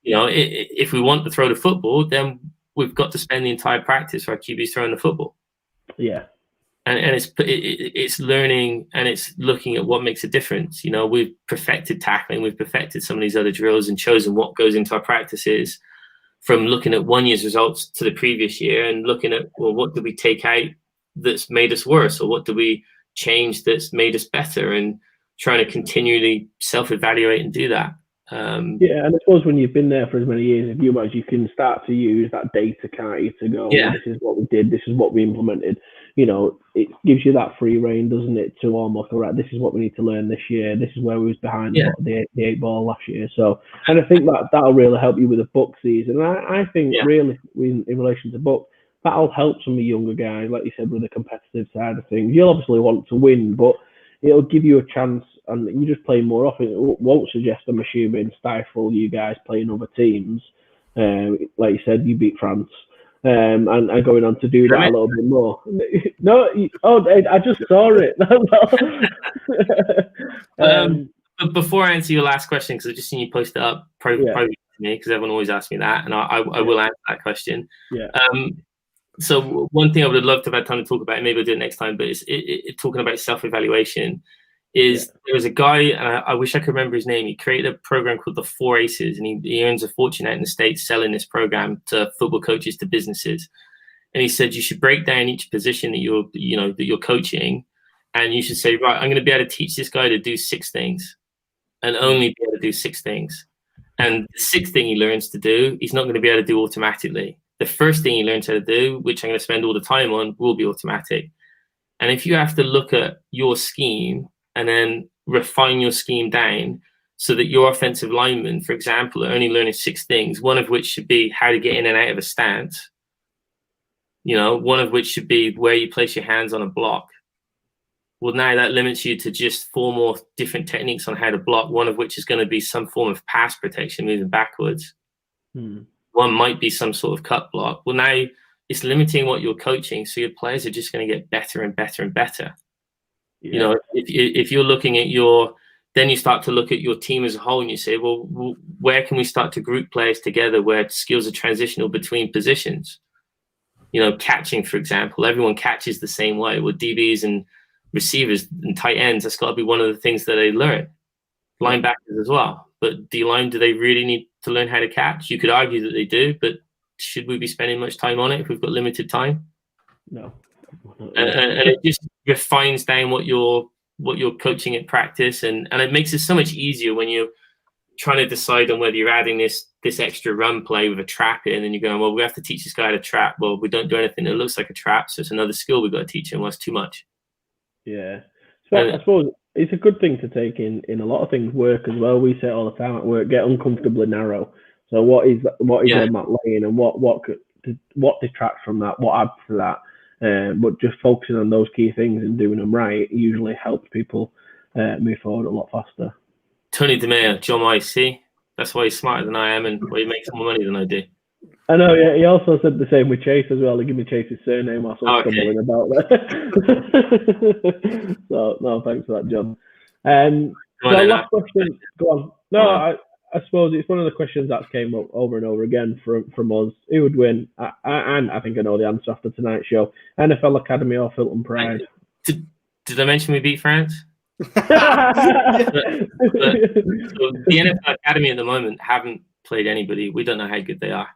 If we want to throw the football, then we've got to spend the entire practice for our QBs throwing the football. Yeah. And it's learning, and it's looking at what makes a difference. We've perfected tackling, we've perfected some of these other drills and chosen what goes into our practices, from looking at one year's results to the previous year and looking at, well, what did we take out that's made us worse, or what did we change that's made us better, and trying to continually self-evaluate and do that. And I suppose when you've been there for as many years as you can start to use that data, can't you, to go, this is what we did, this is what we implemented. It gives you that free rein, doesn't it, to almost, all right, this is what we need to learn this year, this is where we was behind the 8 ball last year. So, and I think that'll really help you with a book season. And I think really in relation to book, that'll help some of the younger guys, like you said, with the competitive side of things. You'll obviously want to win, but it'll give you a chance, and you just play more often. It won't suggest, I'm assuming, stifle you guys playing other teams. Like you said, you beat France, and going on to do that a little bit more. No, I just saw it. But before I answer your last question, because I've just seen you post it up privately to me, because everyone always asks me that, and I will answer that question. So one thing I would love to have had time to talk about, and maybe I'll do it next time, but it's talking about self-evaluation. There was a guy, and I wish I could remember his name. He created a program called the 4 Aces, and he earns a fortune out in the States selling this program to football coaches, to businesses. And he said you should break down each position that you're coaching, and you should say, right, I'm going to be able to teach this guy to do 6 things, and only be able to do 6 things. And the 6th thing he learns to do, he's not going to be able to do automatically. The first thing he learns how to do, which I'm going to spend all the time on, will be automatic. And if you have to look at your scheme and then refine your scheme down so that your offensive linemen, for example, are only learning 6 things, one of which should be how to get in and out of a stance, one of which should be where you place your hands on a block. Well, now that limits you to just 4 more different techniques on how to block, one of which is going to be some form of pass protection, moving backwards. One might be some sort of cut block. Well, now it's limiting what you're coaching, so your players are just going to get better and better and better. If you're looking at then you start to look at your team as a whole, and you say, well, where can we start to group players together where skills are transitional between positions? Catching, for example, everyone catches the same way. With DBs and receivers and tight ends, that's got to be one of the things that they learn. Linebackers as well. But D-line, do they really need to learn how to catch? You could argue that they do, but should we be spending much time on it if we've got limited time? No. And it just refines down what your what you're coaching at practice, and it makes it so much easier when you're trying to decide on whether you're adding this extra run play with a trap in, and you're going, well, we have to teach this guy how to trap. Well, we don't do anything that looks like a trap, so it's another skill we've got to teach him. Well, it's too much. Yeah. So I suppose it's a good thing to take in a lot of things. Work as well. We say it all the time at work, get uncomfortably narrow. So what is on that lane, and what detracts from that, what adds to that. But just focusing on those key things and doing them right usually helps people move forward a lot faster. Tony DeMeo, John White, see? That's why he's smarter than I am and why he makes more money than I do. I know, yeah. He also said the same with Chase as well. He gave me Chase's surname whilst I was stumbling about that. So, no, thanks for that, John. Last question. Go on. No, I suppose it's one of the questions that came up over and over again from us. Who would win? And I think I know the answer after tonight's show. NFL Academy or Filton Pride? Did I mention we beat France? So the NFL Academy at the moment haven't played anybody. We don't know how good they are.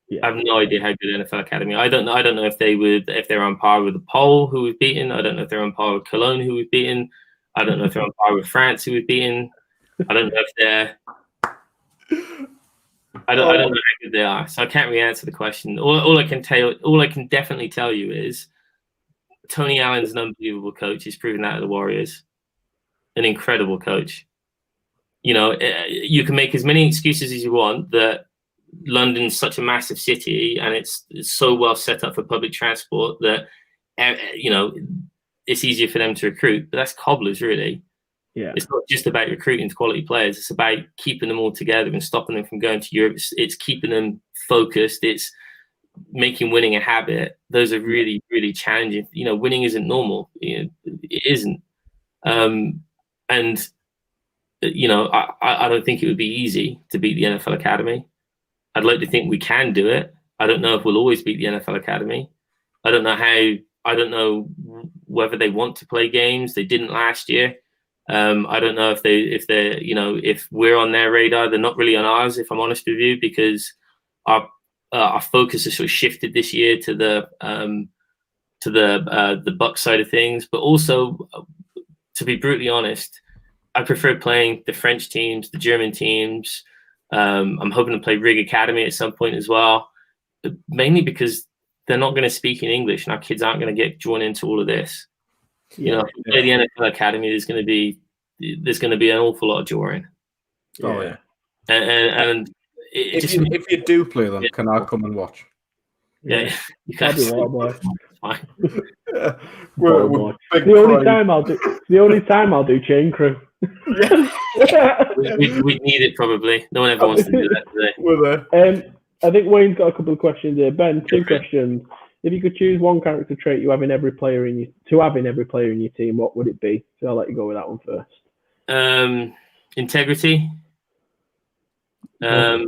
Yeah. I have no idea how good NFL Academy. I don't know if they're on par with the Pole, who we've beaten. I don't know if they're on par with Cologne, who we've beaten. I don't know if they're on par with France, who we've beaten. I don't know if they're. I don't know how good they are, so I can't really answer the question. All I can definitely tell you is Tony Allen's an unbelievable coach. He's proven that at the Warriors. An incredible coach. You know, you can make as many excuses as you want that London's such a massive city and it's so well set up for public transport that, you know, it's easier for them to recruit. But that's cobblers, really. Yeah. It's not just about recruiting quality players. It's about keeping them all together and stopping them from going to Europe. It's keeping them focused. It's making winning a habit. Those are really, really challenging. You know, winning isn't normal. You know, it isn't. And, you know, I don't think it would be easy to beat the NFL Academy. I'd like to think we can do it. I don't know if we'll always beat the NFL Academy. I don't know whether they want to play games. They didn't last year. I don't know if they're, you know, if we're on their radar. They're not really on ours, if I'm honest with you, because our focus has sort of shifted this year to the Bucks side of things. But also, to be brutally honest, I prefer playing the French teams, the German teams. I'm hoping to play Rig Academy at some point as well, but mainly because they're not going to speak in English and our kids aren't going to get drawn into all of this. You know, if you play the NFL Academy, there's going to be an awful lot of drawing. Oh yeah, and if you do play them, can I come and watch? Yeah, you can't. Fine. The only time I'll do chain crew. we need it probably. No one ever wants to do that today. I think Wayne's got a couple of questions here. Ben, two questions. If you could choose one character trait you have in every player in your team, what would it be? So I'll let you go with that one first. Integrity. I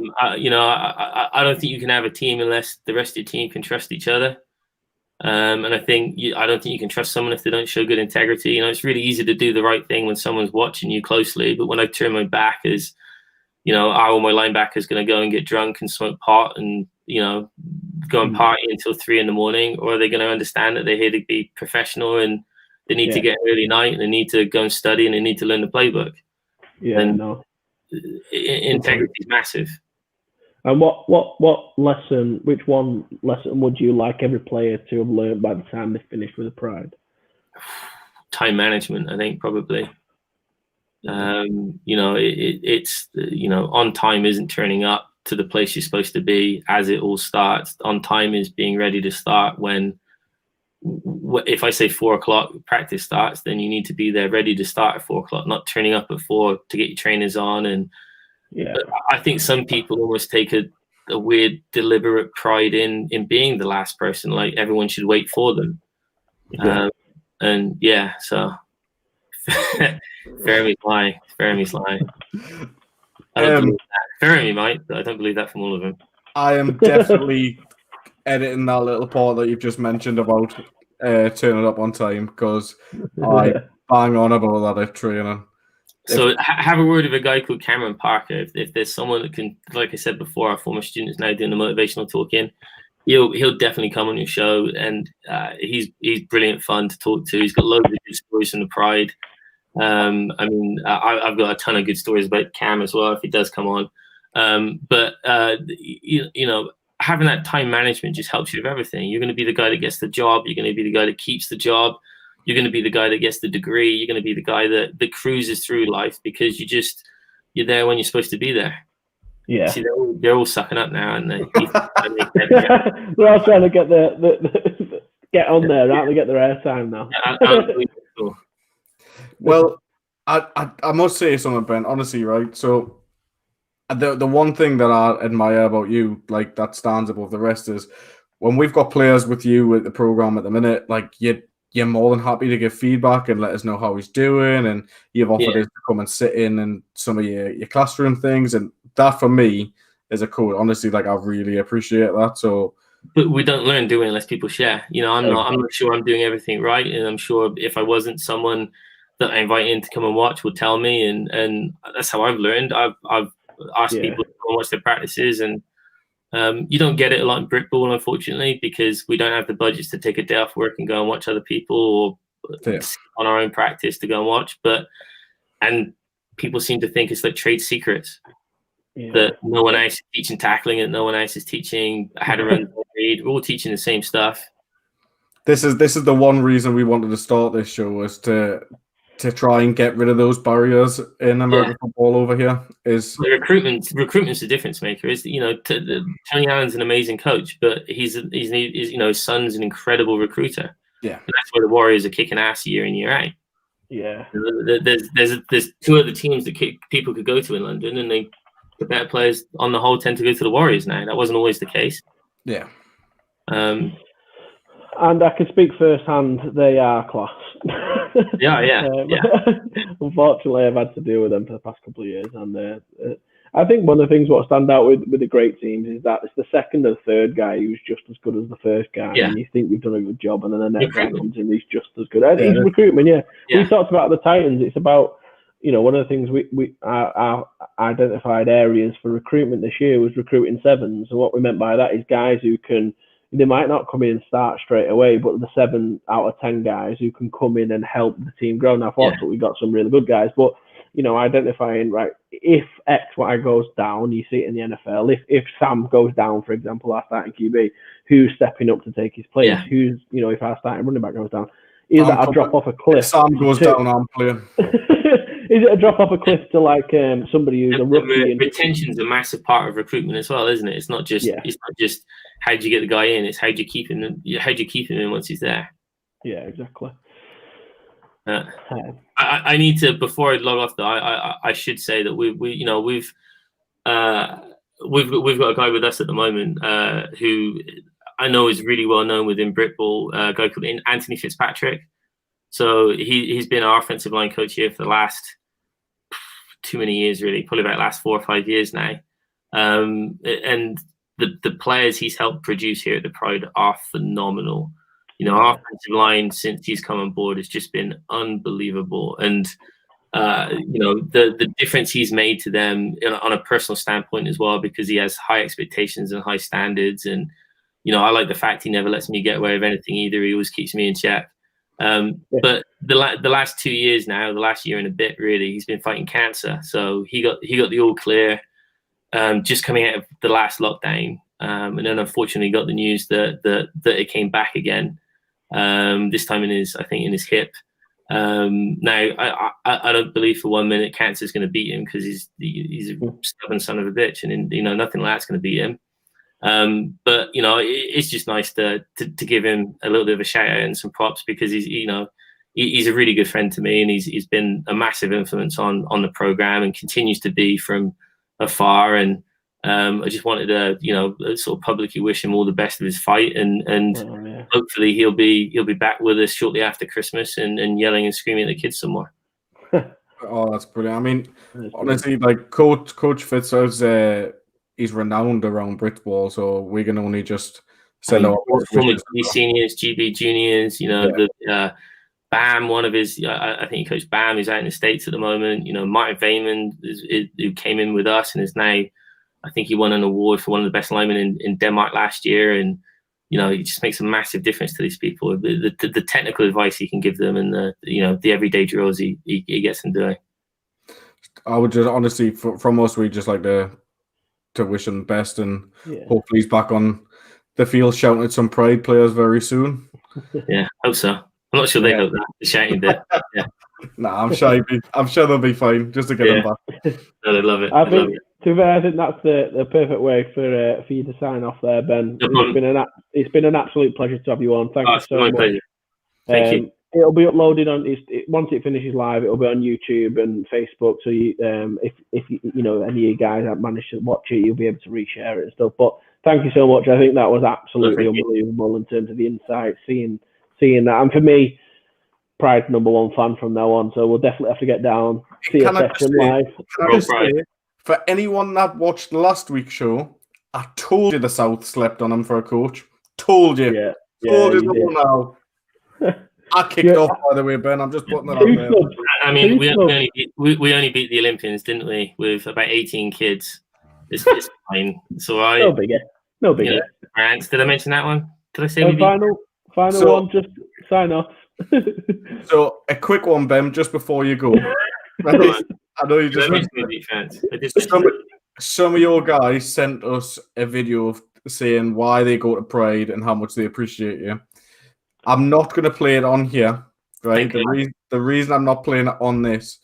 don't think you can have a team unless the rest of your team can trust each other. And I don't think you can trust someone if they don't show good integrity. You know, it's really easy to do the right thing when someone's watching you closely, but when I turn my back, is, you know, are all my linebackers going to go and get drunk and smoke pot and, you know, go and party until 3 a.m, or are they going to understand that they're here to be professional and they need to get early night and they need to go and study and they need to learn the playbook? Integrity is massive. And which one lesson would you like every player to have learned by the time they finish with a Pride? Time management, I think, probably. You know, it's you know, on time isn't turning up to the place you're supposed to be as it all starts. On time is being ready to start when if I say 4 o'clock practice starts, then you need to be there ready to start at 4 o'clock, not turning up at 4 to get your trainers on. And I think some people almost take a weird deliberate pride in being the last person, like everyone should wait for them. So Fermi's lying. I don't believe that. Fermi might, but I don't believe that from all of them. I am definitely editing that little part that you've just mentioned about turning up on time, because I bang on about that at training. So have a word with a guy called Cameron Parker. If there's someone that can, like I said before, our former students now doing the motivational talking, he'll definitely come on your show, and he's brilliant fun to talk to. He's got loads of good stories from the Pride. I mean, I've got a ton of good stories about Cam as well if he does come on. But you know, having that time management just helps you with everything. You're going to be the guy that gets the job. You're going to be the guy that keeps the job. You're going to be the guy that gets the degree. You're going to be the guy that cruises through life because you're there when you're supposed to be there. Yeah. See, they're all sucking up now, and they're all trying to get get on there, right? They get their airtime now. Well, I must say something, Ben. Honestly, right? So the one thing that I admire about you, like that stands above the rest, is when we've got players with you at the program at the minute, like you're more than happy to give feedback and let us know how he's doing, and you've offered us to come and sit in and some of your classroom things, and that for me is a cool. Honestly, like I really appreciate that. So, but we don't learn, do we, unless people share. You know, I'm not sure I'm doing everything right, and I'm sure if I wasn't, someone that I invite in to come and watch would tell me, and that's how I've learned. I've asked people to come and watch their practices, and you don't get it a lot in Brickball, unfortunately, because we don't have the budgets to take a day off work and go and watch other people, or on our own practice to go and watch. And people seem to think it's like trade secrets. That no one else is teaching tackling and no one else is teaching how to run read. We're all teaching the same stuff. This is the one reason we wanted to start this show, was to try and get rid of those barriers in American football over here. Is recruitment's the difference maker. Is, you know, Tony Allen's an amazing coach, but he's you know, his son's an incredible recruiter. Yeah, and that's where the Warriors are kicking ass year in, year out. Yeah, there's two other teams that people could go to in London, and the better players on the whole tend to go to the Warriors now. That wasn't always the case. Yeah. And I can speak firsthand, they are class. Yeah. Unfortunately, I've had to deal with them for the past couple of years, and I think one of the things what stand out with the great teams is that it's the second or third guy who's just as good as the first guy, and you think you've done a good job, and then the next guy comes in, he's just as good. It's recruitment, We talked about the Titans. It's about, you know, one of the things we identified areas for recruitment this year was recruiting sevens, and what we meant by that is guys who can. They might not come in and start straight away, but the 7 out of 10 guys who can come in and help the team grow. Now, fortunately, we got some really good guys, but, you know, identifying, right, if XY goes down, you see it in the NFL. If Sam goes down, for example, our starting QB, who's stepping up to take his place? Who's, you know, if our starting running back goes down, is that a drop off a cliff? If Sam goes down, I'm playing. Is it a drop off a cliff to like somebody who's a rookie? Retention's a massive part of recruitment as well, isn't it? It's not just how do you get the guy in, it's how do you keep him in once he's there. Yeah, exactly. I need to, before I log off though, I should say that we've got a guy with us at the moment who I know is really well known within Brickball, a guy called Anthony Fitzpatrick. So he's been our offensive line coach here for the last too many years, really, probably about the last 4 or 5 years now. And the players he's helped produce here at the Pride are phenomenal. You know, our offensive line since he's come on board has just been unbelievable. And, you know, the difference he's made to them on a personal standpoint as well, because he has high expectations and high standards. And, you know, I like the fact he never lets me get away with anything either. He always keeps me in check. But the last 2 years now, the last year and a bit, really, he's been fighting cancer. So he got the all clear just coming out of the last lockdown. And then unfortunately got the news that it came back again. This time in his hip. Now I don't believe for 1 minute cancer is going to beat him, because he's a stubborn son of a bitch, and you know, nothing like that's going to beat him. But you know, it's just nice to give him a little bit of a shout out and some props, because he's a really good friend to me, and he's been a massive influence on the program and continues to be from afar. And I just wanted to, you know, sort of publicly wish him all the best of his fight, and hopefully he'll be back with us shortly after Christmas and yelling and screaming at the kids some more. Oh, that's brilliant. I mean, honestly, like Coach Fitz he's renowned around Brickball, so we can only just send out former GB seniors, GB juniors. You know, the Bam, one of his, I think he coached Bam, who's out in the States at the moment. You know, Martin Vayman, who came in with us and is now, I think he won an award for one of the best linemen in Denmark last year. And it just makes a massive difference to these people. The technical advice he can give them, and the everyday drills he gets them doing. I would just honestly, from us, we just like to wish him the best, and hopefully he's back on the field shouting at some Pride players very soon. Yeah, hope so. I'm not sure they hope that, the shouting bit. Yeah. Nah, I'm sure they'll be fine just to get them back. No, they love it. I think that's the perfect way for you to sign off there, Ben. It's been an absolute pleasure to have you on. Thank you so much. Pleasure. Thank you. It'll be uploaded on once it finishes live. It'll be on YouTube and Facebook. So if any of you guys have managed to watch it, you'll be able to reshare it and stuff. But thank you so much. I think that was absolutely unbelievable in terms of the insight, seeing that. And for me, Pride #1 fan from now on. So we'll definitely have to get down, see a session live. Can I just say, for anyone that watched last week's show, I told you the South slept on him for a coach. Told you. Told you now. I kicked off, by the way, Ben. I'm just putting that out there. I mean, we only beat the Olympians, didn't we? With about 18 kids. It's fine. So no bigger. France. Did I mention that one? Did I say final one? Just sign off. So a quick one, Ben, just before you go. I know you just. Some of your guys sent us a video of saying why they go to Pride and how much they appreciate you. I'm not going to play it on here, right? The reason I'm not playing it on this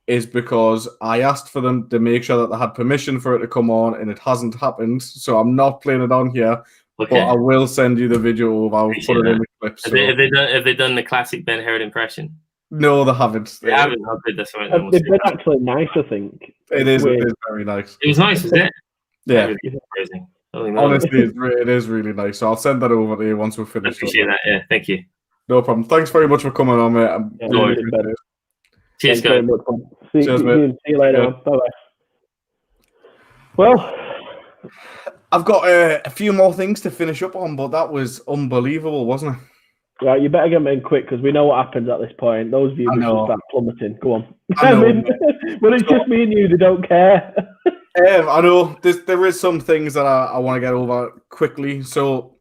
is because I asked for them to make sure that they had permission for it to come on, and it hasn't happened. So I'm not playing it on here, but I will send you the video. I'll put it in the clip. So. Have they done the classic Ben Herod impression? No, they haven't. They haven't. That's right. They've been actually nice, I think. It is very nice. It was nice, isn't it? Yeah. Crazy. Honestly, it is really nice. So I'll send that over to you once we're finished. I appreciate that. Yeah, thank you. No problem. Thanks very much for coming on, mate. Cheers, guys. See you later. Bye-bye. Well, I've got a few more things to finish up on, but that was unbelievable, wasn't it? Right, you better get them in quick because we know what happens at this point. Those views will start plummeting. Go on. When it's just me and you, they don't care. I know there is some things that I want to get over quickly, so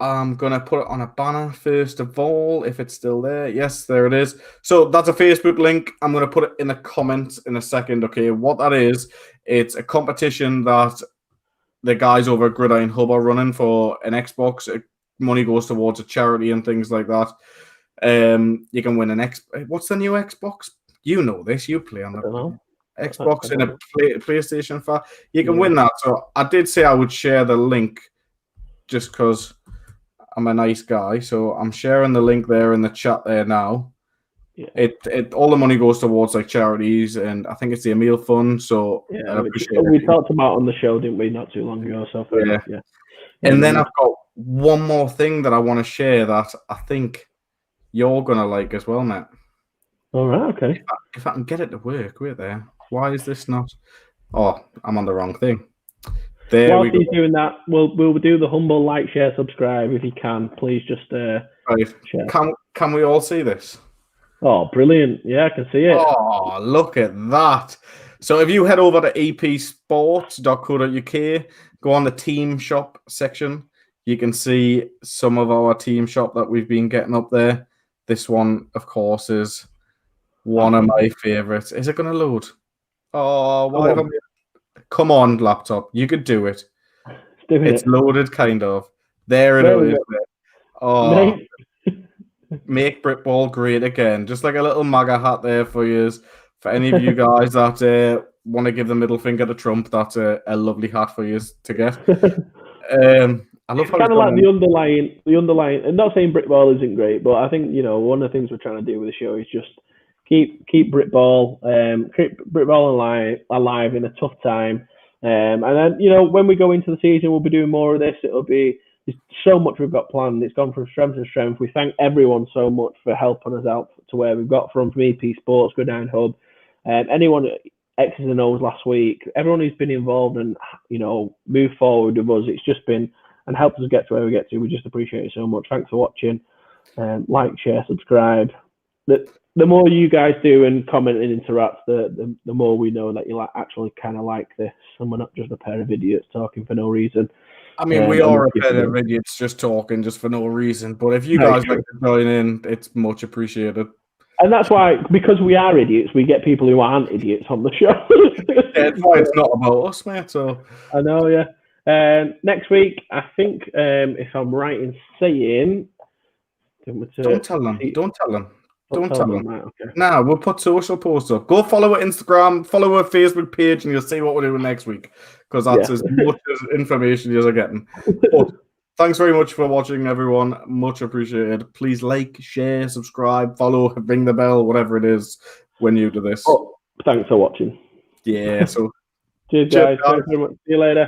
I'm gonna put it on a banner first of all, if it's still there. Yes, there it is. So that's a Facebook link. I'm gonna put it in the comments in a second. Okay, what that is, it's a competition that the guys over at Gridiron Hub are running for an Xbox. Money goes towards a charity and things like that. You can win an what's the new Xbox? You know this. You play on the Xbox and a PlayStation 5. You can win that. So I did say I would share the link just because I'm a nice guy. So I'm sharing the link there in the chat there now. Yeah. It all the money goes towards like charities, and I think it's the Emil Fund. So we talked about on the show, didn't we, not too long ago? So yeah. And then I've got one more thing that I want to share that I think you're gonna like as well, Matt. All right, okay. If I can get it to work, wait there. Why is this not? Oh, I'm on the wrong thing. There we go. While he's doing that, we'll do the humble like, share, subscribe if you can. Please just share. Can we all see this? Oh, brilliant! Yeah, I can see it. Oh, look at that! So if you head over to epsports.co.uk, go on the team shop section, you can see some of our team shop that we've been getting up there. This one, of course, is one of my favorites. Is it going to load? Oh, why haven't we... Come on, laptop. You could do it. It's loaded, kind of. There it is. Oh, make Britball great again. Just like a little MAGA hat there for you. For any of you guys that want to give the middle finger to Trump, that's a lovely hat for you to get. I love how kind of like the underlying. I'm not saying Britball isn't great, but I think one of the things we're trying to do with the show is just keep Britball, alive in a tough time. And then when we go into the season, we'll be doing more of this. There's so much we've got planned. It's gone from strength to strength. We thank everyone so much for helping us out to where we've got from EP Sports, Gridiron Hub, anyone X's and O's last week, everyone who's been involved and moved forward with us. It's just been and helped us get to where we get to. We just appreciate it so much. Thanks for watching. Like, share, subscribe. The more you guys do and comment and interact, the more we know that you actually kind of like this, and we're not just a pair of idiots talking for no reason. I mean, we are a pair of idiots just talking just for no reason. But if you guys like to join in, it's much appreciated. And that's why, because we are idiots, we get people who aren't idiots on the show. That's why it's not about us, mate. So I know, yeah. Next week, I think, if I'm right in saying, don't tell them. Don't tell them. Don't tell them. Right, okay. Nah, we'll put social posts up. Go follow our Instagram, follow our Facebook page, and you'll see what we're doing next week. Because that's as much as information as I'm getting. But thanks very much for watching, everyone. Much appreciated. Please like, share, subscribe, follow, ring the bell, whatever it is when you do this. Oh, thanks for watching. Yeah, so Cheers, guys. Thanks very much. See you later.